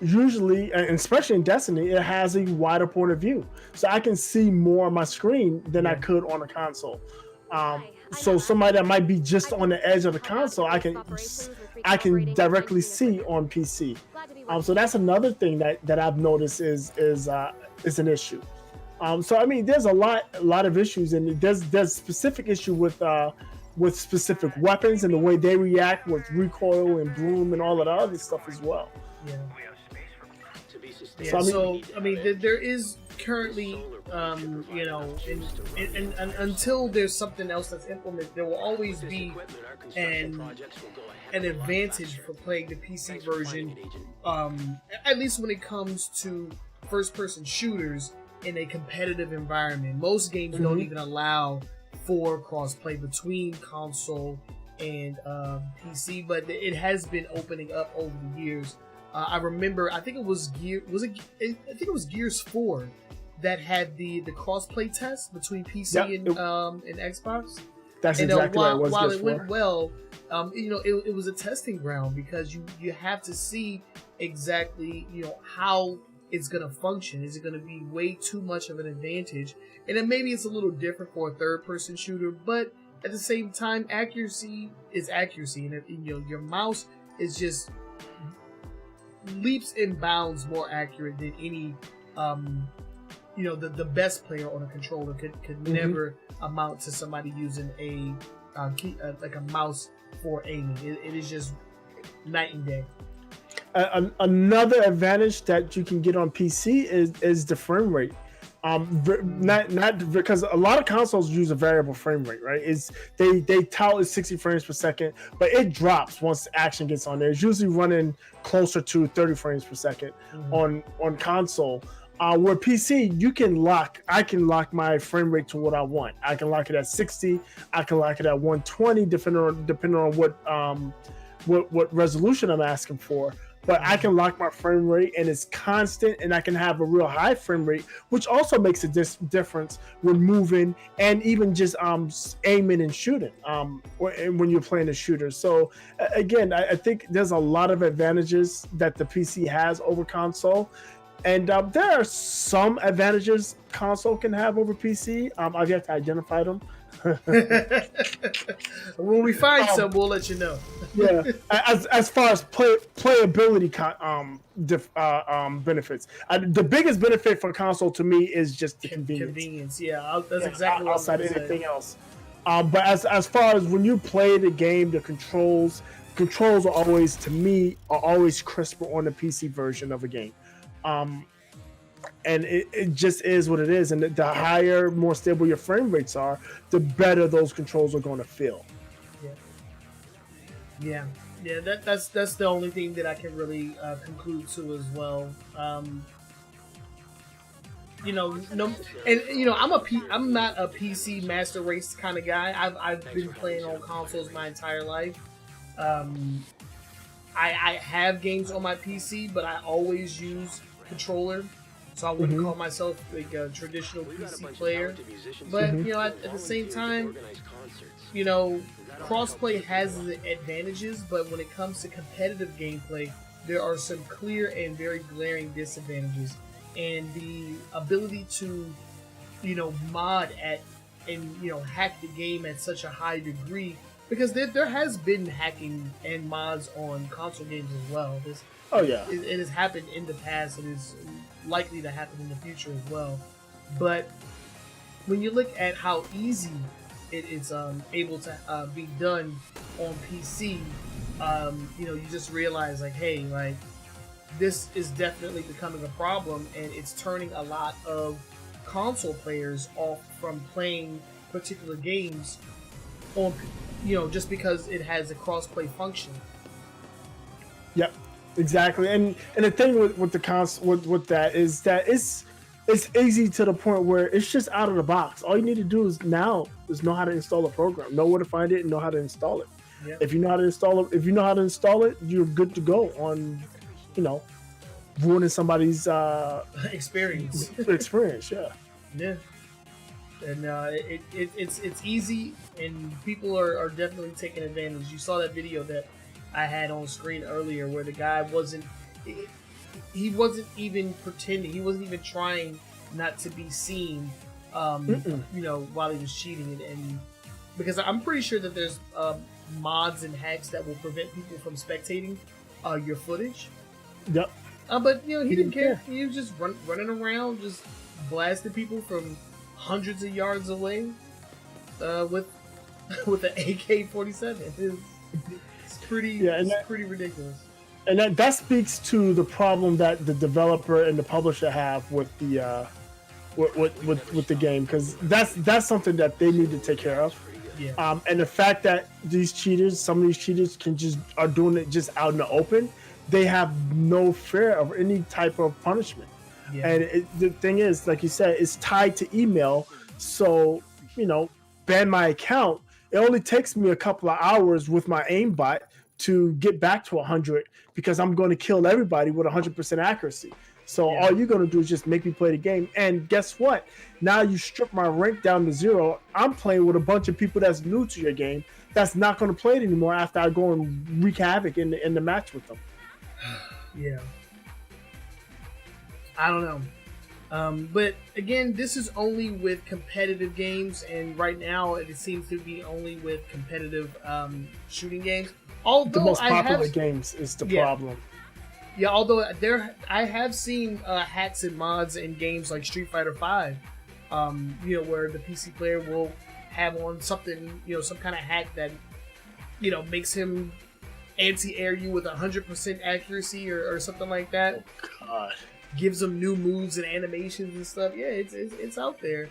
usually, and especially in Destiny, it has a wider point of view, so I can see more on my screen than I could on a console. So somebody that might be just on the edge of the console, I can directly see on PC. So that's another thing that I've noticed is an issue. So I mean, there's a lot of issues, and there's specific issue with specific weapons and the way they react with recoil and bloom and all of the other stuff as well. So I mean, there is currently, and until there's something else that's implemented, there will always be an advantage for playing the PC version, at least when it comes to first-person shooters in a competitive environment. Most games don't even allow for crossplay between console and PC, but it has been opening up over the years. I remember, I think it was Gears 4 that had the crossplay test between PC and Xbox. That's exactly what it was. While it went well, it was a testing ground, because you have to see exactly how it's going to function. Is it going to be way too much of an advantage? And then maybe it's a little different for a third-person shooter, but at the same time, accuracy is accuracy, and your mouse is just leaps and bounds more accurate than any the best player on a controller could never amount to somebody using a mouse for aiming. It is just night and day. Another advantage that you can get on PC is the frame rate. Not because a lot of consoles use a variable frame rate, right? They tout is 60 frames per second, but it drops once action gets on there. It's usually running closer to 30 frames per second on console. Where PC, I can lock my frame rate to what I want. I can lock it at 60. I can lock it at 120, depending on what resolution I'm asking for. But I can lock my frame rate, and it's constant, and I can have a real high frame rate, which also makes a difference when moving and even just aiming and shooting, when you're playing a shooter. So again, I think there's a lot of advantages that the PC has over console, and there are some advantages console can have over PC. I've yet to identify them. When we find some, we'll let you know. As far as playability benefits, the biggest benefit for console to me is just the convenience. That's exactly what outside of anything else. But as far as when you play the game, the controls are always crisper on the PC version of a game. And it just is what it is. And the higher, more stable your frame rates are, the better those controls are going to feel. That's the only thing that I can really conclude to as well. I'm not a PC master race kind of guy. I've been playing on consoles my entire life. I have games on my PC, but I always use controller. so I wouldn't call myself like a traditional PC player. But you know, at the same time, you know, crossplay has its advantages, but when it comes to competitive gameplay, there are some clear and very glaring disadvantages. And the ability to, you know, mod at and, you know, hack the game at such a high degree, because there has been hacking and mods on console games as well. It has happened in the past and is likely to happen in the future as well. But when you look at how easy it is able to be done on PC, you know, you just realize like, hey, like, this is definitely becoming a problem, and it's turning a lot of console players off from playing particular games on, you know, just because it has a cross-play function. Yep, exactly. And the thing with the console with that is that it's easy to the point where it's just out of the box. All you need to do is know how to install a program, know where to find it, and know how to install it. Yep. If you know how to install it, you're good to go on, you know, ruining somebody's experience. Yeah. And it's easy, and people are definitely taking advantage. You saw that video that I had on screen earlier where the guy wasn't even pretending, he wasn't even trying not to be seen, you know, while he was cheating, and because I'm pretty sure that there's mods and hacks that will prevent people from spectating your footage. Yep. But you know, he didn't care. He was just running around, just blasting people from hundreds of yards away with an AK-47. It's pretty ridiculous. And that speaks to the problem that the developer and the publisher have with the with the game, because that's something that they need to take care of. Yeah. And the fact that some of these cheaters are doing it just out in the open, they have no fear of any type of punishment. Yeah. And the thing is, like you said, it's tied to email. So, you know, ban my account. It only takes me a couple of hours with my aimbot to get back to 100, because I'm going to kill everybody with 100% accuracy. So all you're going to do is just make me play the game. And guess what? Now you strip my rank down to 0. I'm playing with a bunch of people that's new to your game that's not going to play it anymore after I go and wreak havoc in the match with them. Yeah. I don't know. But again, this is only with competitive games, and right now it seems to be only with competitive shooting games. Although the most popular games is the problem. Yeah, although I have seen hacks and mods in games like Street Fighter 5, you know, where the PC player will have on something, you know, some kind of hack that, you know, makes him anti-air you with 100% accuracy or something like that. Oh, God. Gives them new moves and animations and stuff. Yeah, it's out there.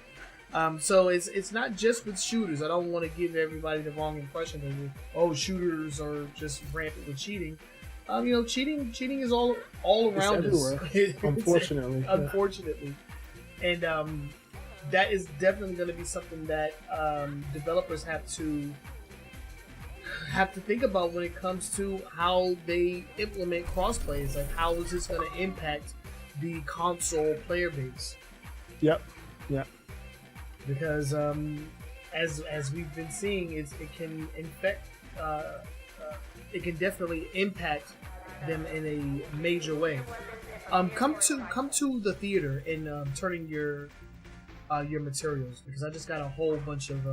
So it's not just with shooters. I don't want to give everybody the wrong impression that shooters are just rampant with cheating. You know, cheating is all around us. Unfortunately. Unfortunately. And that is definitely going to be something that developers have to think about when it comes to how they implement crossplays. Like, how is this going to impact the console player base? Yep. Because as we've been seeing, it can infect. It can definitely impact them in a major way. Come to the theater and turn in your materials, because I just got a whole bunch of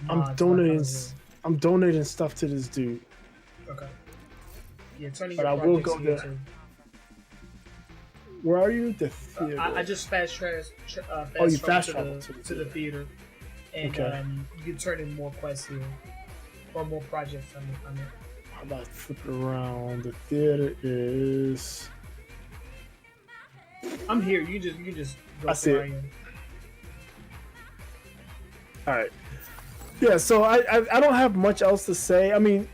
I'm donating stuff to this dude. Okay. Yeah, turning but your I will go here there. too. Where are you? The theater. I just fast traveled to the theater, and you can turn in more quests here, or more projects. I mean. How about flip it around? The theater is. I'm here. You can just go. I see it. All right. Yeah. So I don't have much else to say. I mean,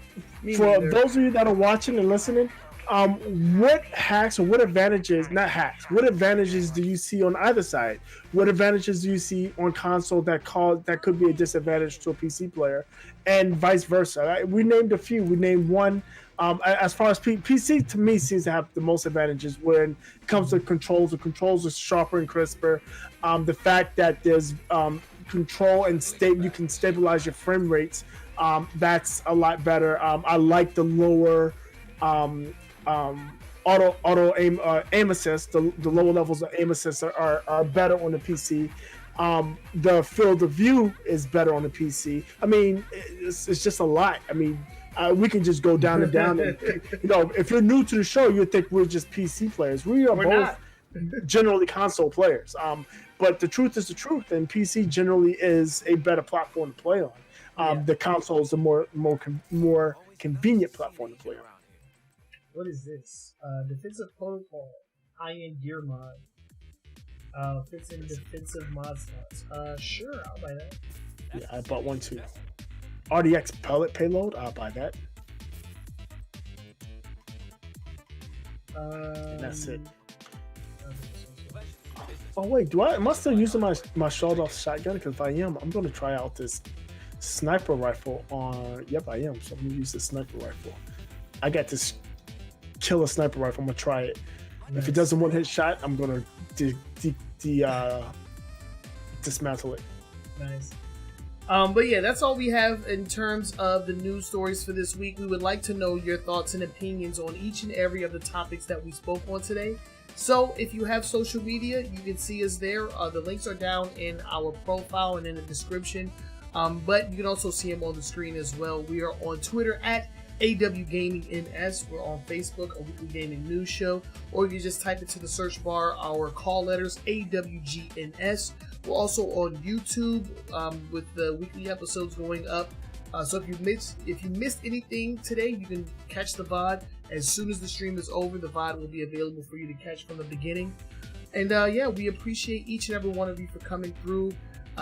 for those of you that are watching and listening, What hacks or what advantages, not hacks, what advantages do you see on either side? What advantages do you see on console that could be a disadvantage to a PC player, and vice versa? Right? We named a few. We named one. As far as PC, to me, seems to have the most advantages when it comes to controls. The controls are sharper and crisper. The fact that there's control and you can stabilize your frame rates. That's a lot better. I like the lower auto aim assist. The lower levels of aim assist are better on the PC. The field of view is better on the PC. I mean, it's just a lot. I mean, we can just go down and down. And, if you're new to the show, you'd think we're just PC players. We're both not. Generally console players. But the truth is the truth, and PC generally is a better platform to play on. The console is a more convenient platform to play on. What is this? Defensive protocol, high-end gear mod. Fits in defensive mod slots. Sure, I'll buy that. Yeah, I bought one too. RDX pellet payload, I'll buy that. And that's it. Oh wait, am I still using my shot-off shotgun? Because if I am, I'm going to try out this sniper rifle on. Yep, I am. So I'm going to use the sniper rifle. I got this killer sniper rifle. I'm going to try it. Nice. If it doesn't one-hit shot, I'm going to dismantle it. Nice. But yeah, that's all we have in terms of the news stories for this week. We would like to know your thoughts and opinions on each and every of the topics that we spoke on today. So if you have social media, you can see us there. The links are down in our profile and in the description. But you can also see them on the screen as well. We are on Twitter at AWGNS. We're on Facebook, a weekly gaming news show. Or you can just type into the search bar our call letters, AWGNS. We're also on YouTube with the weekly episodes going up. So if you missed anything today, you can catch the VOD. As soon as the stream is over, the VOD will be available for you to catch from the beginning. And yeah, we appreciate each and every one of you for coming through.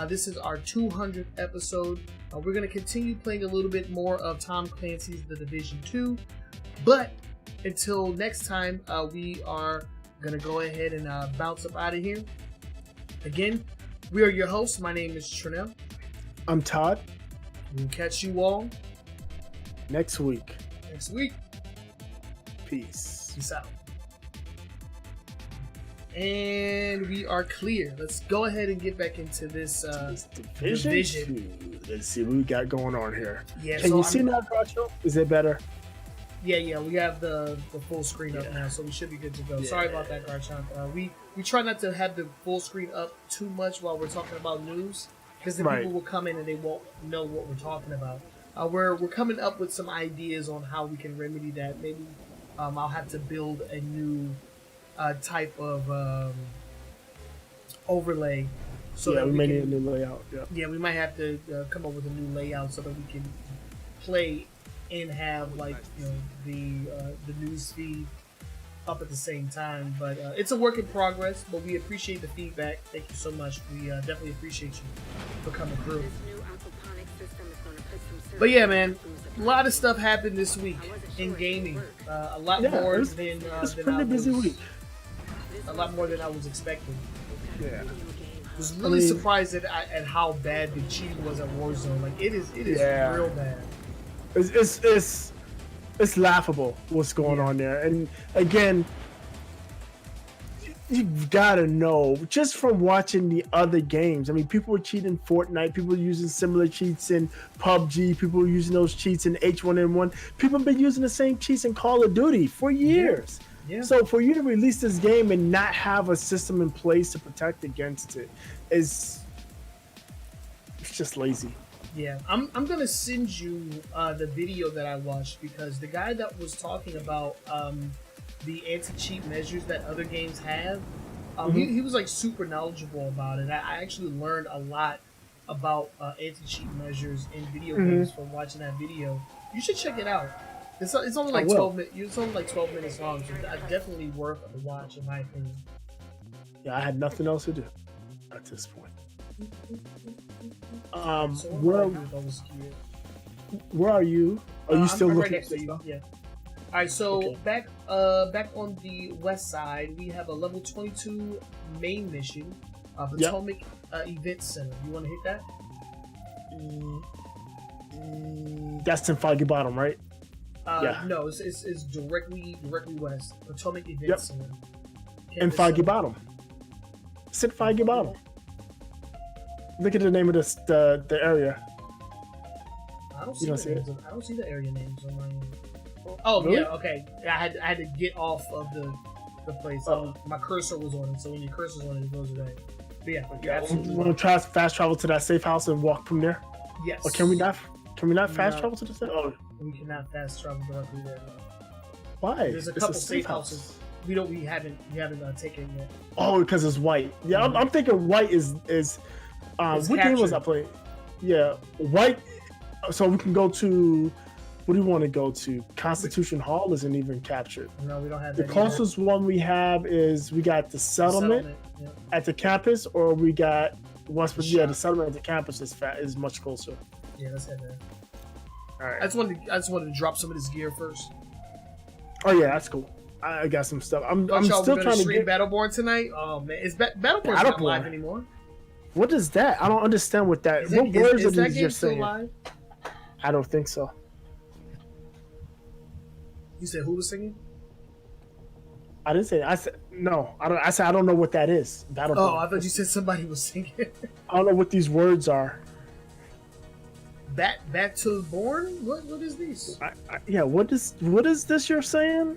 This is our 200th episode. We're going to continue playing a little bit more of Tom Clancy's The Division 2. But until next time, we are going to go ahead and bounce up out of here. Again, we are your hosts. My name is Trenell. I'm Todd. We'll catch you all next week. Peace. Peace out. And we are clear. Let's go ahead and get back into this division. Let's see what we got going on here. Yeah, Can you see now, Groucho? Is it better? Yeah, we have the full screen up now, so we should be good to go. Yeah. Sorry about that, Garchomp. We try not to have the full screen up too much while we're talking about news, because then people will come in and they won't know what we're talking about. We're coming up with some ideas on how we can remedy that. Maybe I'll have to build a new type of overlay. So that we may need a new layout. Yeah, we might have to come up with a new layout so that we can play and have the news feed up at the same time. But it's a work in progress. But we appreciate the feedback. Thank you so much. We definitely appreciate you for coming through. But yeah, man, a lot of stuff happened this week in gaming. A lot more than a busy week. A lot more than I was expecting. Yeah. I was really surprised at how bad the cheating was at Warzone. Like it is real bad. It's laughable what's going on there. And again, you've got to know just from watching the other games. I mean, people were cheating in Fortnite. People were using similar cheats in PUBG. People were using those cheats in H1N1. People have been using the same cheats in Call of Duty for years. Yeah. So for you to release this game and not have a system in place to protect against it it's just lazy. Yeah, I'm gonna send you the video that I watched, because the guy that was talking about the anti-cheat measures that other games have, he was like super knowledgeable about it. I actually learned a lot about anti-cheat measures in video games from watching that video. You should check it out. It's only like 12 minutes. It's only like 12 minutes long, so definitely worth a watch in my opinion. Yeah, I had nothing else to do at this point. Where are you? Are you still looking? Right next to you. Yeah. All right, so Okay. back on the west side, we have a level 22 main mission, Potomac Event Center. You want to hit that? That's in Foggy Bottom, right? Yeah. No, it's directly west. Potomac Event Yep. Center. In Campus Foggy Center. Bottom. It's in Foggy Bottom. Look at the name of this the area. I don't see, You don't the see it? names I don't see the area names on my end. Oh Really? yeah, okay. I had to get off of the place. Oh. My cursor was on it, so when your cursor's on it, it goes away. But yeah, you're You absolutely want to right. try fast travel to that safe house and walk from there? Yes. Or can we not? Can we not fast No. travel to the safe? Oh, We cannot fast travel directly there. why? There's a It's couple safe safe house. houses. We haven't taken it yet. Oh, because it's white. Yeah, Mhm. I'm thinking white is It's what game was I captured. playing? Yeah, white. So we can go to. What do you want to go to? Constitution Hall isn't even captured. No, we don't have The that. closest one we have is we got the settlement Yeah. at the campus, or we got once. The Yeah, the shop. settlement at the campus is much closer. Yeah, let's head there. All I right. just wanted to drop some of this gear first. Oh yeah, that's cool. I got some stuff. I'm Thought y'all still were trying gonna to stream get. Battleborn tonight. Oh man, Battleborn's not Battleborn? live anymore. What is that? I don't understand what that. Is What that- words is are that these game you're still saying? live? I don't think so. You said who was singing? I didn't say. I said no. I don't. I said I don't know what that is. Battleborn. Oh, I thought you said somebody was singing. I don't know what these words are. Back to Born? What is this? Yeah. What is this you're saying?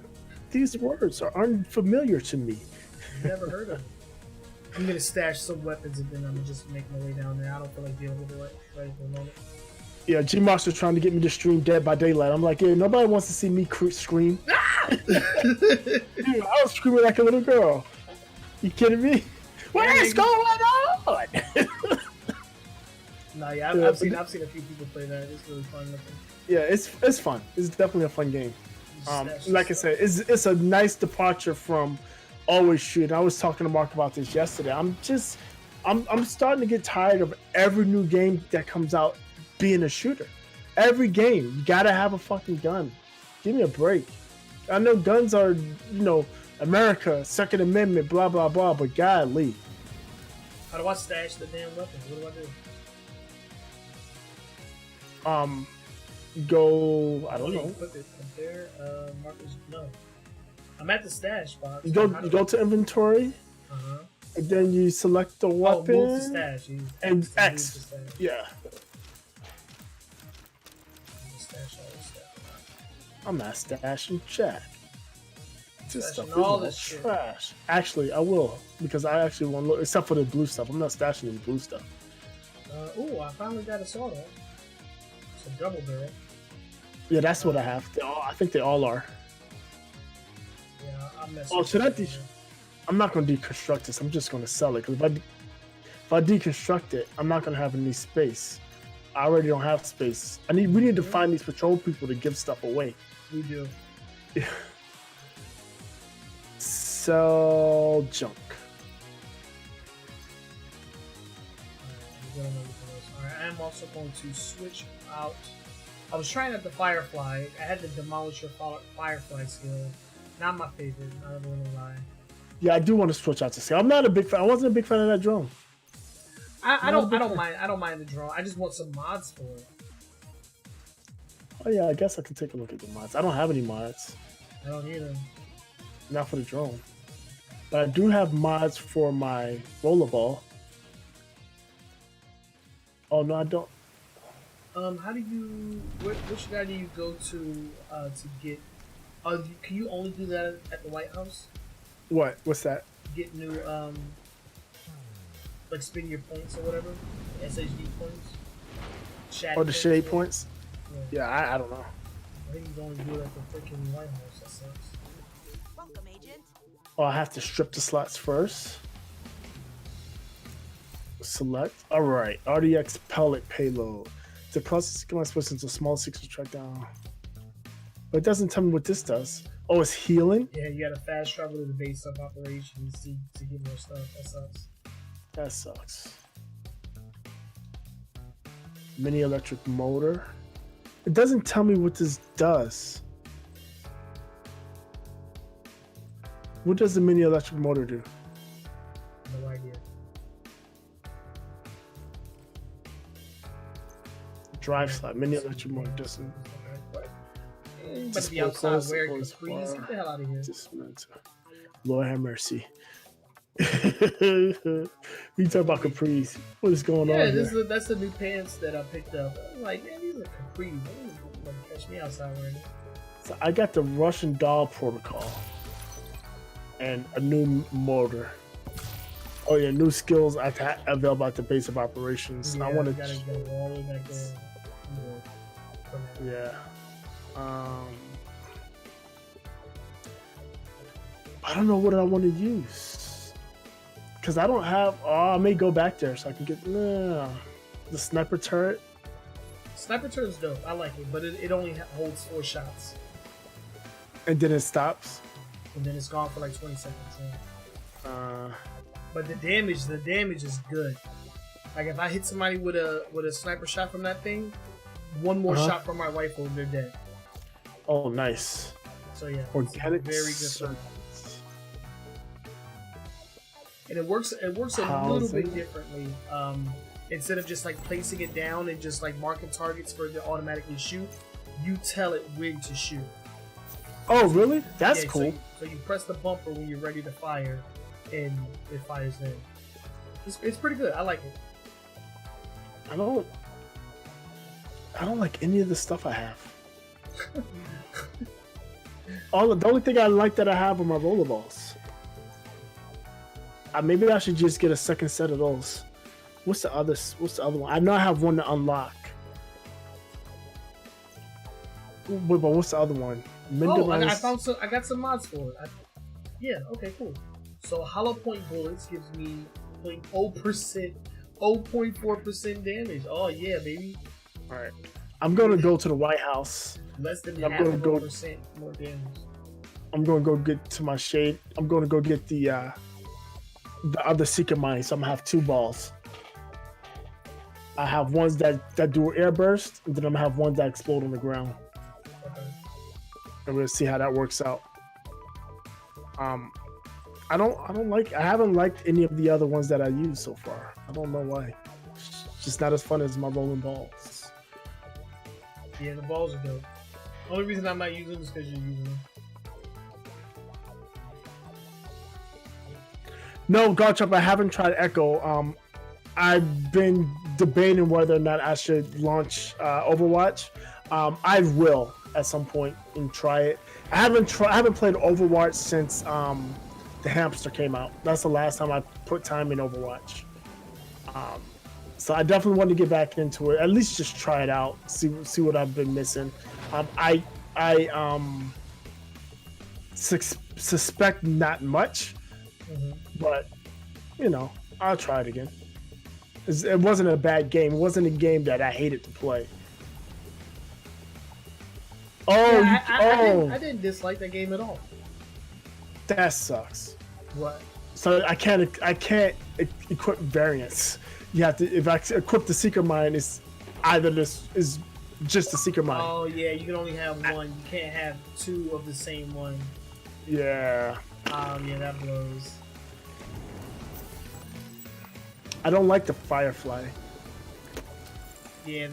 These words are unfamiliar to me. Never heard of it. I'm gonna stash some weapons and then I'm gonna just make my way down there. I don't feel like dealing with it right for the moment. Yeah, G-Monster's trying to get me to stream Dead by Daylight. I'm like, yeah, nobody wants to see me scream. Dude, I was screaming like a little girl. You kidding me? What Yeah, is nigga. going on? Nah, yeah, Yeah, I've seen but- a few people play that. It's really fun looking. Yeah, it's fun. It's definitely a fun game. Stash Like I stuff. said, it's a nice departure from always shooting. I was talking to Mark about this yesterday. I'm starting to get tired of every new game that comes out being a shooter. Every game, you gotta have a fucking gun. Give me a break. I know guns are, America, Second Amendment, blah blah blah, but golly. How do I stash the damn weapons? What do I do? Go. I don't know. Equip it. Compare. Markers. No. I'm at the stash box. You go to inventory, Uh-huh. and then you select the Oh, weapon. move to stash. You And move to X. stash. Yeah, Stash all this stuff. I'm not stashing Jack. This Stashing stuff is all all this shit. trash. Actually, I will because I actually want to look, except for the blue stuff. I'm not stashing the blue stuff. Ooh, I finally got a sword out. It's a double barrel. Yeah, that's what I have. I think they all are. Yeah, I'm messing Oh, with should I it. de- I'm not going to deconstruct this. I'm just going to sell it because if I deconstruct it, I'm not going to have any space. I already don't have space. We need to find these patrol people to give stuff away. We do. Sell junk. Alright, I am also going to switch out. I was trying out the Firefly. I had the Demolisher Firefly skill. Not my favorite, not even gonna lie. Yeah, I do want to switch out to scale. I'm not a big fan. I wasn't a big fan of that drone. I Not a big don't fan. mind. I don't mind the drone. I just want some mods for it. Oh yeah, I guess I can take a look at the mods. I don't have any mods, I don't either. not for the drone, but I do have mods for my rollerball. Oh no, I don't. How do you? Which guy do you go to get? Can you only do that at the White House? What? What's that? Get new like spend your points or whatever, SHD points. Shad Oh, the shade or- points. Yeah. Yeah, I don't know. I think you can only do it at the freaking White House. That sucks. Welcome, Agent. Oh, I have to strip the slots first. Select. All right. RDX pellet payload. The process can split into small sections track down. But it doesn't tell me what this does. Oh, it's healing. Yeah, you gotta fast travel to the base of operations to get more stuff. That sucks. That sucks. Mini electric motor. It doesn't tell me what this does. What does the mini electric motor do? No idea. Drive slide, mini electric motor doesn't. But be outside wearing capris. Get the hell out of here. Dismantle. Lord have mercy. We talk about capris. What is going on? Yeah, that's the new pants that I picked up. I'm like, man, these are capris. Don't catch me outside wearing it. So I got the Russian doll protocol and a new motor. Oh yeah, new skills available at the base of operations. Yeah, I want to. Gotta go all the way back there. Yeah. I don't know what I want to use because I don't have. Oh, I may go back there so I can get the sniper turret. Sniper turret is dope. I like it, but it only holds 4 shots, and then it stops, and then it's gone for like 20 seconds. Yeah. But the damage is good. Like if I hit somebody with a sniper shot from that thing, one more shot from my rifle, and they're dead. Oh, nice. So yeah, organic very good circuits. And it works a little bit differently. Instead of just like placing it down and just like marking targets for it to automatically shoot, you tell it when to shoot. Oh, really? That's cool. So you press the bumper when you're ready to fire, and it fires then. It's pretty good. I like it. I don't like any of the stuff I have. The only thing I like that I have are my rollerballs. Maybe I should just get a second set of those. What's the other one? I know I have one to unlock. Wait, but what's the other one? I found some. I got some mods for it. Yeah. Okay. Cool. So hollow point bullets gives me 0.4% damage. Oh yeah, baby. All right. I'm gonna go to the White House. Less than half of 1% more damage. I'm gonna go get to my shade. I'm gonna go get the other secret mine. So I'm gonna have 2 balls. I have ones that do air burst, and then I'm gonna have ones that explode on the ground. Okay. And we'll see how that works out. I haven't liked any of the other ones that I used so far. I don't know why. It's just not as fun as my rolling balls. Yeah, the balls are dope. Only reason I'm not using them is because you're using them. No, Garchomp, I haven't tried Echo. I've been debating whether or not I should launch Overwatch. I will at some point and try it. I haven't played Overwatch since the hamster came out. That's the last time I put time in Overwatch. So I definitely want to get back into it. At least just try it out. See what I've been missing. I suspect not much, but I'll try it again. It wasn't a bad game. It wasn't a game that I hated to play. I didn't dislike that game at all. That sucks. What? So I can't equip variants. You have to. If I equip the secret mine, it's either this is just the secret mine. Oh yeah, you can only have one. You can't have 2 of the same one. Yeah. Yeah, that blows. I don't like the Firefly. Yeah,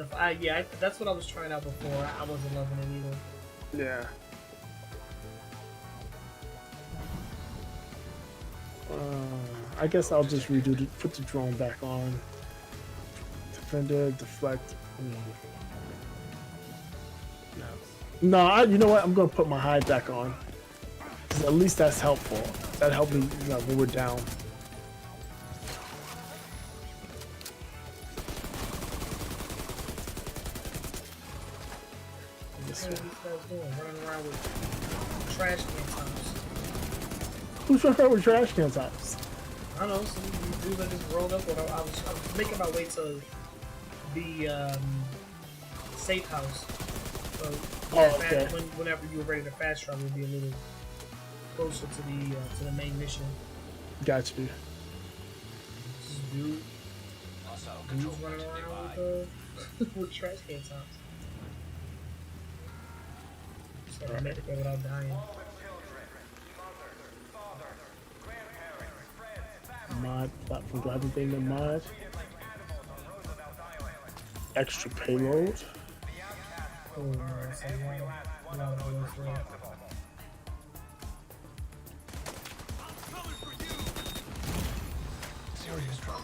that's what I was trying out before. I wasn't loving it either. Yeah. I guess I'll just put the drone back on. Defender, deflect. No, you know what? I'm gonna put my hide back on. At least that's helpful. That helped me when we're down. What are these guys doing? Running around with trash can tops. Who's running around with trash can tops? I don't know. Some dudes that just rolled up. I was making my way to the safe house. So okay. Whenever you were ready to fast travel, we'd be a little closer to the main mission. Got you. Dudes running around with trash can tops. So I made it there without dying. mod platform. Do I have anything to mod? Extra payload. Oh, no, it's a lot of bullets there.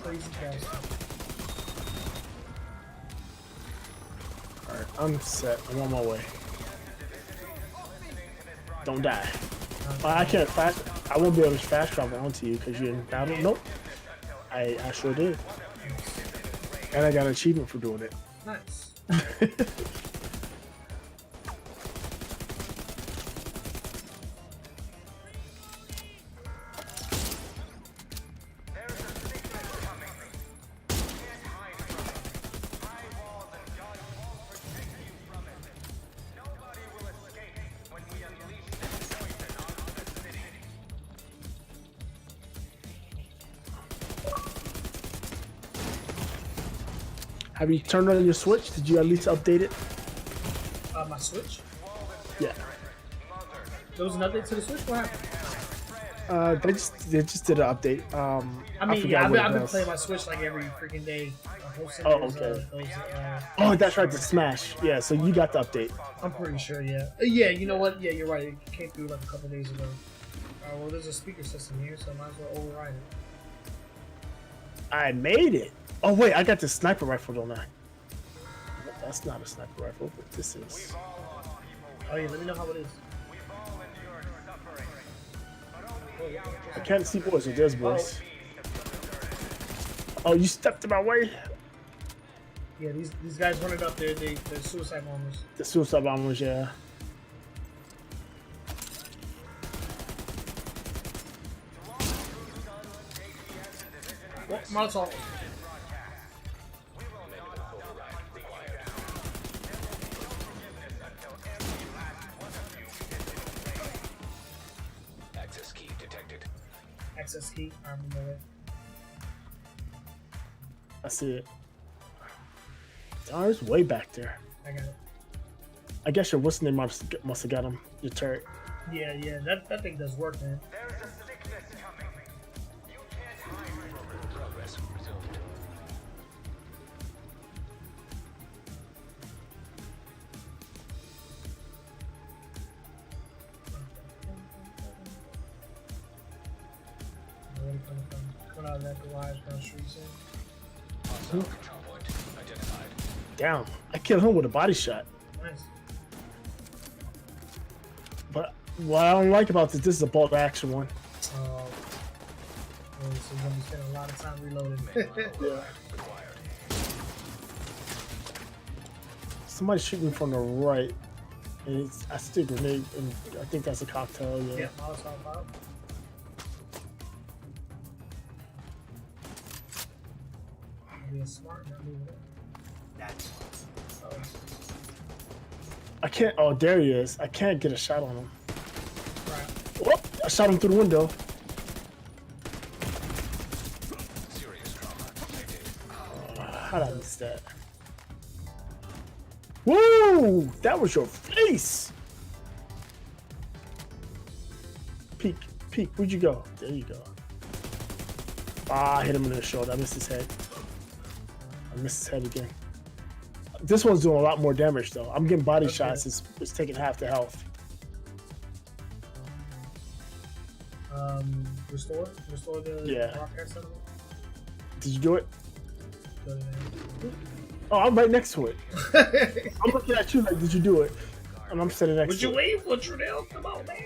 Crazy fast. Alright, I'm set. I'm on my way. Don't die. I can't fast. I won't be able to fast travel onto you because you're in battle. Nope. I sure did. And I got an achievement for doing it. Nice. Have you turned on your Switch? Did you at least update it? My Switch? Yeah. There was an update to the Switch? What happened? They just did an update. I mean, forgot yeah, I've what it been was. playing my Switch like every freaking day. Oh, okay. Oh, that's right, the Smash. Yeah, so you got the update. I'm pretty sure, yeah. Yeah, you know what? Yeah, you're right. It came through like a couple days ago. Well, there's a speaker system here, so I might as well override it. I made it. Oh wait, I got the sniper rifle, don't I? That's not a sniper rifle, but this is. Oh yeah, let me know how it is. I can't see boys, so there's boys. Oh, you stepped in my way. Yeah, these guys running up there, they're suicide bombers. The suicide bombers, yeah. What? Molotov. Access key detected. Access key. I remember that. I see it. Oh, it's way back there. I got it. I guess your what's name must have got him. Your turret. Yeah, that thing does work, man. Progress resumed. Coming out of that garage down the street, Hostile control point identified. Down. I killed him with a body shot. Nice. But what I don't like about this is a bolt action one. So you're gonna be spending a lot of time reloading. Yeah. Somebody's shooting from the right. And I see a grenade, and I think that's a cocktail. Yeah. Yeah, Molotov out. Being smart, not moving it. Oh. I can't. Oh, there he is. I can't get a shot on him. Right. Oh, I shot him through the window. Serious trauma detected. How did I miss that? Woo! That was your face! Peek, peek, where'd you go? There you go. Ah, I hit him in the shoulder. I missed his head. I missed his head again. This one's doing a lot more damage though. I'm getting body shots. It's taking half the health. Restore the Yeah. broadcast settlement. Did you do it? Go ahead. Oh, I'm right next to it. I'm looking at you like, did you do it? And I'm sitting next What to you it. waiting for, Trenell? Come on, man.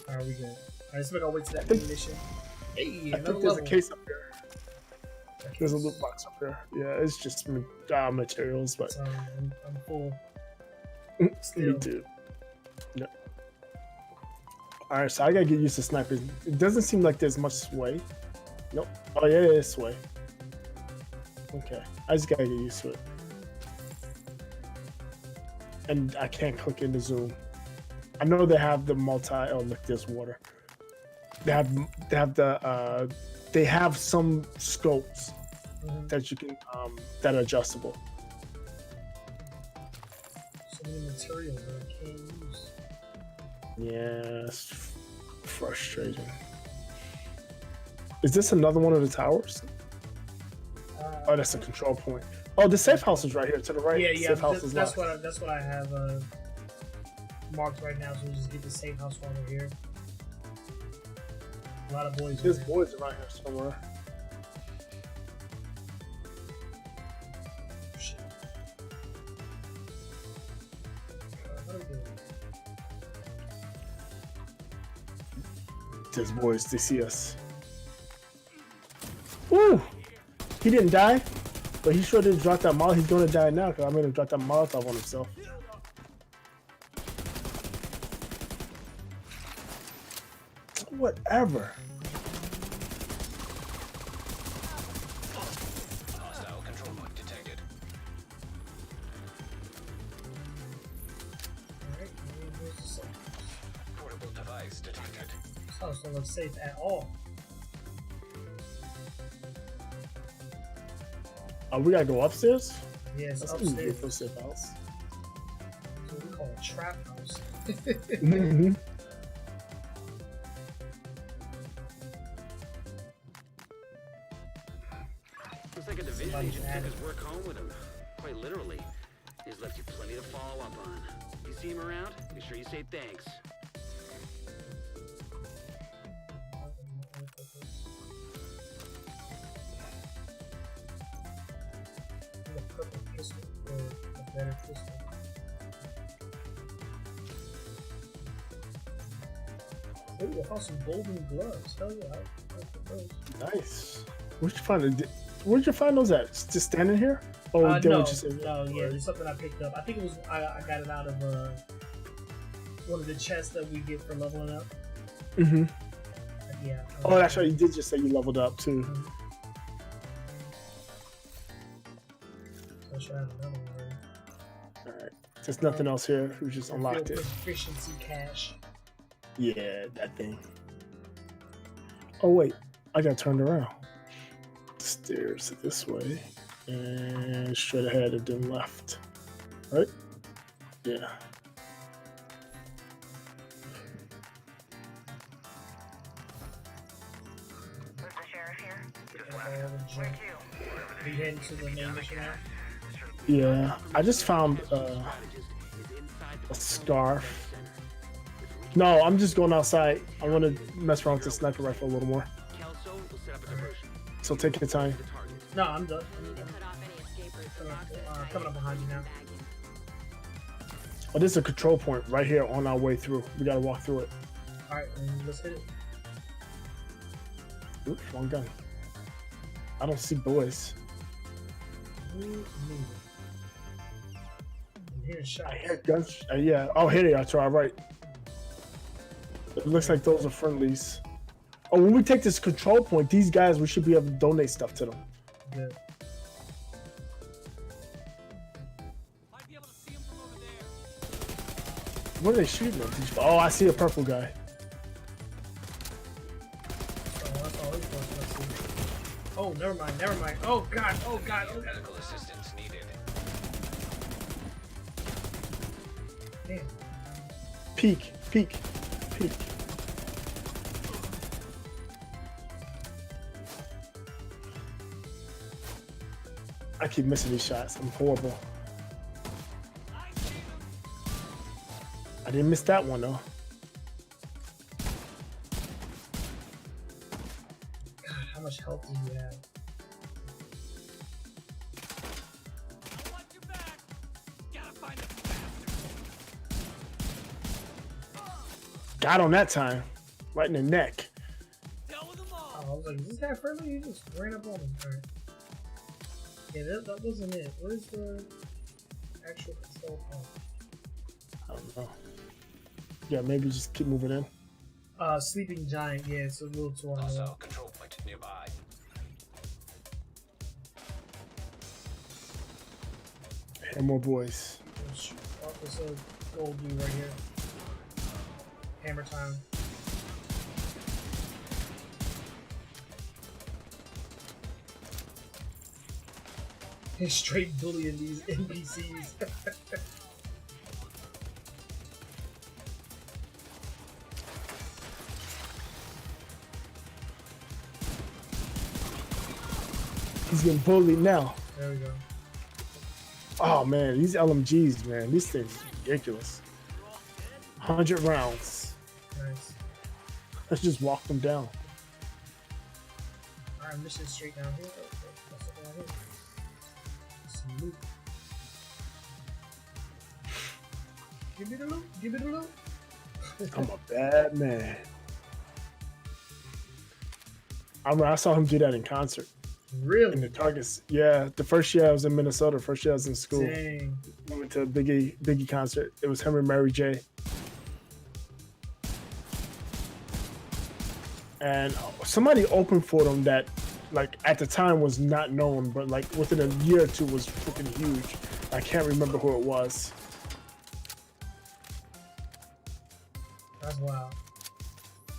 Alright, we good. Alright, so we gotta wait till that ammunition. Hey, I another think there's level. a case up there. There's a loot box up there. Yeah, it's just materials, but So, I'm full. me Still. too. No. All right, so I gotta get used to snipers. It doesn't seem like there's much sway. Nope. Oh yeah, there's sway. Okay, I just gotta get used to it. And I can't click into zoom. I know they have the multi. Oh look, there's water. They have some scopes that you can that are adjustable. So many materials that I can't use. Yeah, it's frustrating. Is this another one of the towers? Oh, that's a control point. Oh, the safe house is right here to the right. Yeah, Safe house is that's left. what I have marked right now. So we'll just get the safe house while we're here. A lot of boys. There's boys around here somewhere. Shit. How do we do it? There's boys. They see us. Woo! He didn't die, but he sure didn't drop that molotov. He's gonna die now because I made him drop that molotov on himself. Whatever. Hostile control point detected. Alright, where's the safe? Portable device detected. This house don't look safe at all. Oh, we gotta go upstairs? Yes, That's upstairs. for safe house. That's what we call a trap house. Mm-hmm. Looks like a division Somebody's agent at took it. his work home with him. Quite literally. He's left you plenty to follow up on. You see him around? Be sure you say thanks. A purple pistol or a better pistol. Ooh, I found some golden gloves. Hell yeah, I'll put those. Nice. Where'd you find it? Where'd you find those at? Just standing here? Oh, they were No, just in no, yeah, it's something I picked up. I think it was I got it out of one of the chests that we get for leveling up. Mm-hmm. Yeah. Oh, that's right. You did just say you leveled up too. I should have another one. All right. There's nothing else here. We just unlocked Field it. Proficiency cache. Yeah, that thing. Oh wait, I got turned around. Stairs this way and straight ahead and then left. Right? Yeah. Where's the sheriff here? Are you heading to the main mission now? Yeah. I just found a scarf. No, I'm just going outside. I want to mess around with the sniper rifle a little more. Kelso will set up a diversion. So take your time. The target. No, I'm done. Cut off any escape routes. Coming up behind you now. Oh, there's a control point right here on our way through. We gotta walk through it. Alright, let's hit it. Oops, wrong gun. I don't see boys. I'm hearing shots. I hear guns. Yeah. Oh, here they are to our right. It looks like those are friendlies. Oh, when we take this control point, these guys, we should be able to donate stuff to them. Good. What are they shooting at? Oh, I see a purple guy. Oh, never mind, never mind. Oh god, oh god, oh god. Medical assistance needed. Damn. Peek, peek, peek. I keep missing these shots. I'm horrible. I didn't miss that one though. God, how much health do you have? Got on that time. Right in the neck. Oh, I was like, is this guy friendly? You just ran up on him. Alright. Yeah, that wasn't it. Where's the actual control point? I don't know. Yeah, maybe just keep moving in. Sleeping Giant, yeah, it's a little too on the Hostile control point nearby. And more boys. This gold dude right here. Hammer time. He's straight bullying these NPCs. He's getting bullied now. There we go. Oh man, these LMGs, man, these things are ridiculous. 100 rounds. Nice. Let's just walk them down. Alright, mission straight down here. What's up down here? Some loot. Give me the loot. Give me the loot. I'm a bad man. I saw him do that in concert. Really? In the Targets. Yeah, the first year I was in Minnesota, first year I was in school. Dang. We went to a Biggie concert. It was him and Mary J. And somebody opened for them that, like, at the time was not known, but like within a year or two was freaking huge. I can't remember who it was. That's wild.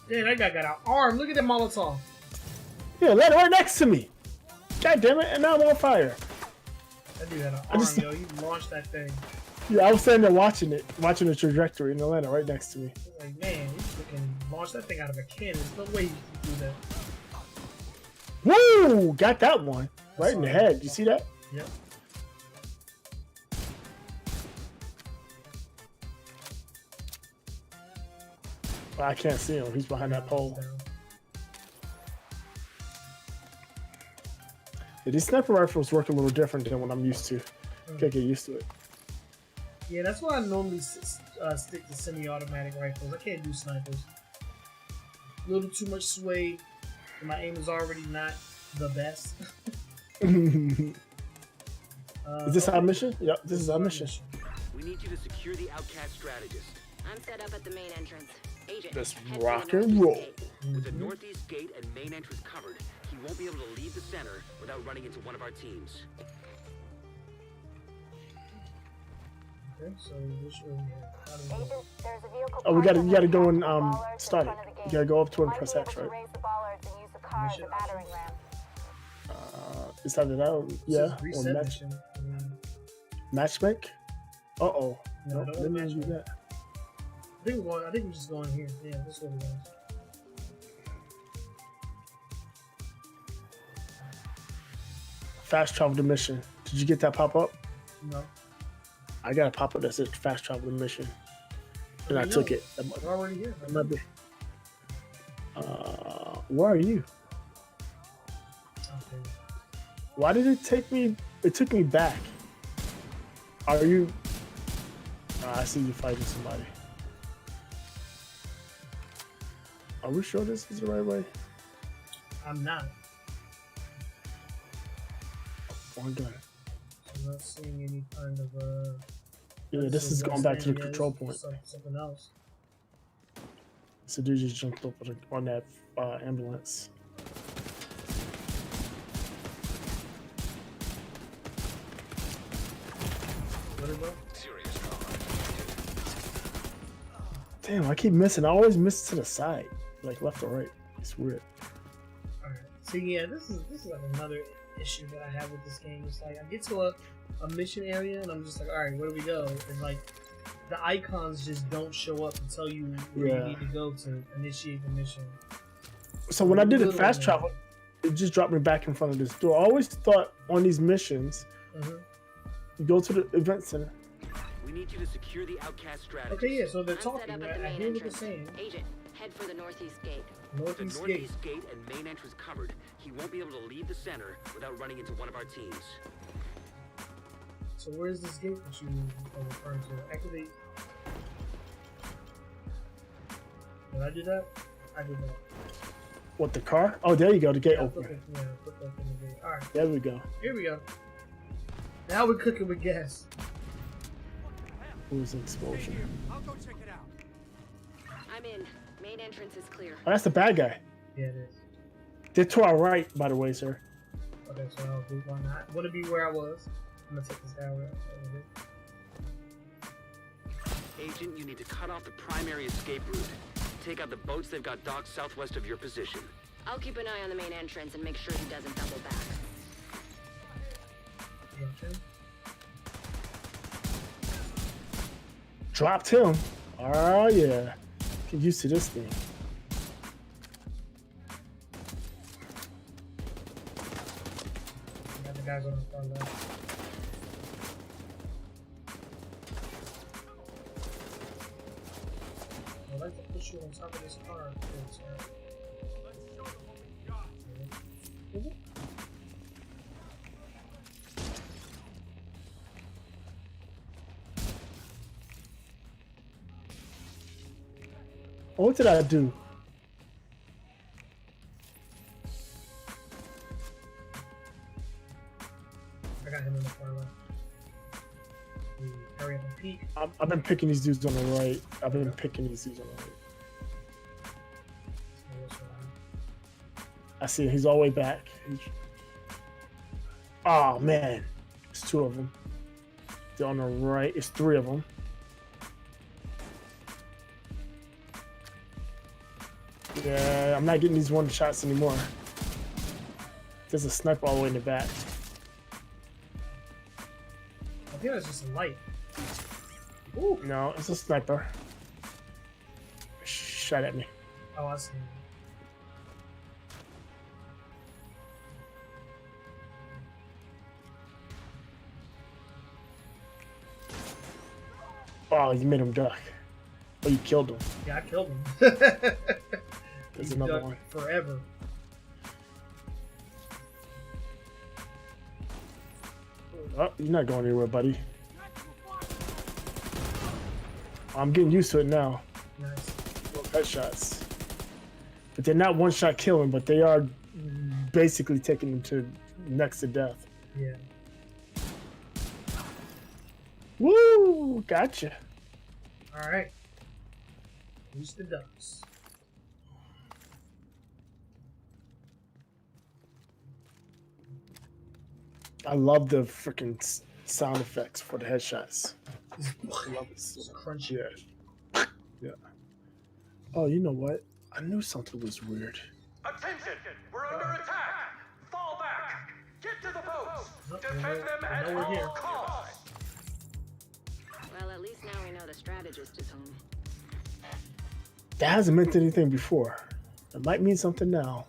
Damn, that guy got an arm. Look at that Molotov. Yeah, let it right next to me. God damn it, and now I'm on fire. That dude had an arm, yo. He launched that thing. Yeah, I was standing there watching the trajectory, and it landed right next to me. I was like, man, he freaking launched that thing out of a cannon. There's no way you can do that. Woo! Got that one. Right in the head. You see that? Yep. Well, I can't see him. He's behind that pole. Yeah, these sniper rifles work a little different than what I'm used to. Gotta get used to it. Yeah, that's why I normally stick to semi-automatic rifles. I can't do snipers. A little too much sway. And my aim is already not the best. Is this our mission? Yep, this is our mission. We need you to secure the outcast strategist. I'm set up at the main entrance. Agent, Let's head for rock the and northeast roll. gate. With the northeast gate and main entrance covered, he won't be able to leave the center without running into one of our teams. Okay, so which way we have? Agent, there's a vehicle Oh, you gotta go and bollards in start it. front of the You gate. gotta go up to it and Might press be X, able to right? raise the bollards and use the car as a battering ram. Is that it out? Yeah. Or Reset match, mission. matchmake? Uh-oh. No, Nope, don't let me match do me. that. I think we're just going here. Yeah, this way we're going. Fast travel to mission. Did you get that pop up? No. I got a pop up that says fast travel to mission. And I Okay, took no. it. We're already here. That might be. Where are you? Okay. Why did it take me? It took me back. Are you? I see you fighting somebody. Are we sure this is the right way? I'm not. One gun. I'm not seeing any kind of Yeah, this is going back to the control point. Something else. So dude just jumped up on that ambulance. What about? Serious trauma. Damn, I keep missing. I always miss to the side, like left or right. It's weird. Alright. So yeah, this is like another issue that I have with this game. It's like I get to a mission area and I'm just like, alright, where do we go? And like the icons just don't show up to tell you where you need to go to initiate the mission. So when I did the fast travel, it just dropped me back in front of this door. I always thought on these missions, you go to the event center. We need you to secure the outcast strategist. Okay, yeah, so they're I'm set talking. up Right? at the I main hear what they're entrance. saying. Agent, head for the northeast gate. With the Northeast gate. northeast gate and main entrance covered, he won't be able to leave the center without running into one of our teams. So where's this gate that you are referring to? Activate. Did I do that? I did that. What, the car? Oh, there you go. The gate Yeah, open. put that in the gate. Alright, There we go. here we go. Now we're cooking with gas. Who's explosion? I'm in. Main entrance is clear. Oh, that's the bad guy. Yeah, it is. They're to our right, by the way, sir. Okay, so I'll do one. I want to be where I was. I'm gonna take this guy over here. Agent, you need to cut off the primary escape route. Take out the boats they've got docked southwest of your position. I'll keep an eye on the main entrance and make sure he doesn't double back. Gotcha. Dropped him. Oh, yeah. Get used to this thing. guys on the far left. I'd like to put you on top of this car. Let's show them what we got. Is it? What did I do? I got him in the far left. Hurry up and peek. I've been picking these dudes on the right. I've been picking these dudes on the right. I see him. He's all the way back. Oh man, it's two of them. They're on the right. It's three of them. Yeah, I'm not getting these one shots anymore. There's a sniper all the way in the back. I think that's just a light. Ooh. No, it's a sniper. Shot at me. Oh, I see. Oh, you made him duck. Oh, you killed him. Yeah, I killed him. There's another ducked one. Forever. Oh, you're not going anywhere, buddy. I'm getting used to it now. Nice. Headshots. But they're not one-shot killing, but they are basically taking them to next to death. Yeah. Woo! Gotcha. All right. Who's the ducks? I love the freaking sound effects for the headshots. I love it. It's crunchy. Yeah. Yeah. Oh, you know what? I knew something was weird. Attention! We're under attack! Fall back! Get to the boats! Defend them at we're here. all costs! Well, at least now we know the strategist is home. That hasn't meant anything before. It might mean something now.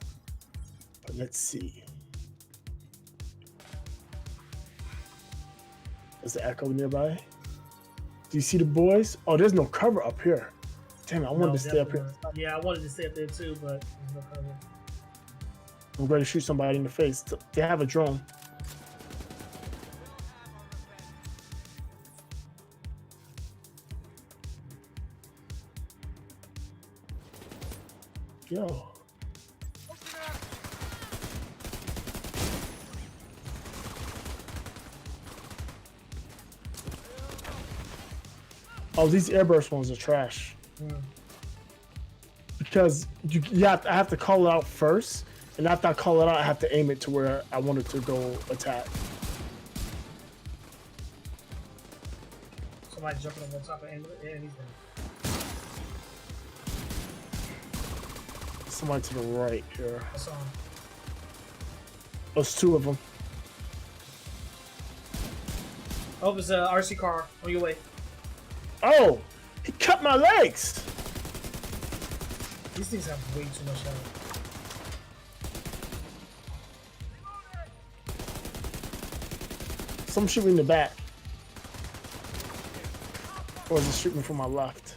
But let's see. Is the echo nearby? Do you see the boys? Oh, there's no cover up here. Damn it, I wanted to stay up here. Yeah, I wanted to stay up there too, but there's no cover. I'm ready to shoot somebody in the face. They have a drone. Yo. Oh, these airburst ones are trash. Because I have to call it out first, and after I call it out, I have to aim it to where I want it to go attack. Somebody jumping on top of him, and he's dead. Somebody to the right here. I saw him. There's two of them. Oh, there's a RC car on your way. Oh, he cut my legs. These things have way too much health. Some shooting in the back. Or is it shooting from my left?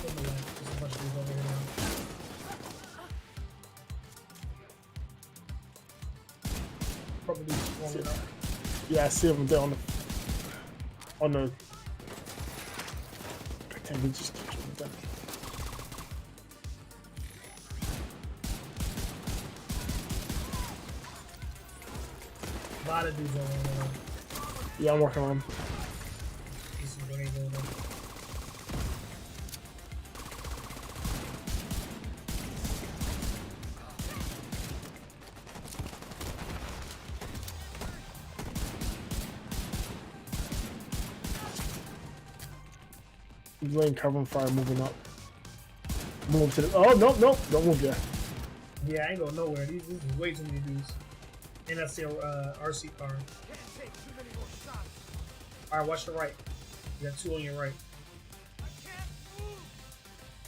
There's a bunch of dudes over here now. Probably spawning up. Yeah, I see them there on the. God damn, we just keep shooting them. A lot of dudes over here. Yeah, I'm working on them. This is grenade over there. He's laying cover and fire, moving up. Move to the. Oh, nope, nope. Don't move there. Yeah, I ain't going nowhere. These is way too many dudes. And that's their RC car. Alright, watch the right. You got two on your right.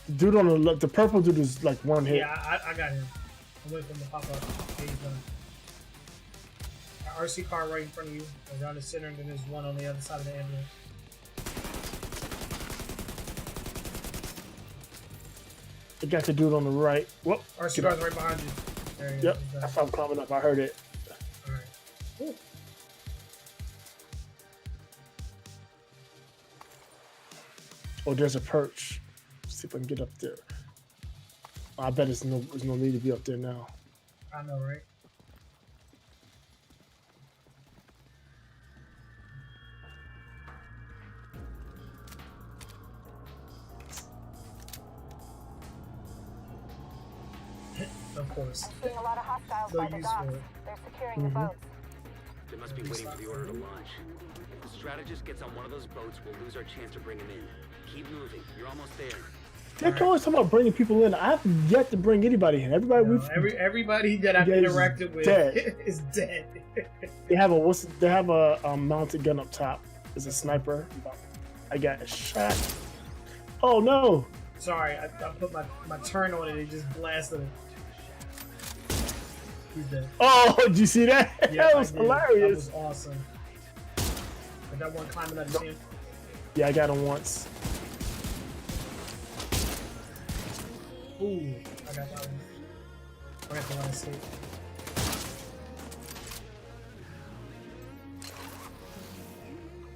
The dude on the left, the purple dude is like one hit. Yeah, I got him. I'm waiting for him to pop up. Okay, he's done. RC car right in front of you. Around the center, and then there's one on the other side of the ambulance. I got the dude on the right. Whoop. RC car's right behind you. There you Yep. go. That's how I'm climbing up. I heard it. Alright. Cool. Oh, there's a perch. See if I can get up there. I bet there's no need to be up there now. I know, right? Of course. I'm seeing a lot of hostiles No by the use docks. for it. They're securing the boats. They must be waiting for the order to launch. If the strategist gets on one of those boats, we'll lose our chance to bring him in. Keep moving. You're almost there. They're always talking about bringing people in. I have yet to bring anybody in. Everybody Everybody that I've is interacted with dead. is dead. They have a mounted gun up top. It's a sniper. I got shot. Oh no! Sorry, I put my turn on it and it just blasted him. He's dead. Oh, did you see that? Yeah, That was That hilarious. was awesome. I got one climbing up the chin. Yeah, I got him once. Ooh, I got that one. I got the last hit.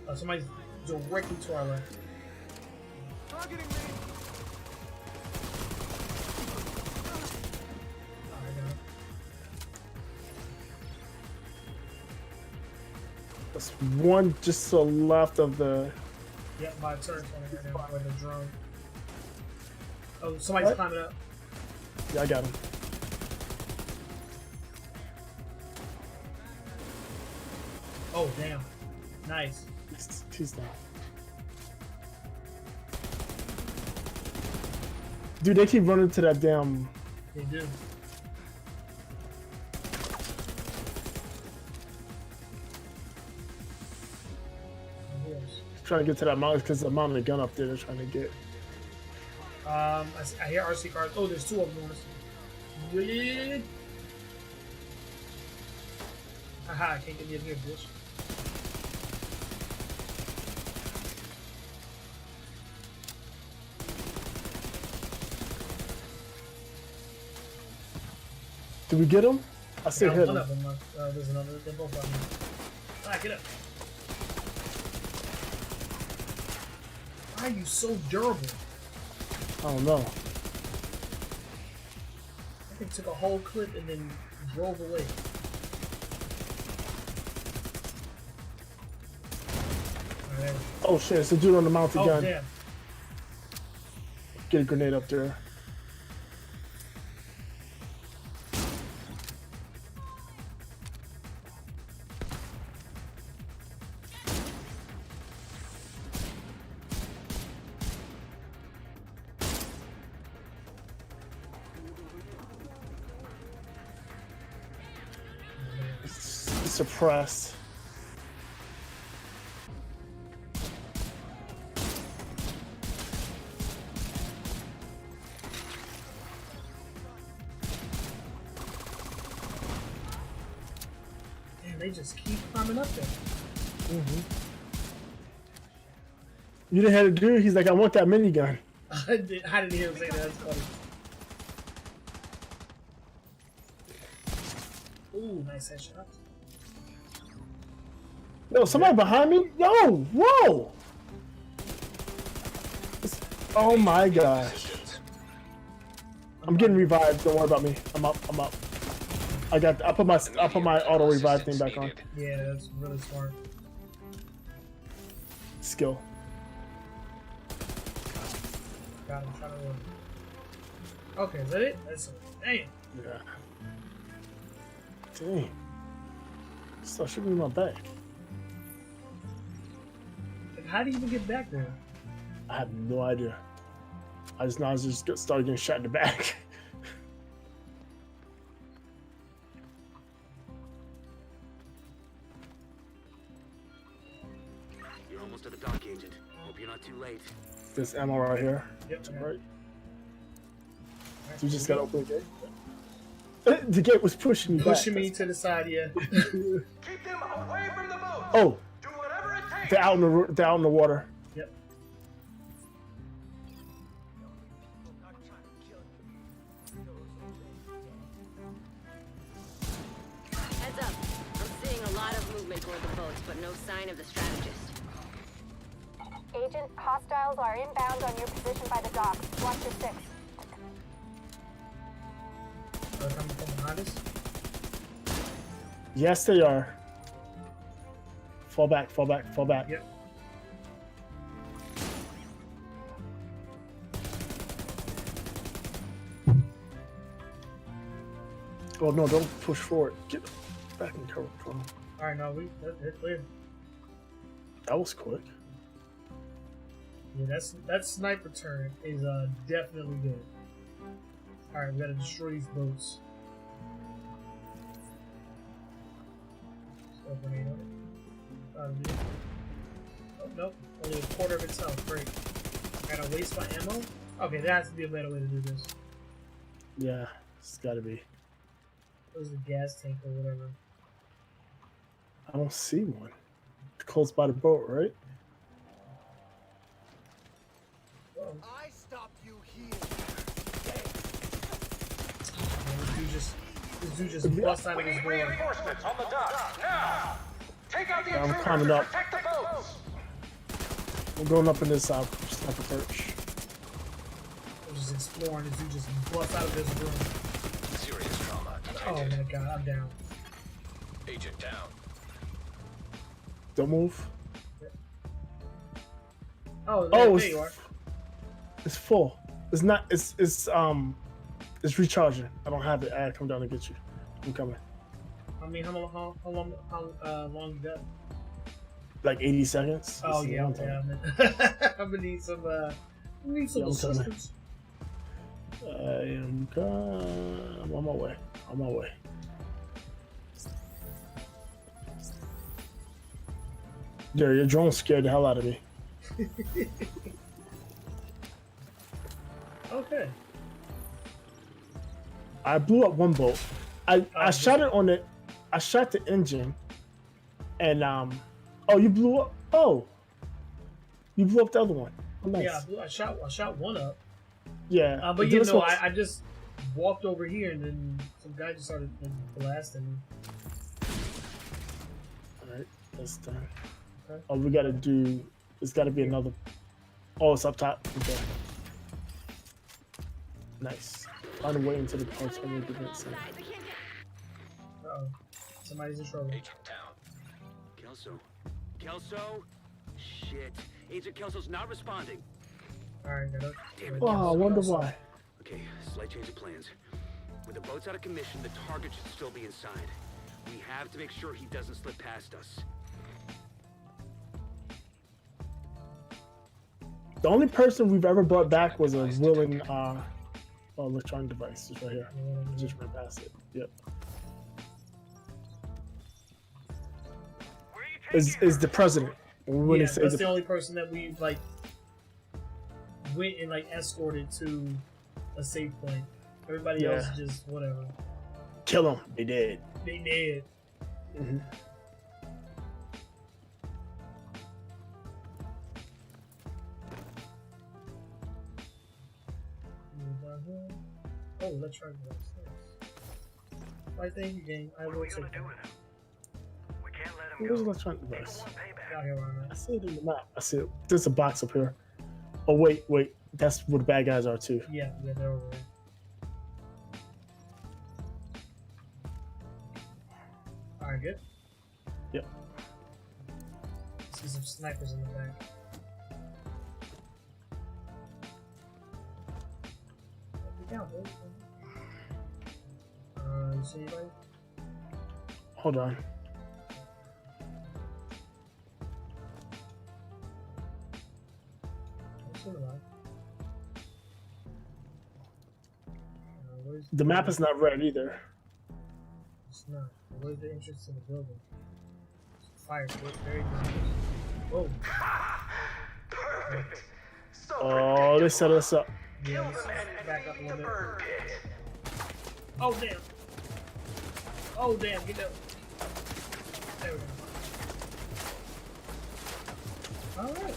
Oh, somebody's directly to our left. Targeting me. Oh, I got it. There's one just to the left of the. Yep, my turn's on it right now. Or the drone. Oh, somebody's What? climbing up. Yeah, I got him. Oh, damn. Nice. He's down. Dude, they keep running to that damn. They do. Trying to get to that mountain because the mountain of gun up there. They're trying to get. I hear RC cars. Oh, there's two of them. Yeah. Haha, I can't get you in here, bitch. Did we get him? I still Got hit one him. of them. There's another. They're both on me. Ah, get up. Why are you so durable? I don't know. I think took a whole clip and then drove away. Alright. Oh shit! It's a dude on the mounted Oh, gun. damn. Get a grenade up there. Suppressed. Damn, they just keep climbing up there. You didn't have to do it. He's like, I want that minigun. I didn't hear him say that. That's funny. Ooh, nice headshot. Yo, somebody behind me? Yo, whoa! Oh my gosh. I'm getting revived. Don't worry about me. I'm up. I'm up. I put my auto revive thing back on. Yeah, that's really smart. Skill. Got him. Trying to run. Okay, is that it? That's it. Damn. Yeah. Dang. Stop shooting me in my back. Like, how do you even get back there? I have no idea. I just know I just started getting shot in the back. You're almost at the dock, Agent. Hope you're not too late. There's ammo right here. Yep. Right. So we just gotta open the gate. The gate was pushing me Pushing back. me to the side, yeah. Keep them away from the boats. Oh, Do whatever it takes. they're out in the water. Yep. Heads up. I'm seeing a lot of movement toward the boats, but no sign of the strategist. Agent, hostiles are inbound on your position by the docks. Watch your six. Are they coming from behind us? Yes, they are. Fall back, fall back, fall back. Yep. Oh no, don't push forward. Get back in cover. Alright, no, they're clear. That was quick. Yeah, that sniper turn is definitely good. Alright, we gotta destroy these boats. Throw a grenade on it. Oh, nope. Only a quarter of its health. Great. Gotta waste my ammo? Okay, there has to be a better way to do this. Yeah, it's gotta be. Where's the gas tank or whatever? I don't see one. It's close by the boat, right? I stopped you here. This dude just bust out of We his need door. reinforcements on the dock. Now! Take out the I'm intruders climbing and up. protect the boats. I'm going up in this sniper perch. I'm just exploring. This dude just bust out of this room. Serious trauma Oh detected. my god, I'm down. Agent down. Don't move. Oh, Oh, there you are. it's full. It's not. It's recharging. I don't have it. I gotta come down and get you. I'm coming. I mean, how long you got? Like 80 seconds. Oh It's a yeah, long okay. time. I'm gonna need some Yeah, I'm coming. assistance. I'm on my way. On my way. There, your drone scared the hell out of me. Okay. I blew up one boat. I Oh, shot it on it. I shot the engine, and oh, you blew up. Oh, you blew up the other one. Oh, nice. Yeah, I shot one up. Yeah, But you this know, one's- I just walked over here and then some guy just started blasting me. All right, that's done. Okay. Oh, we gotta do. It's gotta be another. Oh, it's up top. Okay. Nice. Find a way into the alternative defense center. Uh-oh. Somebody's in trouble. Agent down. Kelso. Kelso? Shit. Agent Kelso's not responding. Alright, got it. Damn it. Oh, I wonder why. Okay, slight change of plans. With the boats out of commission, the target should still be inside. We have to make sure he doesn't slip past us. The only person we've ever brought back was a willing electronic device. It's right here. I just ran past it. Yep. Is the president. When Yeah, they say that's the, the only person that we like went and like escorted to a safe point. Everybody else Yeah. just whatever. kill him, they did. They did. Mm-hmm. Oh, let's try this. Why thank you, game. I will take that. We can't let him Where's the go. electronic device? Out here where I'm I at. see it in the map. I see it. There's a box up here. Oh wait. That's where the bad guys are too. Yeah, they're over there. Alright, good. Yep. See some snipers in the back. Look out, boy. You see anybody? Hold on. I see nobody. Where's The map is not red either. It's not. Where's the entrance to the building? Fire pit, very dangerous. Whoa. Perfect. So Oh, they set us up. Yeah, Kill let's them and back up a leave the little bit. burn pit. Oh, damn. Oh damn, get up. There we go. Alright.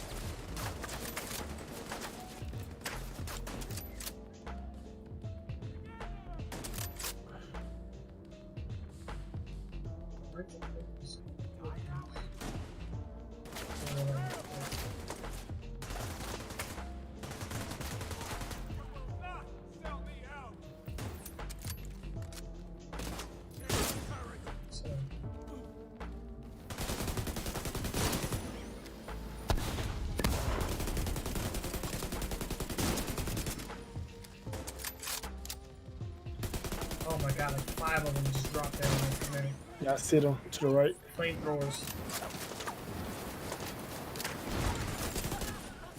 Oh my god, like 5 of them just dropped down right there. Yeah, I see them to the right. Flamethrowers.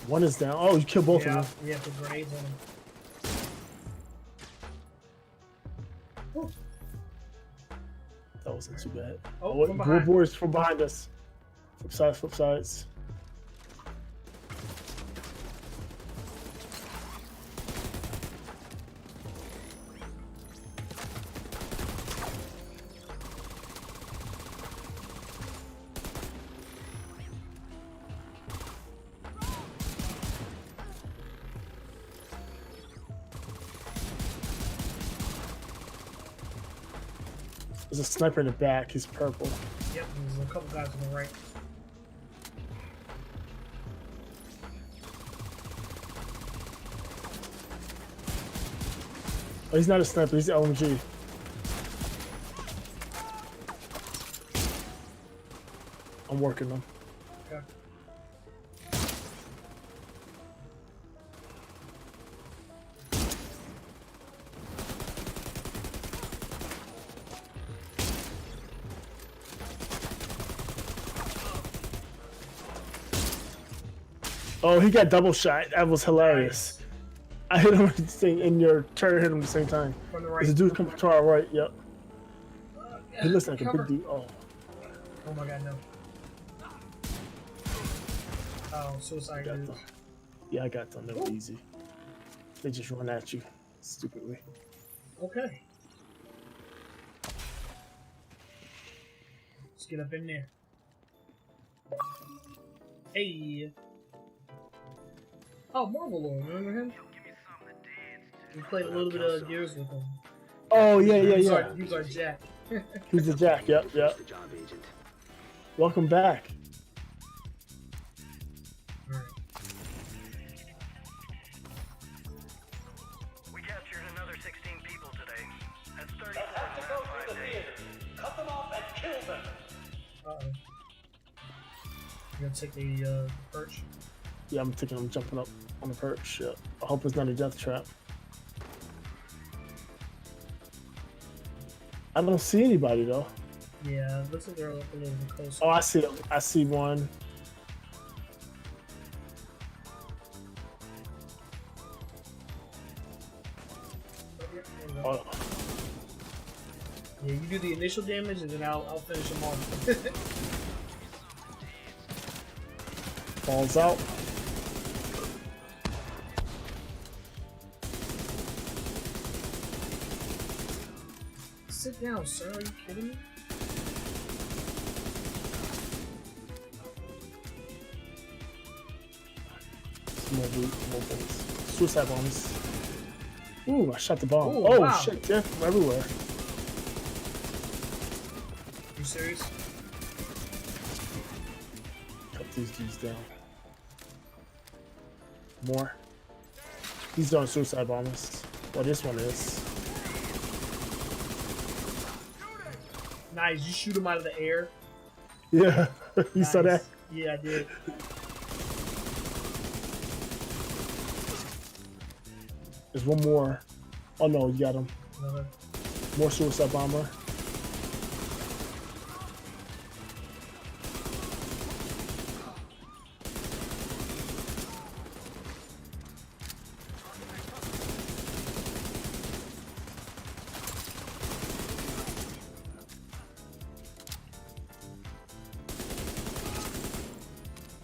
One is down. Oh, you killed both of them. We have the grenades on them. Whew. That wasn't too bad. Oh, from behind. Boys from behind us. Flip sides. There's a sniper in the back. He's purple. Yep, there's a couple guys on the right. Oh, he's not a sniper. He's the LMG. I'm working them. Okay. Oh, he got double shot. That was hilarious. I hit him with the thing, and your turret hit him at the same time. From the right. There's a dude coming to our right. Yep. He looks like Cover. a big dude. Oh. Oh my god, no. Oh, suicide dude. Yeah, I got them. They were easy. They just run at you stupidly. Okay. Let's get up in there. Hey. Oh, Marvel Lord, remember him? We played a little bit of Gears with him. Oh yeah. He was our Jack. He's the Jack. Yep. The job, Agent. Welcome back. Alright. We captured another 16 people today. That's 34 in the last 5 days. Cut them off and kill them. Uh-oh. You gonna take the perch? Yeah, I'm jumping up on the perch. Yep. I hope it's not a death trap. I don't see anybody though. Yeah, it looks like they're up a little bit closer. Oh, I see them. I see one. Oh, Yeah, you do the initial damage and then I'll finish them off. falls out. Sit down, sir. Are you kidding me? More bullets. Suicide bombs. Ooh, I shot the bomb. Ooh, oh wow. shit, they're from everywhere. You serious? Cut these dudes down. More. These aren't suicide bombers. Well, this one is. Nice, you shoot him out of the air. Yeah, you saw that? Yeah, I did. There's one more. Oh no, you got him. Another. More suicide bomber.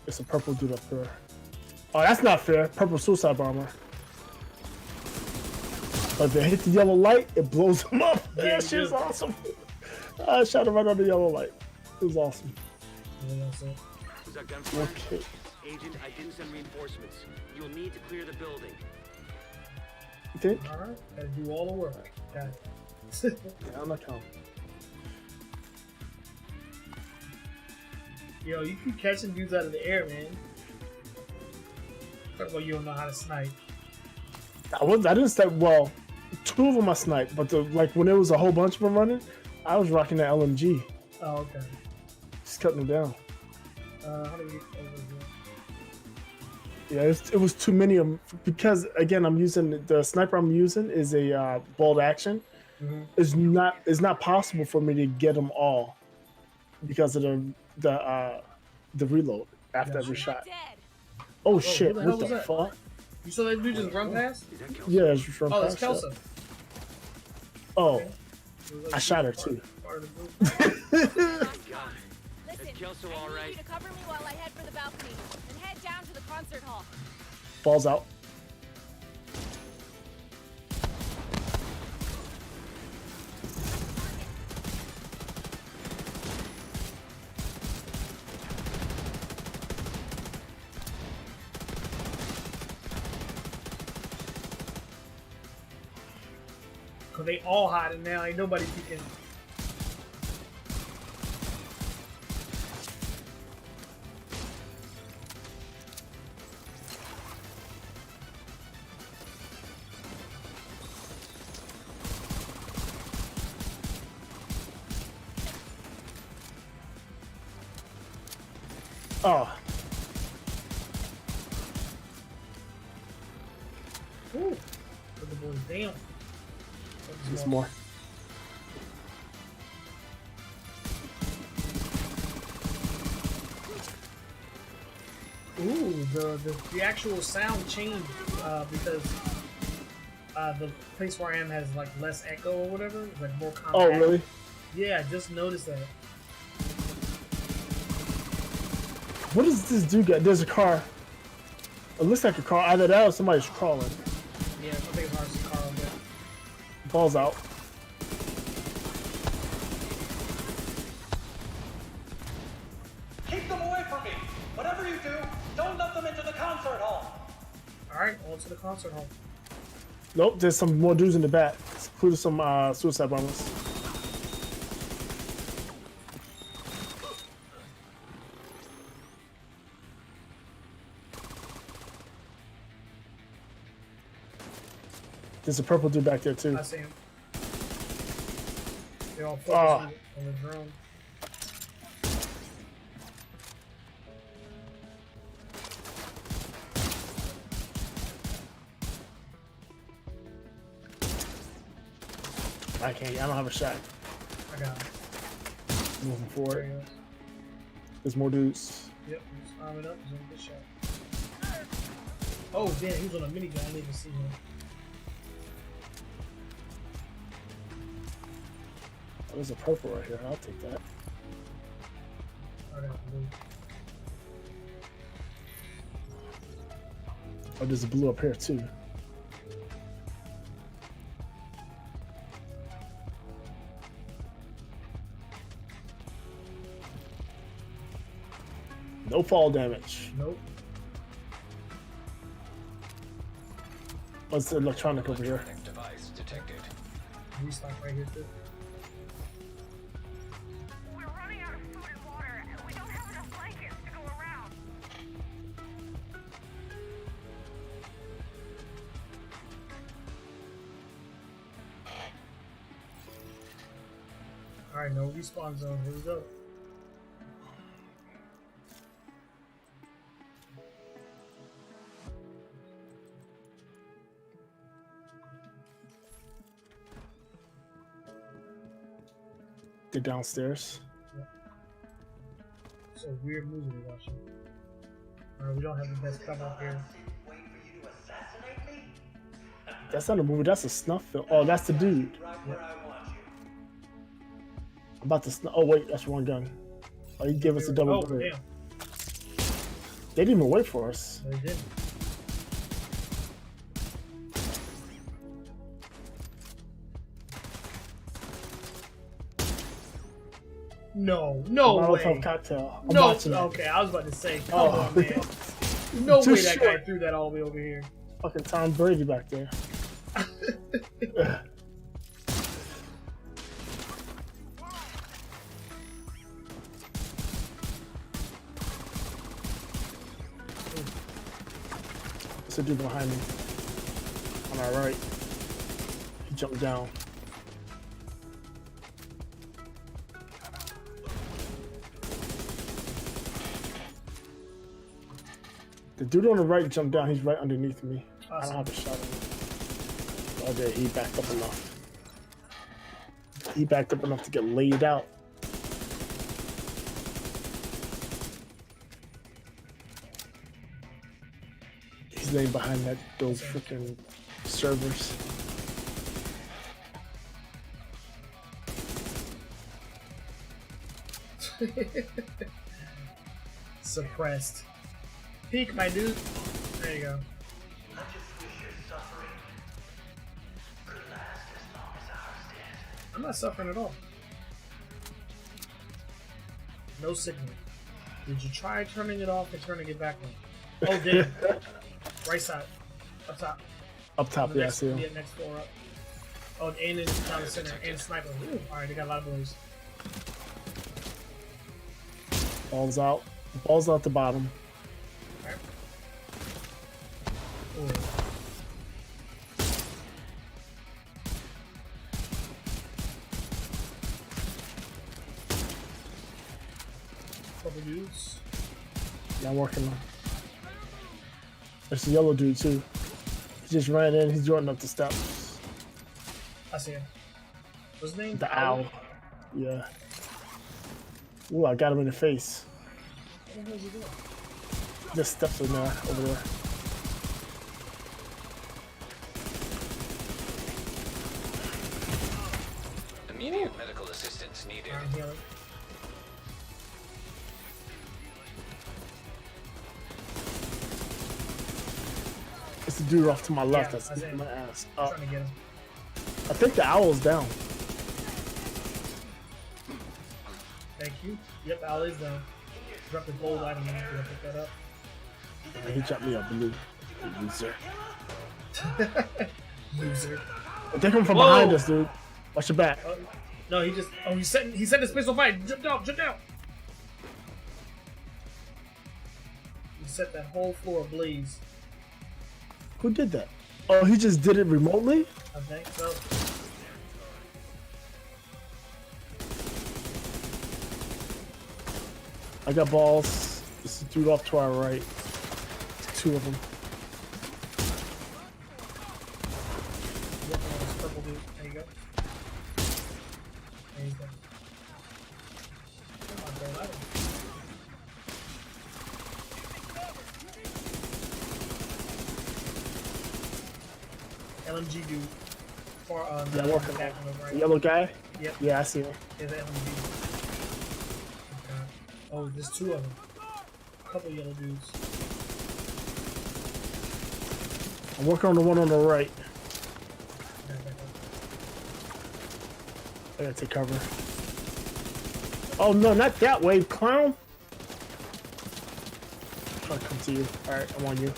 It's a purple dude up here. Oh, that's not fair. Purple suicide bomber. But if they hit the yellow light, it blows them up. Yeah, That shit's awesome. I shot him right on the yellow light. It was awesome. Who's that gun for? Okay. Agent, I didn't send reinforcements. You'll need to clear the building. You think? All right, gotta do all the work. Got it. Yeah, I'm not counting. Yo, you keep catching dudes out of the air, man. First of all, you don't know how to snipe. I didn't snipe. Well, 2 of them I sniped, but when there was a whole bunch of them running, I was rocking the LMG. Oh, okay. Just cutting them down. How do we get over Yeah, it was too many of them because again, the sniper I'm using is a bolt action. here? It's not possible for me to get them all because of the reload after every shot. Oh shit! who the hell What was the that? fuck? You saw that dude just run past? Is that Kelso? Yeah, it's just run Oh, that's past, yeah. Kelso. Oh, It was like I shot her too. part of the group. God. Listen, Is Kelso I all need right? you to cover me while I head for the balcony, and head down to the concert hall. Balls out. Cause they all hiding now. Ain't nobody peeking. Oh, Ooh, put the boys down. there's more. Ooh, the actual sound changed because the place where I am has like less echo or whatever. It's like more compact. Oh, really? Yeah, I just noticed that. What does this dude got? There's a car. It looks like a car. Either that or somebody's crawling. Yeah, I think it's hard to see Carl there. Balls out. Keep them away from me. Whatever you do, don't let them into the concert hall. Alright, on to the concert hall. Nope, there's some more dudes in the back, including some suicide bombers. There's a purple dude back there too. I see him. They're all Ah. focused on the drone. I can't. I don't have a shot. I got him. Moving There forward. he goes. There's more dudes. Yep, he's arming up. He's on a good shot. Oh, damn, he was on a minigun. I didn't even see him. Oh, there's a purple right here. I'll take that. I got blue. Oh, there's a blue up here too. No fall damage. Nope. What's the electronic over here? Electronic device detected. Restock right here too. We're running out of food and water. We don't have enough blankets to go around. Alright, no respawn zone. Here we go. They're downstairs. It's a weird movie we're watching. Alright, we don't have the best cover up here. Wait for you to assassinate me? That's not a movie. That's a snuff film. Oh, that's the dude. Right where I want you. I'm about to snuff. Oh wait, that's one gun. Oh, he gave us a double. Oh, bullet. damn. They didn't even wait for us. They didn't. No Molotov way. cocktail. I'm No. watching it. Okay, I was about to say, come Oh. on, man. No Too way that guy short. threw that all the way over here. Fucking Tom Brady back there. What's the dude behind me? On our right. He jumped down. The dude on the right jumped down. He's right underneath me. I don't have a shot on him. Oh, there, he backed up enough. He backed up enough to get laid out. He's laying behind those freaking servers. Suppressed. Peek, my dude. There you go. I just wish your suffering could last as long as ours did. I'm not suffering at all. No signal. Did you try turning it off and turning it back on? Oh, damn. Right side. Up top. Up top, yeah, I Next, see him. yeah, next floor up. Oh, and in down the center. And sniper. Ooh, alright, they got a lot of boys. Balls out. Balls out the bottom. Alright. Ooh. Couple dudes. Yeah, I'm working on. There's a yellow dude too. He just ran in. He's running up the steps. I see him. What's his name? The owl. Yeah. Ooh, I got him in the face. What the hell is he doing? Just steps in there, over there. Immediate medical assistance needed. I'm healing. It's the dude off to my left Yeah, that's I see kicking him. my ass. I'm trying to get him. I think the owl's down. Thank you. Yep, Al is down. Drop the gold item in. Did I pick that up? And he dropped me a blue. Loser. Loser. They're coming from Whoa. behind us, dude. Watch your back. No, he just. Oh, he set his pistol fire. Jump down, jump down. He set that whole floor ablaze. Who did that? Oh, he just did it remotely? I think so. I got balls. This is dude off to our right. Two of them. Yep, this purple dude. There you go. There you go. Come on, gold item. LMG dude. Far on Yeah, the working back on on the right. the yellow guy? Yep. Yeah, I see him. Yeah, the LMG. Okay. Oh, there's two of them. A couple yellow dudes. I'm working on the one on the right. Okay, back up. I gotta take cover. Oh no, not that way, clown! I'm trying to come to you. Alright, I'm on you.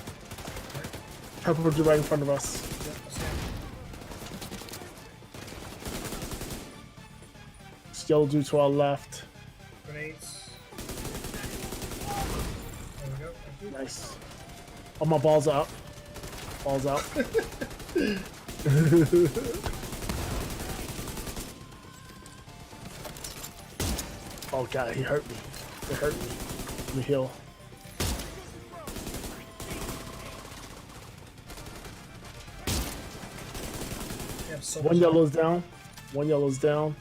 Purple dude right in front of us. Yep, I see him. This yellow dude to our left. Grenades. There we go. Thank you. Nice. Oh, my balls out. Balls out. Oh god, he hurt me. It hurt me. Let me heal. They have so One much yellow's down. One yellow's down.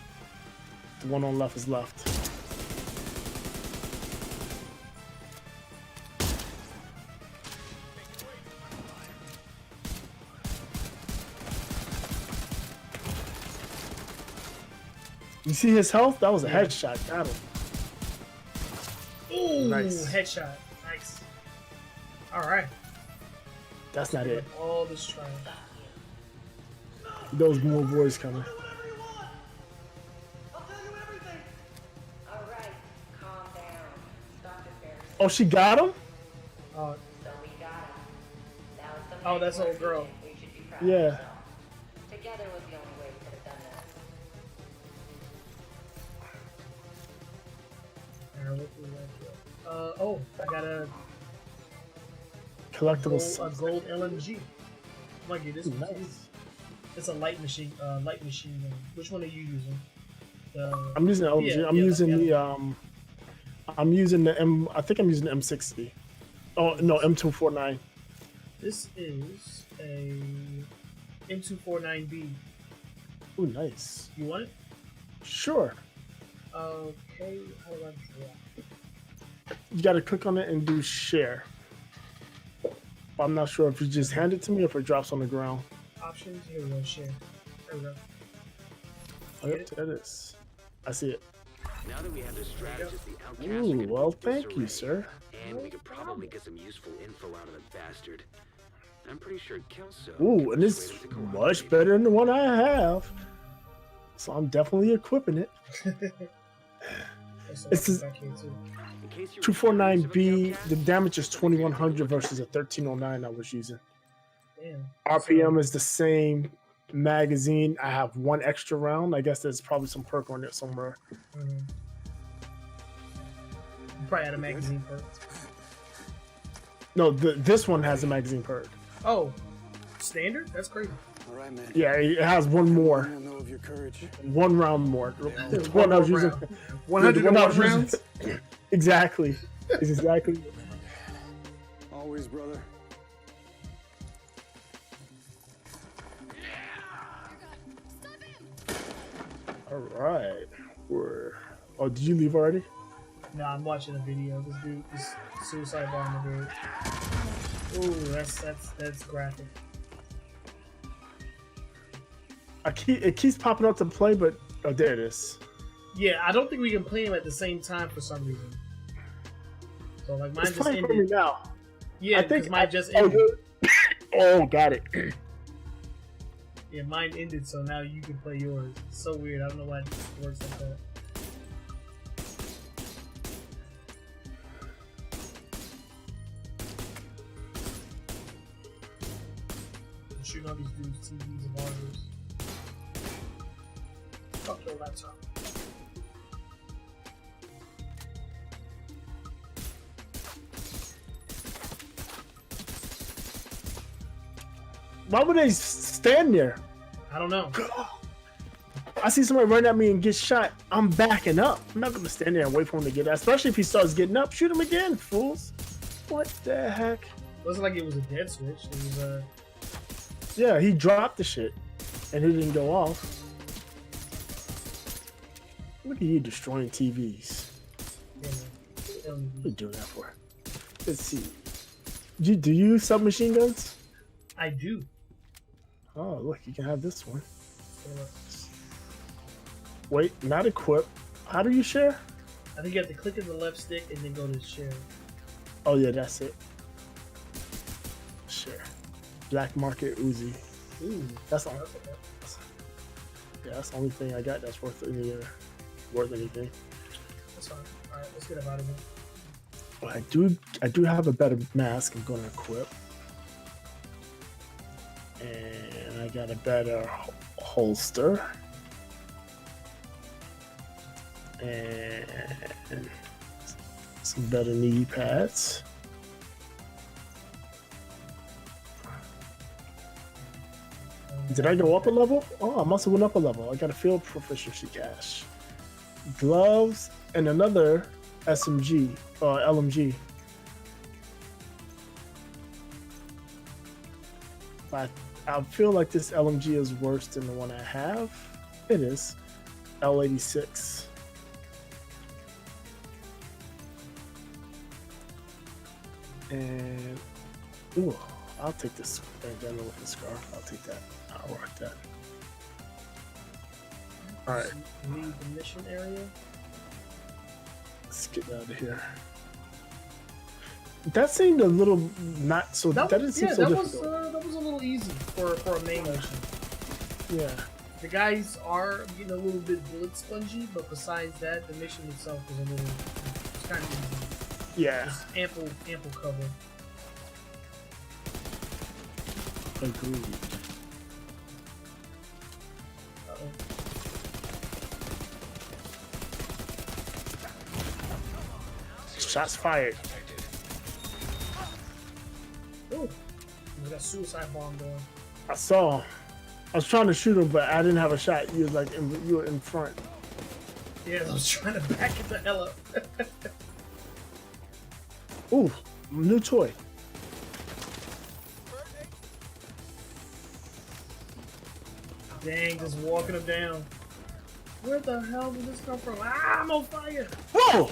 The one on left is left. You see his health? That was a headshot. Got him. Ooh, Nice. headshot. Nice. Alright. That's not it. All this trash. Those more boys coming. I'll tell you everything. All right. Oh, she got him? Oh, So we got him. Now it's the oh, that's the old girl. We should be proud Yeah. of ourselves. Together was the only way we could have done this. Alright, what do we got here? Oh, I got a Collectible. gold LMG. I might get this one. Nice. It's a light machine gun. Which one are you using? I'm using the LMG. Yeah, I'm yeah, using yeah. I'm using the M. I think I'm using the M60. Oh no, M249. This is a M249B. Ooh, nice. You want it? Sure. Okay, how do I draw? You got to click on it and do share. I'm not sure if you just hand it to me or if it drops on the ground. Options, here we go, share. There we go. Oh, yep, there it is. I see it. Now that we have the strategist, the outcast, Ooh, we can well, move thank disarray, you, sir. And we could probably get some useful info out of the bastard. I'm pretty sure Kelso. Ooh, can and it's persuade him to cooperate. much better than the one I have. So I'm definitely equipping it. It's a In case you're 249B. curious about The damage is 2100 versus a 1309 I was using. Damn. RPM is the same magazine. I have one extra round. I guess there's probably some perk on it somewhere. Mm-hmm. You probably had a magazine perk. No, this one has a magazine perk. Oh, standard? That's crazy. All right, man. Yeah, it has one more. I don't know of your courage. One round more. The One one I was more using. round. the 101 one I was using- rounds? Exactly. It's exactly. Always, brother. All right. Oh, did you leave already? No, I'm watching a video. This dude, this suicide bomber dude. Ooh, that's graphic. It keeps popping up to play, but oh, there it is. Yeah, I don't think we can play him at the same time for some reason. So like mine It's just playing for me ended. now. Yeah, I because think mine just oh, ended. oh, got it. Yeah, mine ended, so now you can play yours. It's so weird. I don't know why it works like that. I'm shooting all these dudes' TVs and monitors. Fuck your laptop. Why would they stand there? I don't know. I see somebody run at me and get shot. I'm backing up. I'm not gonna stand there and wait for him to get up. Especially if he starts getting up. Shoot him again, fools. What the heck? It wasn't like it was a dead switch. It was Yeah, he dropped the shit and it didn't go off. Look at you destroying TVs. yeah, What are you doing that for? Let's see. Do you use submachine guns? I do. Oh, look, you can have this one. Wait, not equip. How do you share? I think you have to click in the left stick and then go to share. Oh yeah, that's it. Share. Black market Uzi. Ooh, That's all. Yeah, that's the only thing I got that's worth anything. that's fine. All right, let's get him out of here. Well, I do have a better mask. I'm gonna equip, and I got a better holster, and some better knee pads. Did I go up a level? Oh, I must have went up a level. I got a field proficiency cache, gloves, and another SMG, LMG. But I feel like this LMG is worse than the one I have. It is. L86. And ooh, I'll take this bandana with the scarf. I'll take that. I'll rock that. All right, Leave the mission area. let's get out of here. That seemed a little not so. That didn't seem so difficult. That was a little easy for a main mission. Yeah. The guys are getting a little bit bullet spongy, but besides that, the mission itself was a little. It's kind of easy. Yeah. There's ample cover. Agreed. Uh-oh. Shots fired. Ooh, we got suicide bomb going. I saw. I was trying to shoot him, but I didn't have a shot. You was like you were in front. Yeah, I was trying to back it the hell up. Ooh, new toy. Dang, just walking him down. Where the hell did this come from? Ah, I'm on fire! Whoa!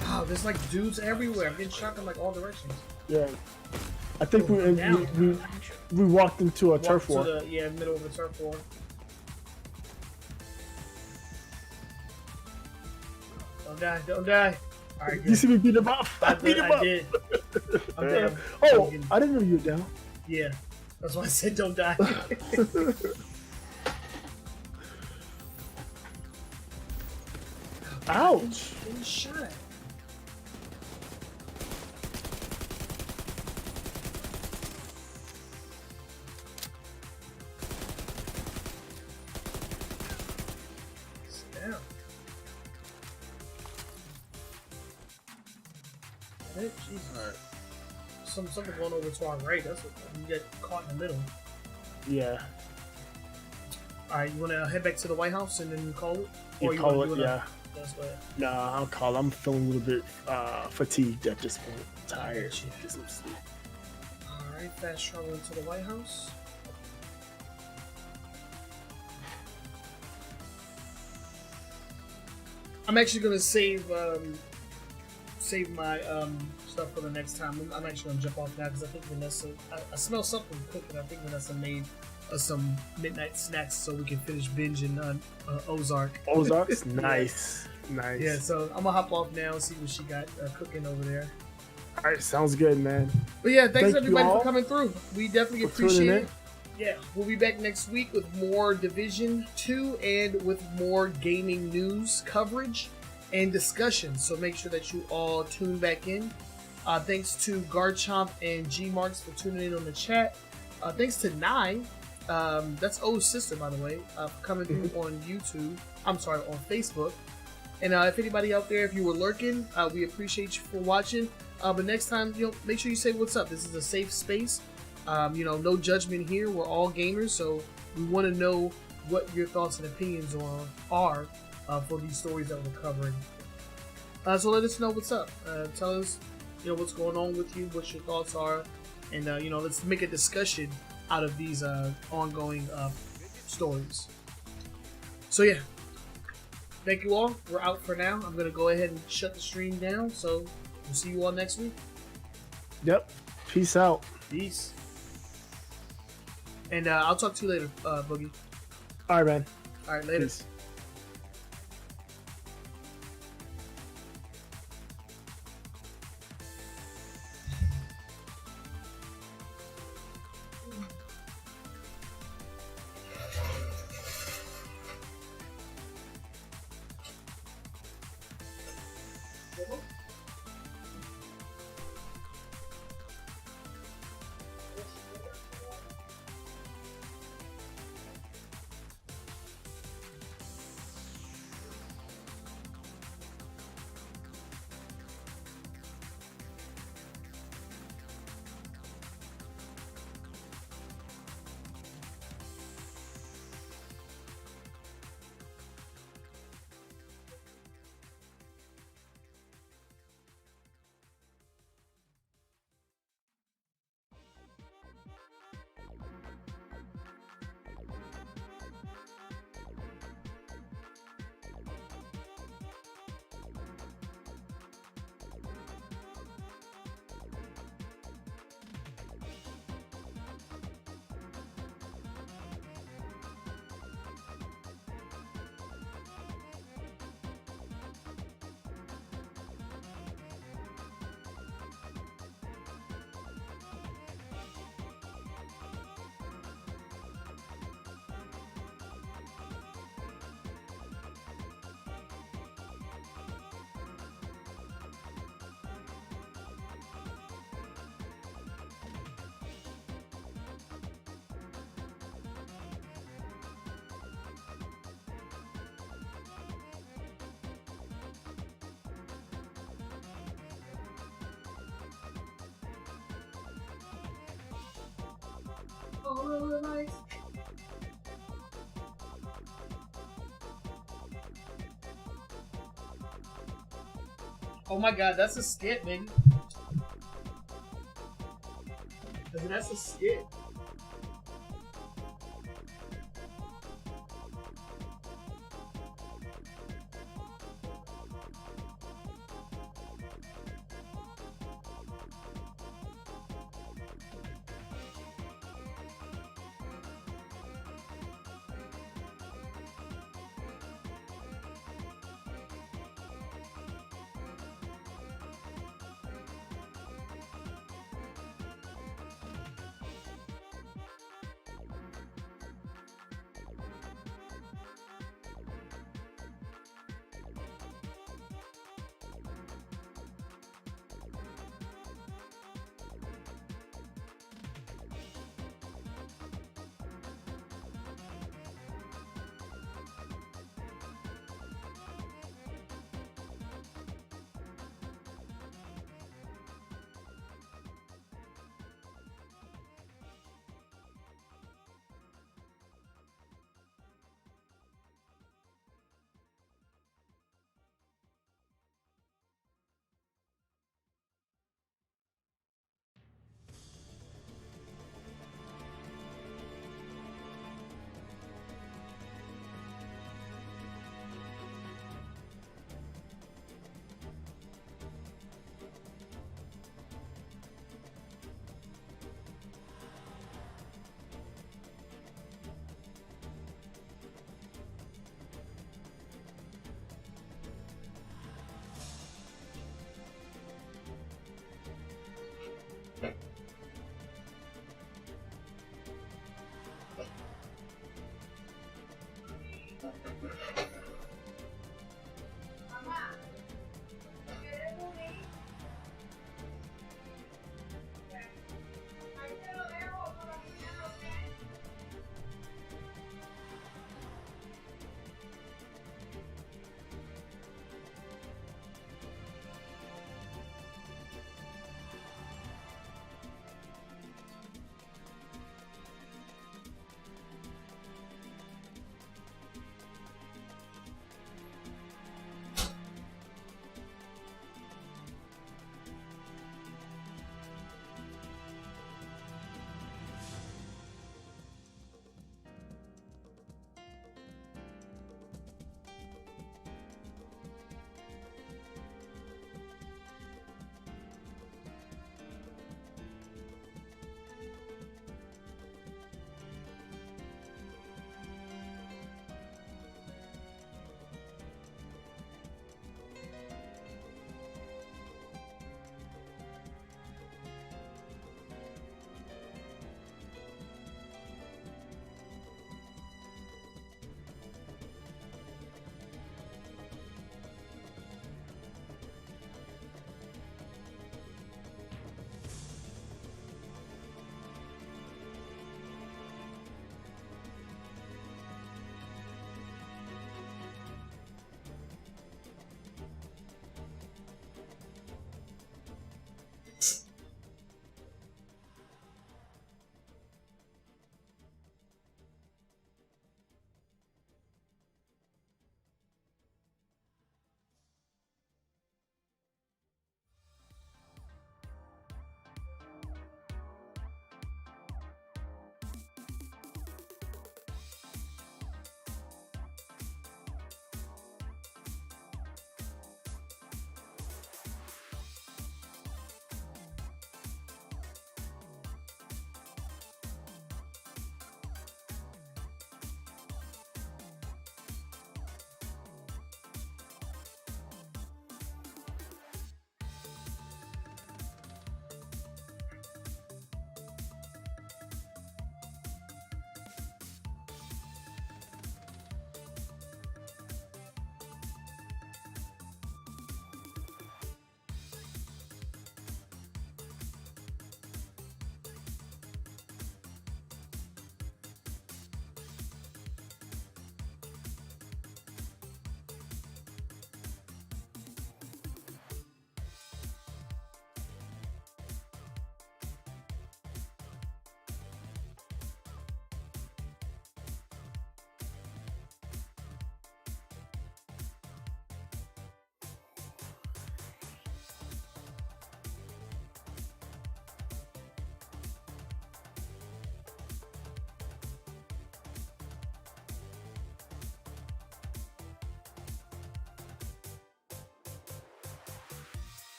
Wow, there's like dudes everywhere. I'm getting shot in like all directions. Yeah. I think we walked into a turf war. Yeah, middle of the turf war. Don't die, don't die. All right, good. You see me beat him up? I beat him up. I did. I'm down. Oh, I didn't know you were down. Yeah, that's why I said don't die. Ouch. Getting shot. Sit down. Hey, jeez. Alright. Something going over to our right. That's what you get caught in the middle. Yeah. Alright, you wanna head back to the White House and then call it? You call it, yeah. That's what. Nah, I'll call. I'm feeling a little bit fatigued at this point. Tired. Gotcha. Get some sleep. Alright, fast travel into the White House. I'm actually gonna save my stuff for the next time. I'm actually gonna jump off now because I think Vanessa. I smell something cooking. I think Vanessa made some midnight snacks so we can finish binging on Ozark. Ozark's nice, nice. Yeah, so I'm gonna hop off now and see what she got cooking over there. All right, sounds good, man. But yeah, thanks Thank everybody you all for coming through. We definitely for tuning appreciate in. it. Yeah, we'll be back next week with more Division 2 and with more gaming news coverage and discussion. So make sure that you all tune back in. Thanks to Garchomp and G Marks for tuning in on the chat. Thanks to Nye, that's O's sister, by the way, for coming through on YouTube. I'm sorry, on Facebook. And if anybody out there, if you were lurking, we appreciate you for watching. But next time, make sure you say what's up. This is a safe space. No judgment here. We're all gamers, so we want to know what your thoughts and opinions are for these stories that we're covering. So let us know what's up. Tell us, what's going on with you, what your thoughts are, and let's make a discussion out of these ongoing stories. So yeah, thank you all. We're out for now. I'm gonna go ahead and shut the stream down. So we'll see you all next week. Yep. Peace out. Peace. And I'll talk to you later, Boogie. All right, man. All right, later. Peace. all of the lights. Oh my god, that's a skit, man. That's a skit.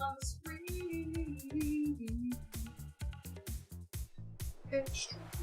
on the screen. Extra.